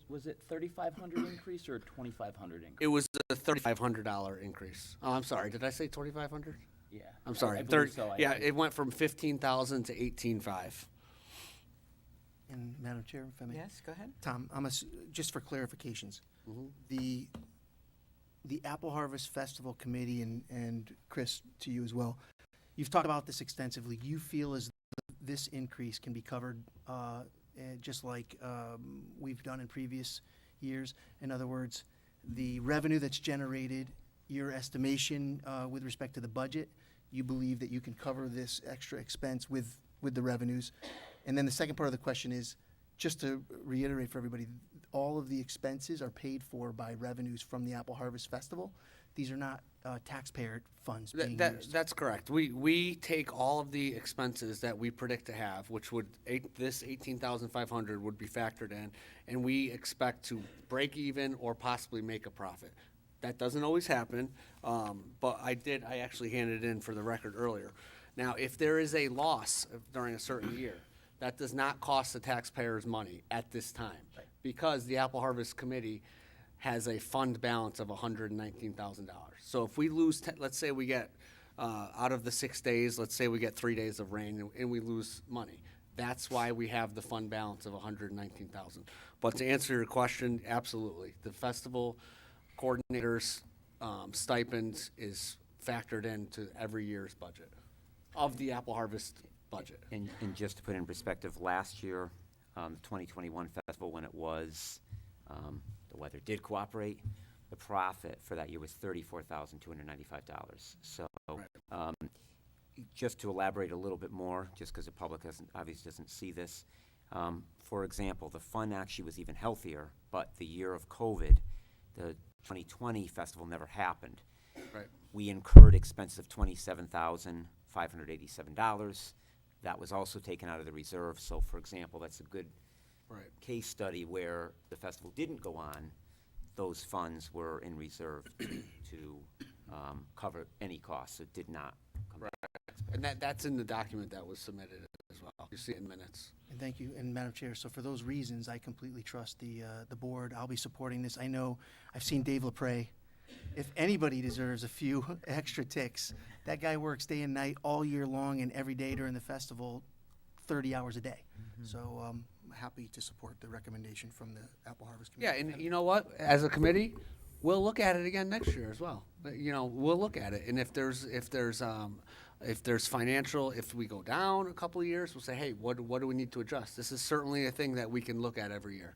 Was it 3,500 increase or 2,500 increase? It was a $3,500 increase. Oh, I'm sorry. Did I say 2,500? Yeah. I'm sorry. I believe so. Yeah, it went from 15,000 to 18,500. And Madam Chair, if I may? Yes, go ahead. Tom, just for clarifications, Mm-hmm. the Apple Harvest Festival Committee, and Chris, to you as well, you've talked about this extensively. You feel as though this increase can be covered just like we've done in previous years? In other words, the revenue that's generated, your estimation with respect to the budget, you believe that you can cover this extra expense with the revenues? And then the second part of the question is, just to reiterate for everybody, all of the expenses are paid for by revenues from the Apple Harvest Festival. These are not taxpayer funds being used. That's correct. We take all of the expenses that we predict to have, which would, this 18,500 would be factored in, and we expect to break even or possibly make a profit. That doesn't always happen, but I actually handed it in for the record earlier. Now, if there is a loss during a certain year, that does not cost the taxpayers money at this time, because the Apple Harvest Committee has a fund balance of $119,000. So if we lose, let's say we get, out of the 6 days, let's say we get 3 days of rain and we lose money. That's why we have the fund balance of $119,000. But to answer your question, absolutely. The festival coordinators' stipends is factored into every year's budget of the Apple Harvest budget. And just to put in perspective, last year, the 2021 festival, when it was, the weather did cooperate, the profit for that year was $34,295. So, just to elaborate a little bit more, just because the public obviously doesn't see this, for example, the fund actually was even healthier, but the year of COVID, the 2020 festival never happened. Right. We incurred expenses of $27,587. That was also taken out of the reserve. So, for example, that's a good case study where the festival didn't go on. Those funds were in reserve to cover any costs. It did not come back. And that's in the document that was submitted as well. You see it in minutes. And thank you, and Madam Chair, so for those reasons, I completely trust the board. I'll be supporting this. I know, I've seen Dave LaPrey. If anybody deserves a few extra ticks, that guy works day and night all year long and every day during the festival, 30 hours a day. So I'm happy to support the recommendation from the Apple Harvest Committee. Yeah, and you know what? As a committee, we'll look at it again next year as well. You know, we'll look at it, and if there's financial, if we go down a couple of years, we'll say, hey, what do we need to adjust? This is certainly a thing that we can look at every year.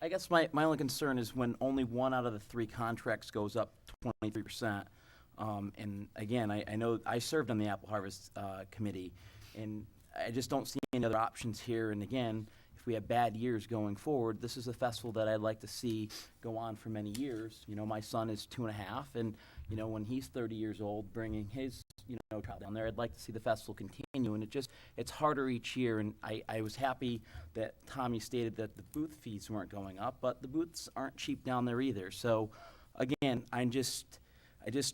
I guess my only concern is when only one out of the 3 contracts goes up 23%. And again, I know I served on the Apple Harvest Committee, and I just don't see any other options here. And again, if we have bad years going forward, this is a festival that I'd like to see go on for many years. You know, my son is 2.5, and you know, when he's 30 years old, bringing his child down there, I'd like to see the festival continue. And it's harder each year. And I was happy that Tommy stated that the booth fees weren't going up, but the booths aren't cheap down there either. So again, I just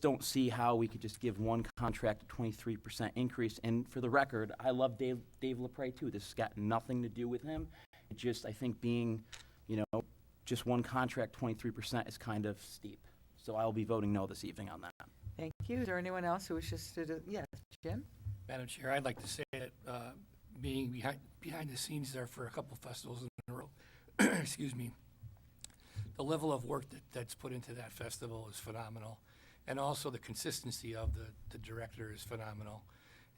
don't see how we could just give one contract a 23% increase. And for the record, I love Dave LaPrey too. This has got nothing to do with him. I think being, just one contract, 23% is kind of steep. So I'll be voting no this evening on that. Thank you. Is there anyone else who wishes to do? Yes, Jim? Madam Chair, I'd like to say that being behind the scenes there for a couple festivals in a row, excuse me, the level of work that's put into that festival is phenomenal. And also the consistency of the director is phenomenal.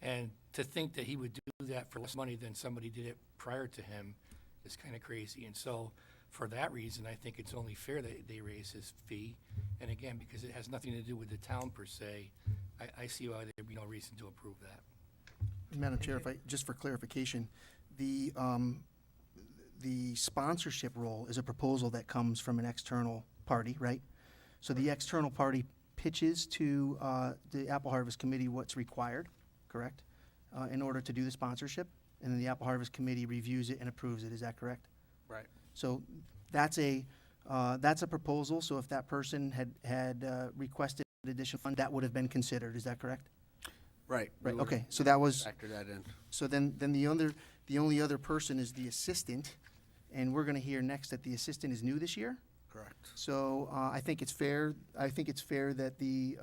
And to think that he would do that for less money than somebody did it prior to him is kind of crazy. And so for that reason, I think it's only fair that they raise his fee. And again, because it has nothing to do with the town per se, I see why there'd be no reason to approve that. Madam Chair, just for clarification, the sponsorship role is a proposal that comes from an external party, right? So the external party pitches to the Apple Harvest Committee what's required, correct, in order to do the sponsorship, and then the Apple Harvest Committee reviews it and approves it. Is that correct? Right. So that's a proposal, so if that person had requested additional fund, that would have been considered, is that correct? Right. Right, okay, so that was. Factor that in. So then the only other person is the assistant, and we're gonna hear next that the assistant is new this year? Correct. So, I think it's fair that the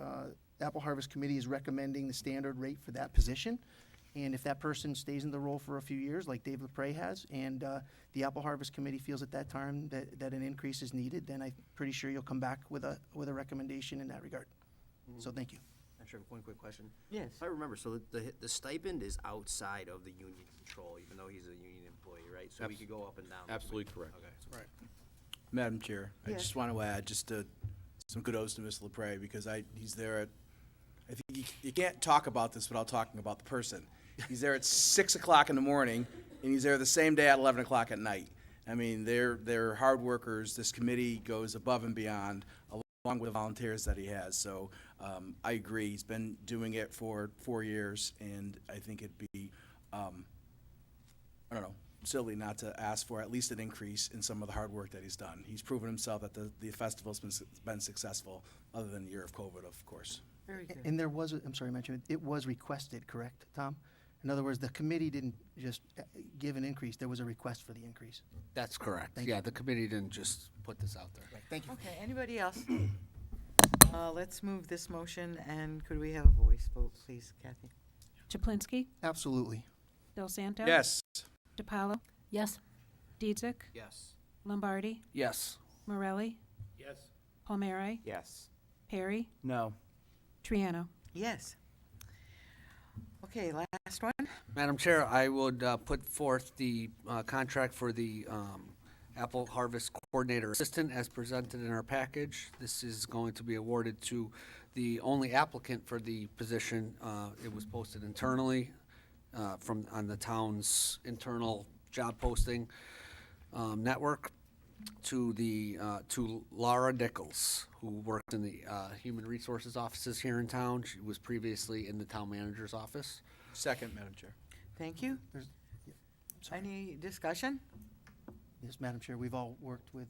Apple Harvest Committee is recommending the standard rate for that position. And if that person stays in the role for a few years, like Dave LaPre has, and the Apple Harvest Committee feels at that time that an increase is needed, then I'm pretty sure you'll come back with a recommendation in that regard. So thank you. Actually, one quick question. Yes. If I remember, so the stipend is outside of the union control, even though he's a union employee, right? So we could go up and down. Absolutely correct. Okay. Right. Madam Chair, I Yes. just want to add some kudos to Mr. LaPre because he's there at, I think you can't talk about this without talking about the person. He's there at 6 o'clock in the morning, and he's there the same day at 11 o'clock at night. I mean, they're hard workers. This committee goes above and beyond, along with the volunteers that he has. So I agree. He's been doing it for 4 years, and I think it'd be, I don't know, silly not to ask for at least an increase in some of the hard work that he's done. He's proven himself that the festival's been successful, other than the year of COVID, of course. Very good. And there was, I'm sorry, mention it was requested, correct, Tom? In other words, the committee didn't just give an increase, there was a request for the increase. That's correct. Thank Yeah, the committee didn't just put this out there. Thank you. Okay, anybody else? Let's move this motion, and could we have a voice vote, please, Kathy? Chaplinsky, Absolutely. Del Santo. Yes. DiPaolo, Yes. Dietzick, Yes. Lombardi, Yes. Morelli, Yes. Palmieri, Yes. Perry, No. Triano. Yes. Okay, last one. Madam Chair, I would put forth the contract for the Apple Harvest Coordinator Assistant as presented in our package. This is going to be awarded to the only applicant for the position. It was posted internally on the town's internal job posting network to Laura Nichols, who worked in the Human Resources offices here in town. She was previously in the town manager's office. Second, Madam Chair. Thank you. Any discussion? Yes, Madam Chair, we've all worked with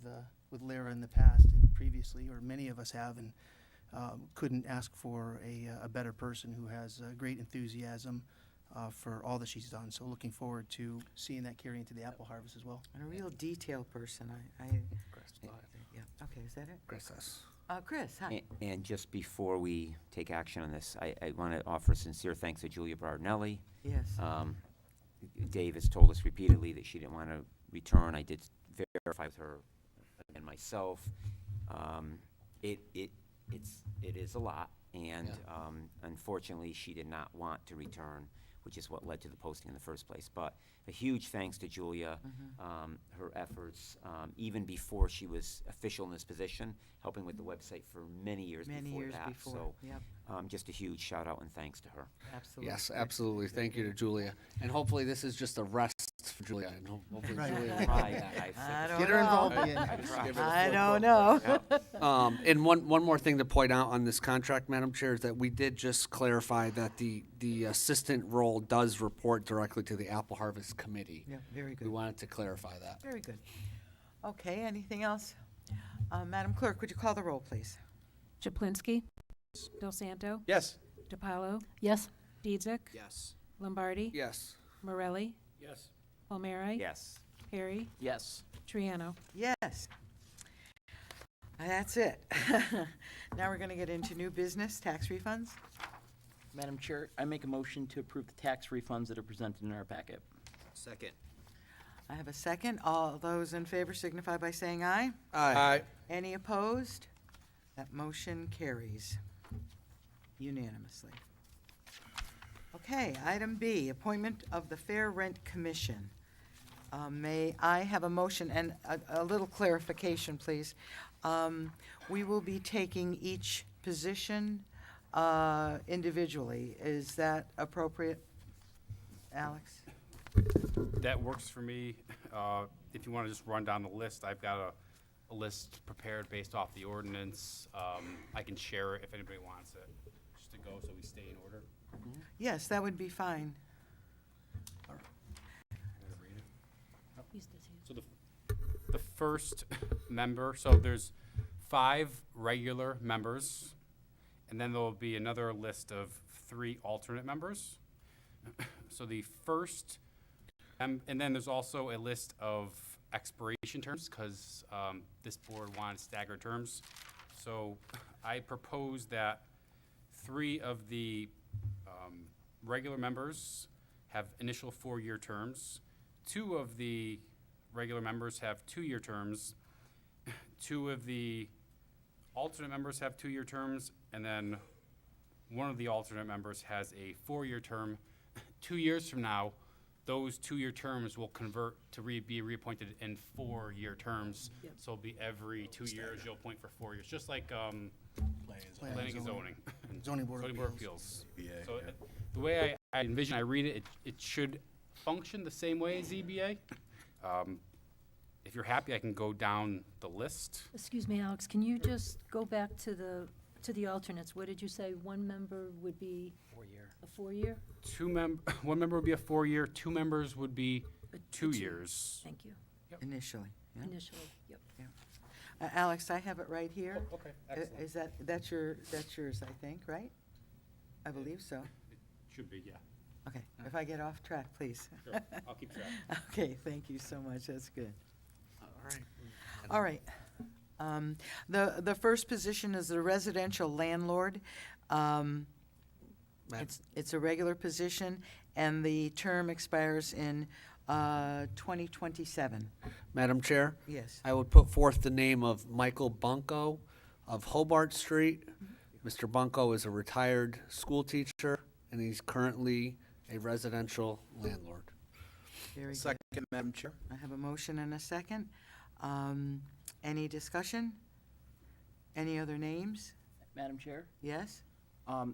Lara in the past and previously, or many of us have, and couldn't ask for a better person who has great enthusiasm for all that she's done. So looking forward to seeing that carry into the apple harvest as well. And a real detail person, yeah, okay, is that it? Chris S. Chris, hi. And just before we take action on this, I want to offer sincere thanks to Julia Bardinelli. Yes. Dave has told us repeatedly that she didn't want to return. I did verify with her and myself. It is a lot, and unfortunately, she did not want to return, which is what led to the posting in the first place. But a huge thanks to Julia, her efforts, even before she was official in this position, helping with the website for many years before that. So, yep, just a huge shout out and thanks to her. absolutely. Yes, absolutely. Thank you to Julia. And hopefully this is just a rest for Julia. And hopefully Right. Julia will Try like that. that. I don't Get her involved know. again. I don't know. And one more thing to point out on this contract, Madam Chair, is that we did just clarify that the assistant role does report directly to the Apple Harvest Committee. Yeah, very We good, wanted to clarify that. very good. Okay, anything else? Madam Clerk, would you call the roll, please? Chaplinsky, Del Santo, Yes. DiPaolo, Yes. Dietzick, Yes. Lombardi, Yes. Morelli, Yes. Palmieri, Yes. Perry, Yes. Triano. Yes. That's it. Now we're going to get into new business, tax refunds. Madam Chair, I make a motion to approve the tax refunds that are presented in our packet. Second. I have a second. All those in favor signify by saying aye. Aye. Any opposed? That motion carries unanimously. Okay, item B, appointment of the Fair Rent Commission. May I have a motion and a little clarification, please? We will be taking each position individually. Is that appropriate, Alex? That works for me. If you want to just run down the list, I've got a list prepared based off the ordinance. I can share it if anybody wants it, just to go so we stay in order. Yes, that would be fine. So first member, so there's 5 regular members, and then there'll be another list of 3 alternate members. So the first, and then there's also a list of expiration terms, because this board wanted staggered terms. So I propose that 3 of the regular members have initial 4-year terms. 2 of the regular members have 2-year terms. 2 of the alternate members have 2-year terms, and then 1 of the alternate members has a 4-year term. 2 years from now, those 2-year terms will convert to be reappointed in 4-year terms. Yep. So it'll be every 2 years, you'll appoint for 4 years, just like planning and zoning. and Zoning Board of Appeals. So the way I envision, I read it, it should function the same way as ZBA. If you're happy, I can go down the list. Excuse me, Alex, can you just go back to the alternates? What did you say? 1 member would be? 4-year. A 4-year? 1 member would be a 4-year, 2 members would be 2 years. Thank you. Initially, yeah. Initially, yep. Alex, I have it right here. Okay, Is that's yours, I think, right? I believe so. Should be, yeah. Okay, if I get off track, please. Sure, I'll keep track. Okay, thank you so much, that's good. All right. All right. The first position is the residential landlord. It's a regular position, and the term expires in 2027. Madam Chair? Yes. I would put forth the name of Michael Bunko of Hobart Street. Mr. Bunko is a retired school teacher, and he's currently a residential landlord. Very good. Second, Madam Chair. I have a motion and a second. Any discussion? Any other names? Madam Chair? Yes? I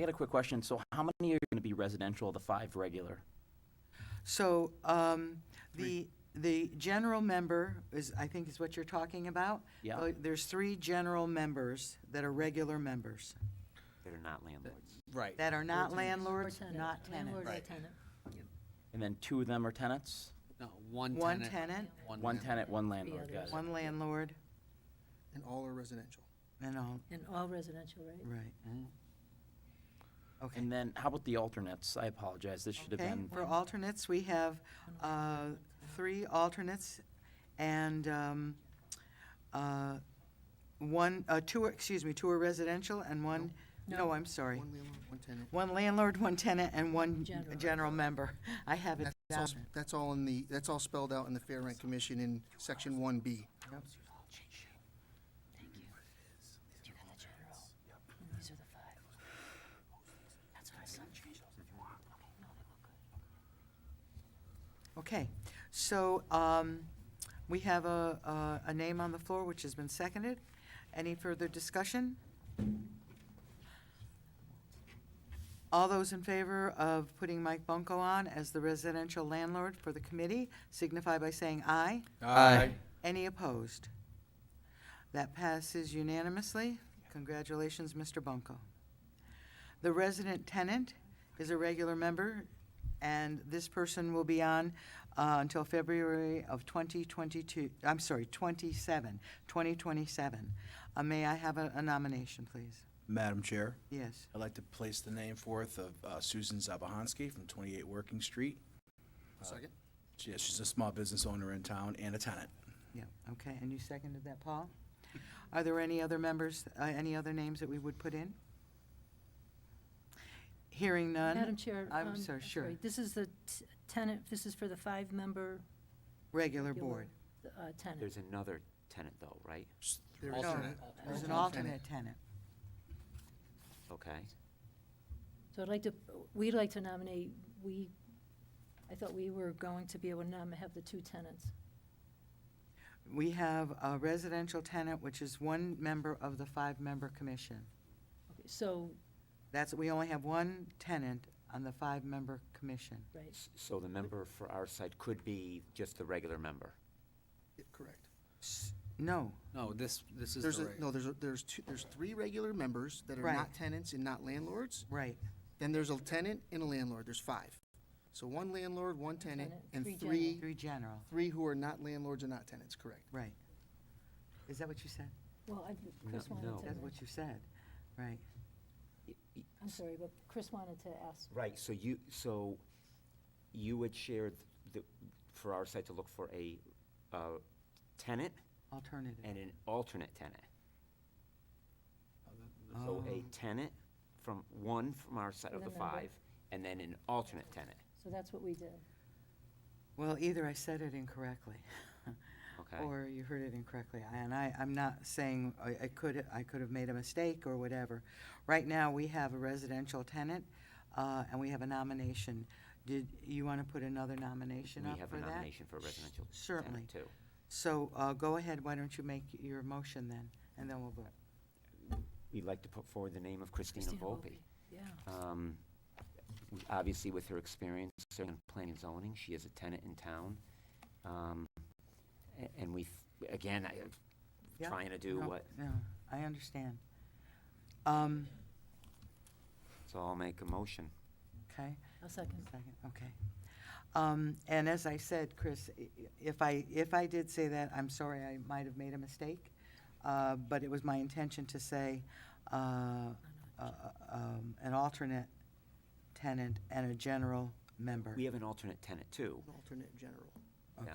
got a quick question. So how many are going to be residential of the 5 regular? So, the general member is, I think is what you're talking about? Yeah. There's 3 general members that are regular members, That are not landlords. Right. that are not Or landlords, tenant. not tenants. Landlord or Right. tenant. And then 2 of them are tenants? No, one One tenant. tenant, One tenant, 1 landlord, others. got it. one landlord, And all are residential. and all, And all residential, right? right. Okay. And then how about the alternates? I apologize, this should have Okay, been. for alternates, we have 3 alternates, and 2 are residential, and 1, no, I'm sorry. 1 landlord, 1 tenant. 1 landlord, 1 tenant, and 1 General. general member. I have it down. That's all spelled out in the Fair Rent Commission in section 1B. Yep. These are the 5. That's what I said. Okay, so we have a name on the floor which has been seconded. Any further discussion? All those in favor of putting Mike Bunko on as the residential landlord for the committee signify by saying aye. Aye. Any opposed? That passes unanimously. Congratulations, Mr. Bunko. The resident tenant is a regular member, and this person will be on until February of 2027. May I have a nomination, please? Madam Chair, Yes. I'd like to place the name forth of Susan Zabahansky from 28 Working Street. Second? Yes, she's a small business owner in town and a tenant. Yeah, okay, and you seconded that, Paul? Are there any other members, any other names that we would put in? Hearing none? Madam Chair. I'm sorry, sure. This is the tenant, this is for the 5-member Regular board. tenant. There's another tenant though, right? There is No, alternate. there's an alternate tenant. Okay. So we'd like to nominate, I thought we were going to be able to have the 2 tenants. We have a residential tenant, which is 1 member of the 5-member commission. Okay, so, We only have 1 tenant on the 5-member commission. right, So the member for our side could be just the regular member. Yeah, correct. No, No, this is There's the a, right. no, there's 3 regular members that are Right. not tenants and not landlords. right. Then there's a tenant and a landlord. There's 5. So one landlord, one tenant, Tenant, and three three, Three general, three who are not landlords or not tenants, correct? right. Is that what you said? Well, Chris No, wanted no. to. That's what you said, right. I'm sorry, but Chris wanted to ask. Right, so you would share for our site to look for a tenant Alternative. and an alternate tenant. So a tenant from our side For of the the member. 5, and then an alternate tenant. So that's what we did. Well, either I said it incorrectly, Okay. or you heard it incorrectly, and I'm not saying I could have made a mistake or whatever. Right now, we have a residential tenant, and we have a nomination. Did you want to put another nomination up We have for a that? nomination for a residential Certainly. tenant, too. So, go ahead, why don't you make your motion then, and then we'll vote. We'd like to put forward the name of Christina Volpe. Yeah. Obviously, with her experience in planning and zoning, she is a tenant in town. And again, Yeah, trying to do no, what, No, I understand. so I'll make a motion. Okay? A second. Second, okay. And as I said, Chris, if I did say that, I'm sorry, I might have made a mistake. But it was my intention to say an alternate tenant and a general member. We have an alternate tenant, too. An alternate general Okay,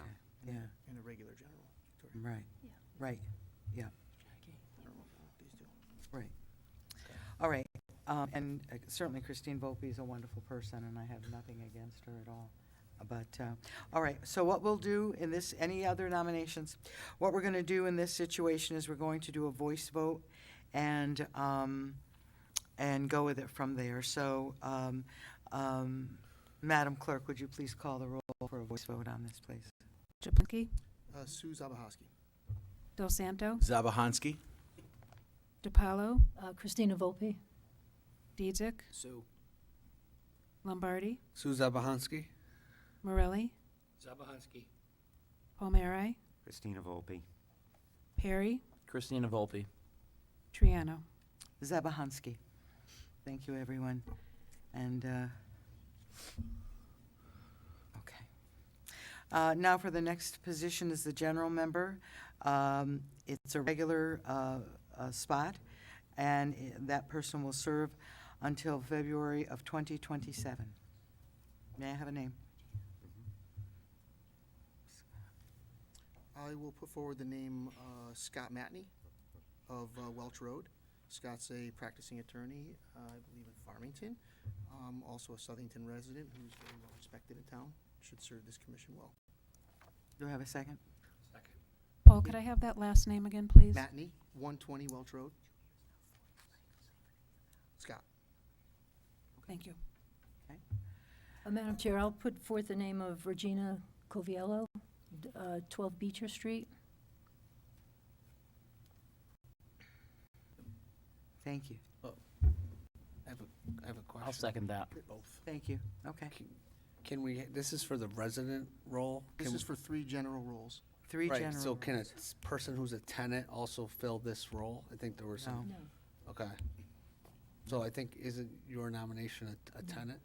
Yeah. yeah, and a regular general. Victoria. right, right, yeah, I don't know if these two. right. All right, and certainly Christine Volpe is a wonderful person, and I have nothing against her at all. But, all right, so what we'll do in this, any other nominations? What we're gonna do in this situation is we're going to do a voice vote and go with it from there. So, Madam Clerk, would you please call the roll for a voice vote on this, please? Jablonski, Sue Zabahaski. Del Santo, Zabahansky. DiPaolo, Christina Volpe. Dietzick, Sue. Lombardi, Sue Zabahansky. Morelli, Zabahansky. Palmieri, Christina Volpe. Perry, Christina Volpe. Triano. Zabahansky. Thank you, everyone. And, okay. Now for the next position is the general member. It's a regular spot, and that person will serve until February of 2027. May I have a name? I will put forward the name Scott Matney of Welch Road. Scott's a practicing attorney, I believe in Farmington, also a Southington resident who's very well respected in town, should serve this commission well. Do I have a second? Second. Paul, could I have that last name again, please? Matney, 120 Welch Road. Scott. Thank you. Madam Chair, I'll put forth the name of Regina Coviello, 12 Beecher Street. Thank you. I have a question. I'll second that. Both. Thank you. Okay. Can we, this is for the resident role? This Can is for 3 general roles. Three Right, general. so can a person who's a tenant also fill this role? I think there were some. No. No, Okay. So I think, isn't your nomination a tenant?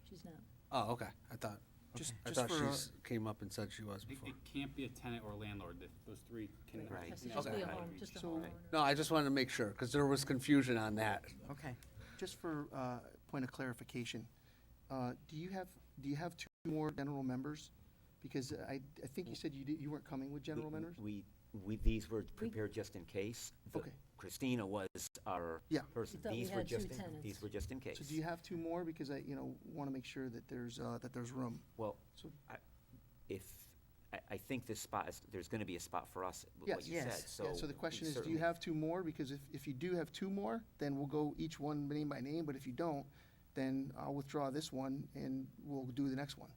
she's not. Oh, okay, I thought, Just, I just thought for, she came up and said she was It before. can't be a tenant or landlord, those three can. Right. Has to just be a Okay. home, just a So- homeowner. No, I just wanted to make sure, because there was confusion on that. Okay. just for point of clarification, do you have 2 more general members? Because I think you said you weren't coming with general members? These were prepared just in case. Okay. Christina was our Yeah. person. We thought we These were had 2 just, tenants. these were just in case. So do you have 2 more? Because I, want to make sure that there's room. Well, So- I think this spot is, there's gonna be a spot for us, with what Yes. you Yes. said, so. Yeah, so the question is, do certainly- you have 2 more? Because if you do have 2 more, then we'll go each one name by name, but if you don't, then I'll withdraw this one and we'll do the next one.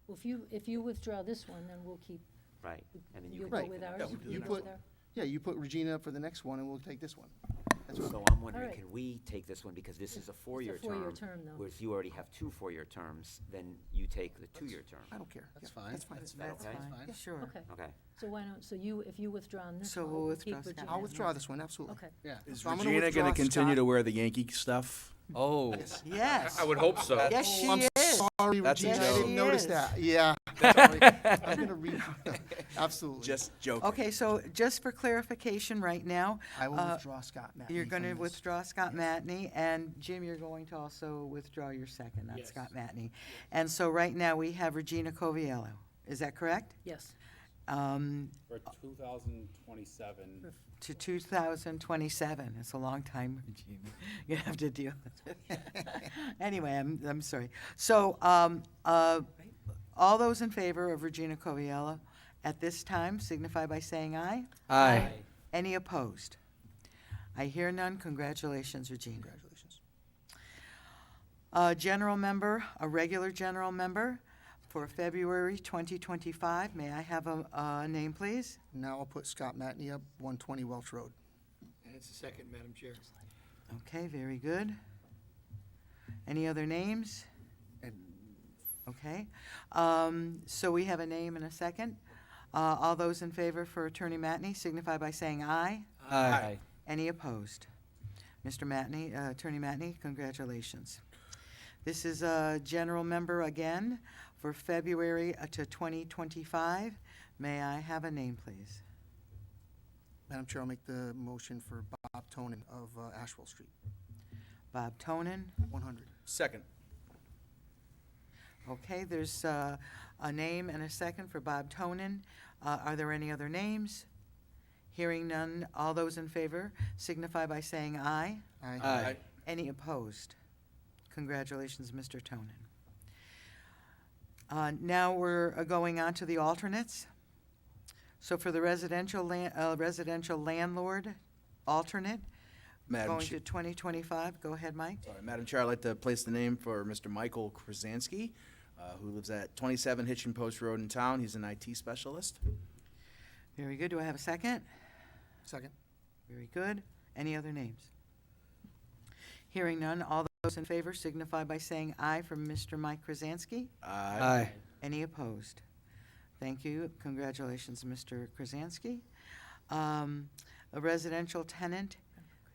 Well, if you withdraw this one, then we'll keep, Right, and then you you'll can go take with the ours. next Yeah, one. you go put- with our- Yeah, you put Regina up for the next one and we'll take this one. That's what- So I'm wondering, right. can we take this one, because this is a 4-year term? 4-year term, though. Whereas you already have 2 4-year terms, then you take the 2-year term. I don't care. That's Yeah, fine. That's fine. That's okay? fine, Fine. sure. Okay, Okay. so why don't, if you withdraw on this So one, we'll we'll withdraw keep Scott. Regina. I'll withdraw this one, absolutely. Okay. Yeah. Is So I'm gonna Regina withdraw going to continue Scott. to wear the Yankee stuff? Oh. Yes. I would hope so. Yes, she I'm is. is. Sorry, That's a Regina, I joke. didn't notice Yes. that. Yeah. Sorry. I'm gonna read, absolutely. Just joking. Okay, so just for clarification right now. I will withdraw Scott Matney You're going to from this. withdraw Scott Matney, and Jim, you're going to also withdraw your second, not Yes. Scott Matney. And so right now, we have Regina Coviello. Is that correct? Yes. For 2027. To 2027. It's a long time, Regina. You have to deal with it. Anyway, I'm sorry. So, all those in favor of Regina Coviello at this time signify by saying aye. Aye. Any opposed? I hear none. Congratulations, Regina. Congratulations. A general member, a regular general member for February 2025. May I have a name, please? Now I'll put Scott Matney up, 120 Welch Road. And it's a second, Madam Chair. Okay, very good. Any other names? Okay. So we have a name and a second. All those in favor for Attorney Matney signify by saying aye. Aye. Any opposed? Mr. Matney, Attorney Matney, congratulations. This is a general member again for February to 2025. May I have a name, please? Madam Chair, I'll make the motion for Bob Tonin of Ashwell Street, Bob Tonin. 100. Second. Okay, there's a name and a second for Bob Tonin. Are there any other names? Hearing none, all those in favor signify by saying aye. Aye. Aye. Any opposed? Congratulations, Mr. Tonin. Now we're going on to the alternates. So for the residential landlord alternate, Madam going Chair. to 2025, go ahead, Mike. Sorry, Madam Chair, I'd like to place the name for Mr. Michael Krasinski, who lives at 27 Hitching Post Road in town. He's an IT specialist. Very good. Do I have a second? Second. Very good. Any other names? Hearing none, all those in favor signify by saying aye for Mr. Mike Krasinski. Aye. Any opposed? Thank you. Congratulations, Mr. Krasinski. A residential tenant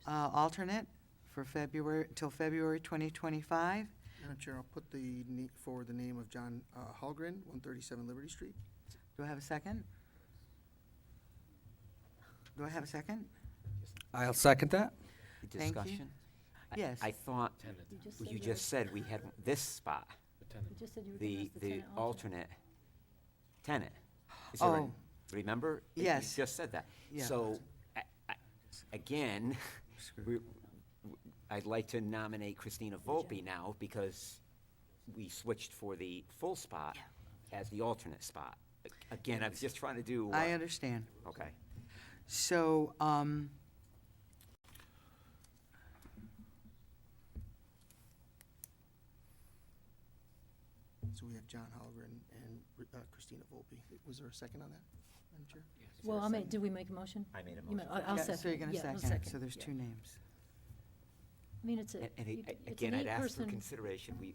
alternate for February, till February 2025. Madam Chair, I'll put forward the name of John Hallgren, 137 Liberty Street. Do I have a second? Do I have a second? I'll second that. Thank you. Discussion? Yes. I thought, you just said we had this spot, You just said you were giving us the the tenant alternate tenant. Is there a- Oh. Remember? Yes. You just said that. Yeah. So, again, I'd like to nominate Christina Volpe now because we switched for the full spot as the alternate spot. Again, I was just trying to do. I understand. Okay. So, So we have John Hallgren and Christina Volpe. Was there a second on that, Madam Chair? Well, did we make a motion? I made a You motion. I'll yeah, second. so you're going to Yeah, I'll second it, so there's two names. I mean, it's a, And it's again, an I'd ask for eight-person. consideration. We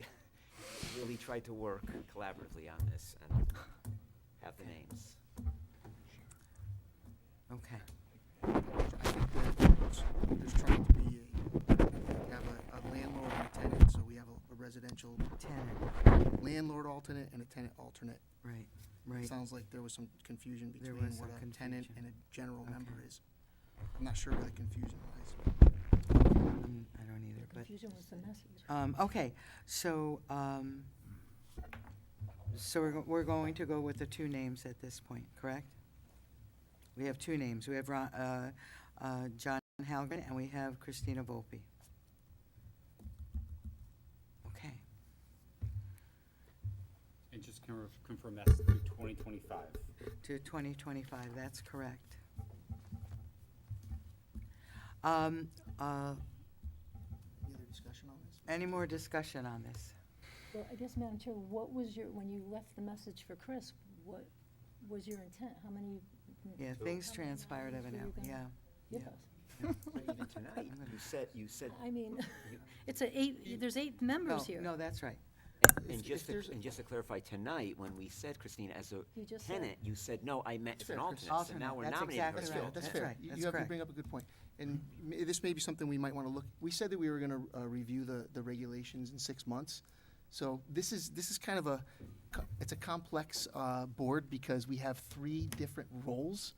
really tried to work collaboratively on this and have the names. Okay. I think that there's trying to be have a landlord and a tenant, so we have a residential Tenant, landlord alternate and a tenant alternate. right, right. Sounds like there was some confusion There between was what some a tenant confusion. and a general Okay. member is. I'm not sure where the confusion lies. I don't either, but. Confusion was the message. Okay, so, we're going to go with the two names at this point, correct? We have two names. We have John Halgren and we have Christina Volpe. Okay, And just confirm that's through 2025. to 2025, that's correct. Any other discussion on this? Any more discussion on this? Well, I guess, Madam Chair, what was when you left the message for Chris, what was your intent? How many? Yeah, things transpired nominations were you evidently, gonna yeah. give yeah. us? Even tonight, you said. I mean, it's there's 8 members here. No, that's right. And just to clarify, tonight, when we said Christina as a You just said- tenant, you said, no, I meant as an fair, alternate, Chris. so now we're That's nominating her exactly as right. an That's alternate. fair. right, You that's have, you correct. bring up a good point. And this may be something we might want to look, we said that we were going to review the regulations in 6 months. So this is kind of it's a complex board because we have 3 different roles.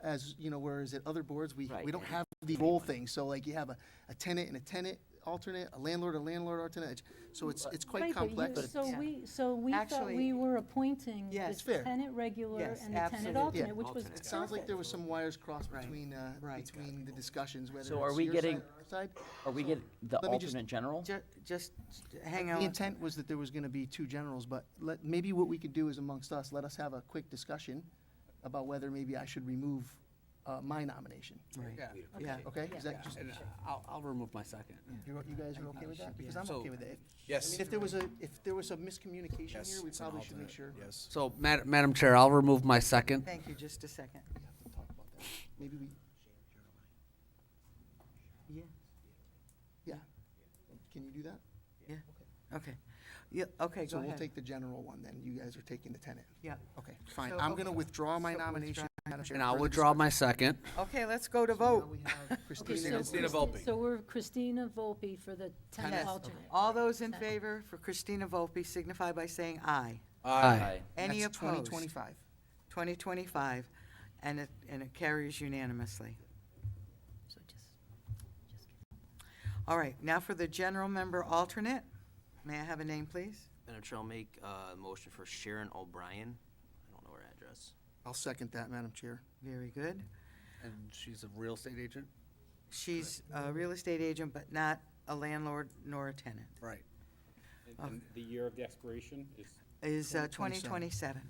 As you know, whereas at other boards, we don't have the role thing. So like you have a tenant and a tenant alternate, a landlord alternate. So it's quite Right, but complex. so we thought Actually- we were appointing the It's fair. tenant regular Yes, and the tenant absolutely. alternate, which was It sounds like there was some wires crossed Right. between between the discussions, whether So are it's we your getting- side or our side. Are we getting the Let me just- alternate general? Just hang The on. intent was that there was gonna be 2 generals, but maybe what we could do is amongst us, let us have a quick discussion about whether maybe I should remove my nomination. Right. Yeah. Yeah. Okay? Is that just, And I'll remove my second. you guys are okay with that? Because I'm So- okay with that. Yes. I mean, if there was a miscommunication Yes, here, we it's an probably should make alternate, sure. Yes. So, Madam Chair, I'll remove my second. Thank you, just a second. We have to talk about that. Maybe we, Yeah, yeah. Can you do that? yeah, okay. Yeah, okay, So go we'll ahead. take the general one then. You guys are taking the tenant. Yeah. Okay, fine. So, I'm okay. gonna withdraw my So nomination, Madam Chair. And I'll Further withdraw discussion? my second. Okay, let's go to Now vote. we have Okay, Christina. Christina Volpe. So we're Christina Volpe for the tenant Yes. alternate. All those in favor for Christina Volpe signify by saying aye. Aye. Any That's opposed? 2025. 2025, and it carries unanimously. So just All right, now for the general member alternate. May I have a name, please? Madam Chair, I'll make a motion for Sharon O'Brien. I don't know her address. I'll second that, Madam Chair. Very good. And she's a real estate agent? She's a real estate agent, but not a landlord nor a tenant. Right. And the year of the expiration is? Is 2027. 2027.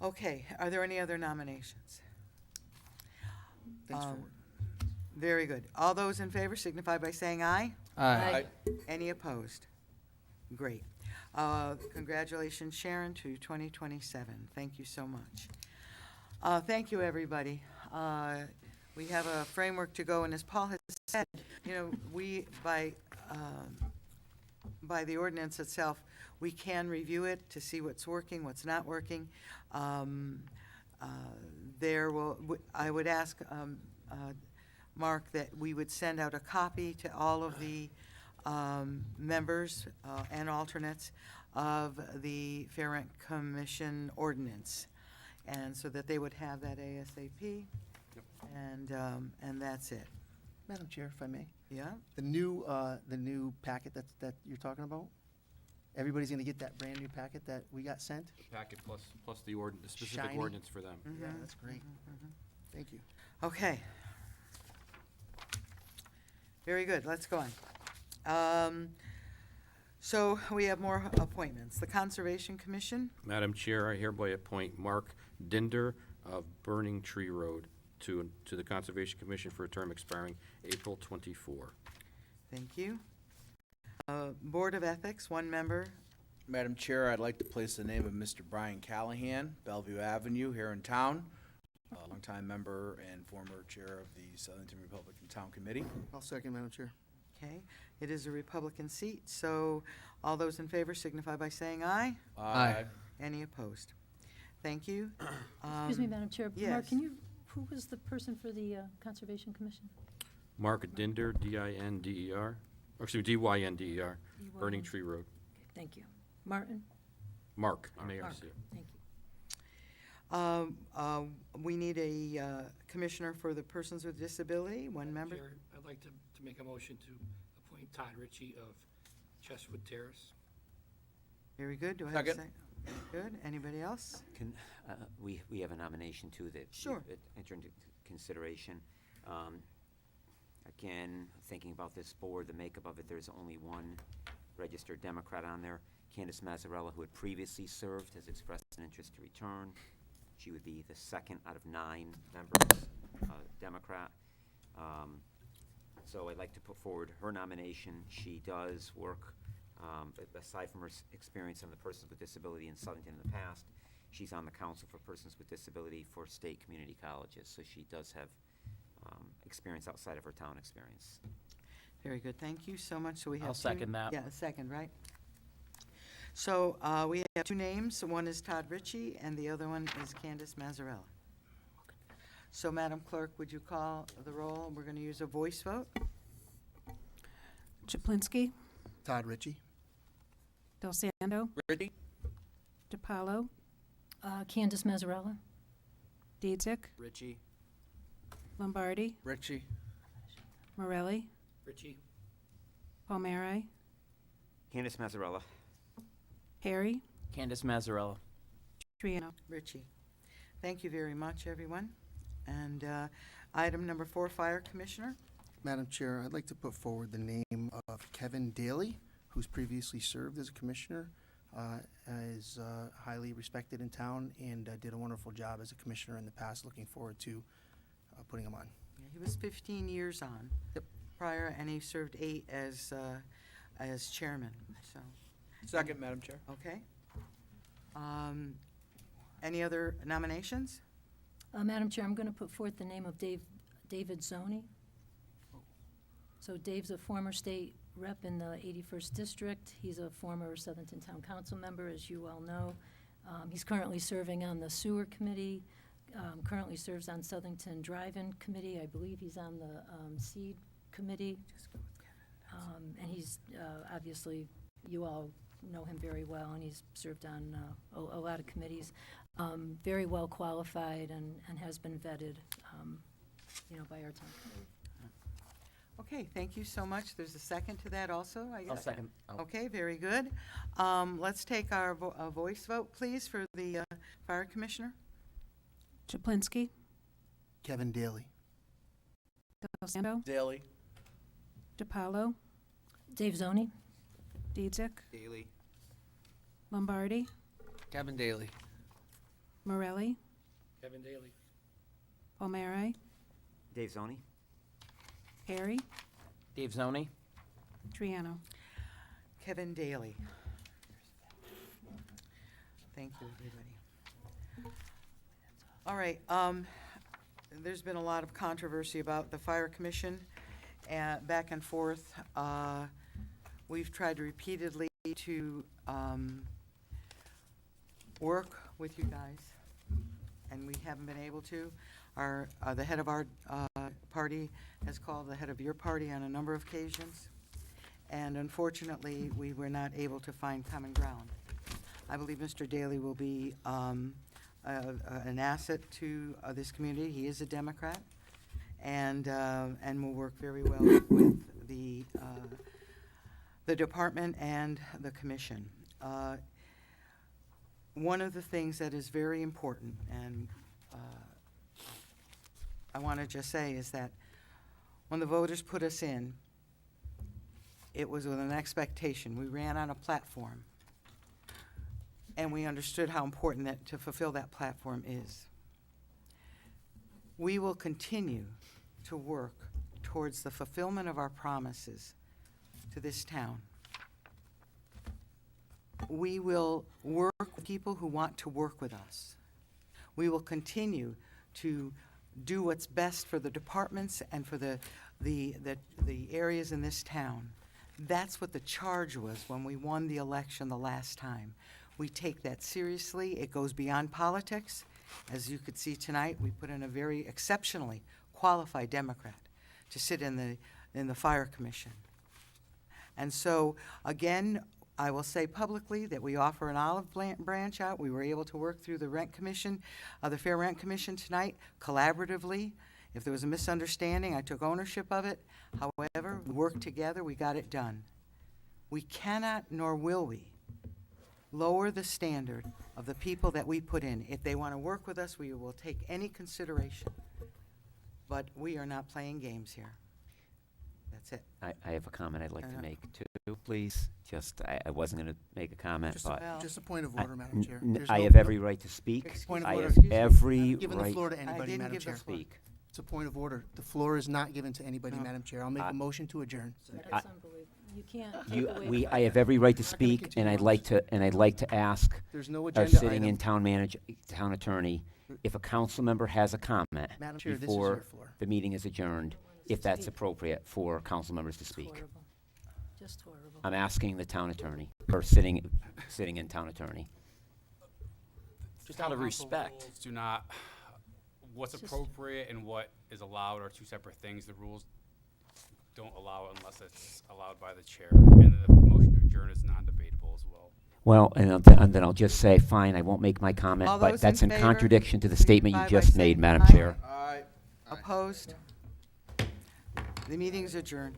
Okay, are there any other nominations? Thanks for Um, working. Very good. All those in favor signify by saying aye. Aye. Any opposed? Great. Congratulations, Sharon, to 2027. Thank you so much. Thank you, everybody. We have a framework to go, and as Paul has said, you know, we, by the ordinance itself, we can review it to see what's working, what's not working. I would ask Mark that we would send out a copy to all of the members and alternates of the Fair Rent Commission ordinance, and so that they would have that ASAP. And that's it. Madam Chair, if I may. Yeah? The new packet that you're talking about? Everybody's gonna get that brand new packet that we got sent? Packet plus the specific Shiny. ordinance for them. Yeah, that's great. Thank you. Okay. Very good, let's go on. So we have more appointments. The Conservation Commission, Madam Chair, I hereby appoint Mark Dinder of Burning Tree Road to the Conservation Commission for a term expiring April 24. thank you. Board of Ethics, one member. Madam Chair, I'd like to place the name of Mr. Brian Callahan, Bellevue Avenue, here in town, a longtime member and former chair of the Southington Republican Town Committee. I'll second, Madam Chair. Okay, it is a Republican seat, so all those in favor signify by saying aye. Aye. Any opposed? Thank you. Excuse me, Madam Chair. yes. Mark, who was the person for the Conservation Commission? Mark Dinder, D-I-N-D-E-R, or excuse me, D-Y-N-D-E-R, Burning Tree Road. Thank you. Martin? Mark, Mark, M-A-R-C. thank you. We need a commissioner for the persons with disability, one member. Chair, I'd like to make a motion to appoint Todd Ritchie of Chestwood Terrace. Very good. Do I have a Second. second? Good. Anybody else? We have a nomination too that Sure. we enter into consideration. Again, thinking about this board, the makeup of it, there's only one registered Democrat on there. Candace Mazzarella, who had previously served, has expressed an interest to return. She would be the second out of 9 members, Democrat. So I'd like to put forward her nomination. She does work, aside from her experience on the Persons with Disability in Southington in the past, she's on the Council for Persons with Disability for state community colleges, so she does have experience outside of her town experience. Very good. Thank you so much. So we have I'll two- second that. Yeah, a second, right? So we have 2 names. One is Todd Ritchie, and the other one is Candace Mazzarella. So, Madam Clerk, would you call the roll? We're going to use a voice vote. Chaplinsky, Todd Ritchie. Del Sando, Richie? DiPaolo, Candace Mazzarella. Dietzick, Richie. Lombardi, Richie. Morelli, Richie. Palmieri, Candace Mazzarella. Perry, Candace Mazzarella. Triano. Richie. Thank you very much, everyone. And item number 4, Fire Commissioner. Madam Chair, I'd like to put forward the name of Kevin Daly, who's previously served as a commissioner, is highly respected in town, and did a wonderful job as a commissioner in the past. Looking forward to putting him on. Yeah, he was 15 years on. Yep. Prior, and he served 8 as chairman, so, Second, Madam Chair. okay. Any other nominations? Madam Chair, I'm going to put forth the name of David Zoni. So Dave's a former state rep in the 81st District. He's a former Southington Town Council member, as you all know. He's currently serving on the Sewer Committee, currently serves on Southington Drive-In Committee. I believe he's on the Seed Committee. And he's, obviously, you all know him very well, and he's served on a lot of committees. Very well qualified and has been vetted, by our town committee. Okay, thank you so much. There's a second to that also, I guess? I'll second. Okay, very good. Let's take our voice vote, please, for the Fire Commissioner. Chaplinsky, Kevin Daly. Del Sando, Daly. DiPaolo, Dave Zoni. Dietzick, Daily. Lombardi, Kevin Daly. Morelli, Kevin Daly. Palmieri, Dave Zoni. Perry, Dave Zoni. Triano. Kevin Daly. Thank you, everybody. All right, there's been a lot of controversy about the Fire Commission, back and forth. We've tried repeatedly to work with you guys, and we haven't been able to. The head of our party has called the head of your party on a number of occasions, and unfortunately, we were not able to find common ground. I believe Mr. Daly will be an asset to this community. He is a Democrat, and will work very well with the department and the commission. One of the things that is very important, and I want to just say, is that when the voters put us in, it was with an expectation. We ran on a platform, and we understood how important that to fulfill that platform is. We will continue to work towards the fulfillment of our promises to this town. We will work with people who want to work with us. We will continue to do what's best for the departments and for the areas in this town. That's what the charge was when we won the election the last time. We take that seriously. It goes beyond politics. As you could see tonight, we put in a very exceptionally qualified Democrat to sit in the Fire Commission. And so, again, I will say publicly that we offer an olive branch out. We were able to work through the Rent Commission, the Fair Rent Commission tonight, collaboratively. If there was a misunderstanding, I took ownership of it. However, we worked together, we got it done. We cannot, nor will we, lower the standard of the people that we put in. If they want to work with us, we will take any consideration. But we are not playing games here. That's it. I have a comment I'd like Fair to enough. make too, please. Just, I wasn't going to make a comment, but. Just a point of order, Madam Chair. There's I no- have every right to speak. Point of I order. have every Given the right floor to I anybody, didn't Madam give the Chair. floor. speak. It's a point of order. The floor is not given to anybody, Madam Chair. I'll make a motion to adjourn. That's unbelievable. You can't take away. I have every right to We're not gonna speak, and continue I'd like to ask There's no our agenda sitting item. in town attorney, if a council member has a comment Madam Chair, this is your before floor. the meeting is adjourned, if that's appropriate for council members to It's speak. horrible. Just horrible. I'm asking the town attorney, or sitting in town attorney. Just out of Council respect. rules do not, what's Just- appropriate and what is allowed are two separate things. The rules don't allow it unless it's allowed by the chair. And the motion to adjourn is non-debatable. as well. Well, and then I'll just say, fine, I won't make my comment, All but those that's in in favor, contradiction to the statement you signify by just saying made, Madam aye. Chair. Opposed? The meeting's adjourned.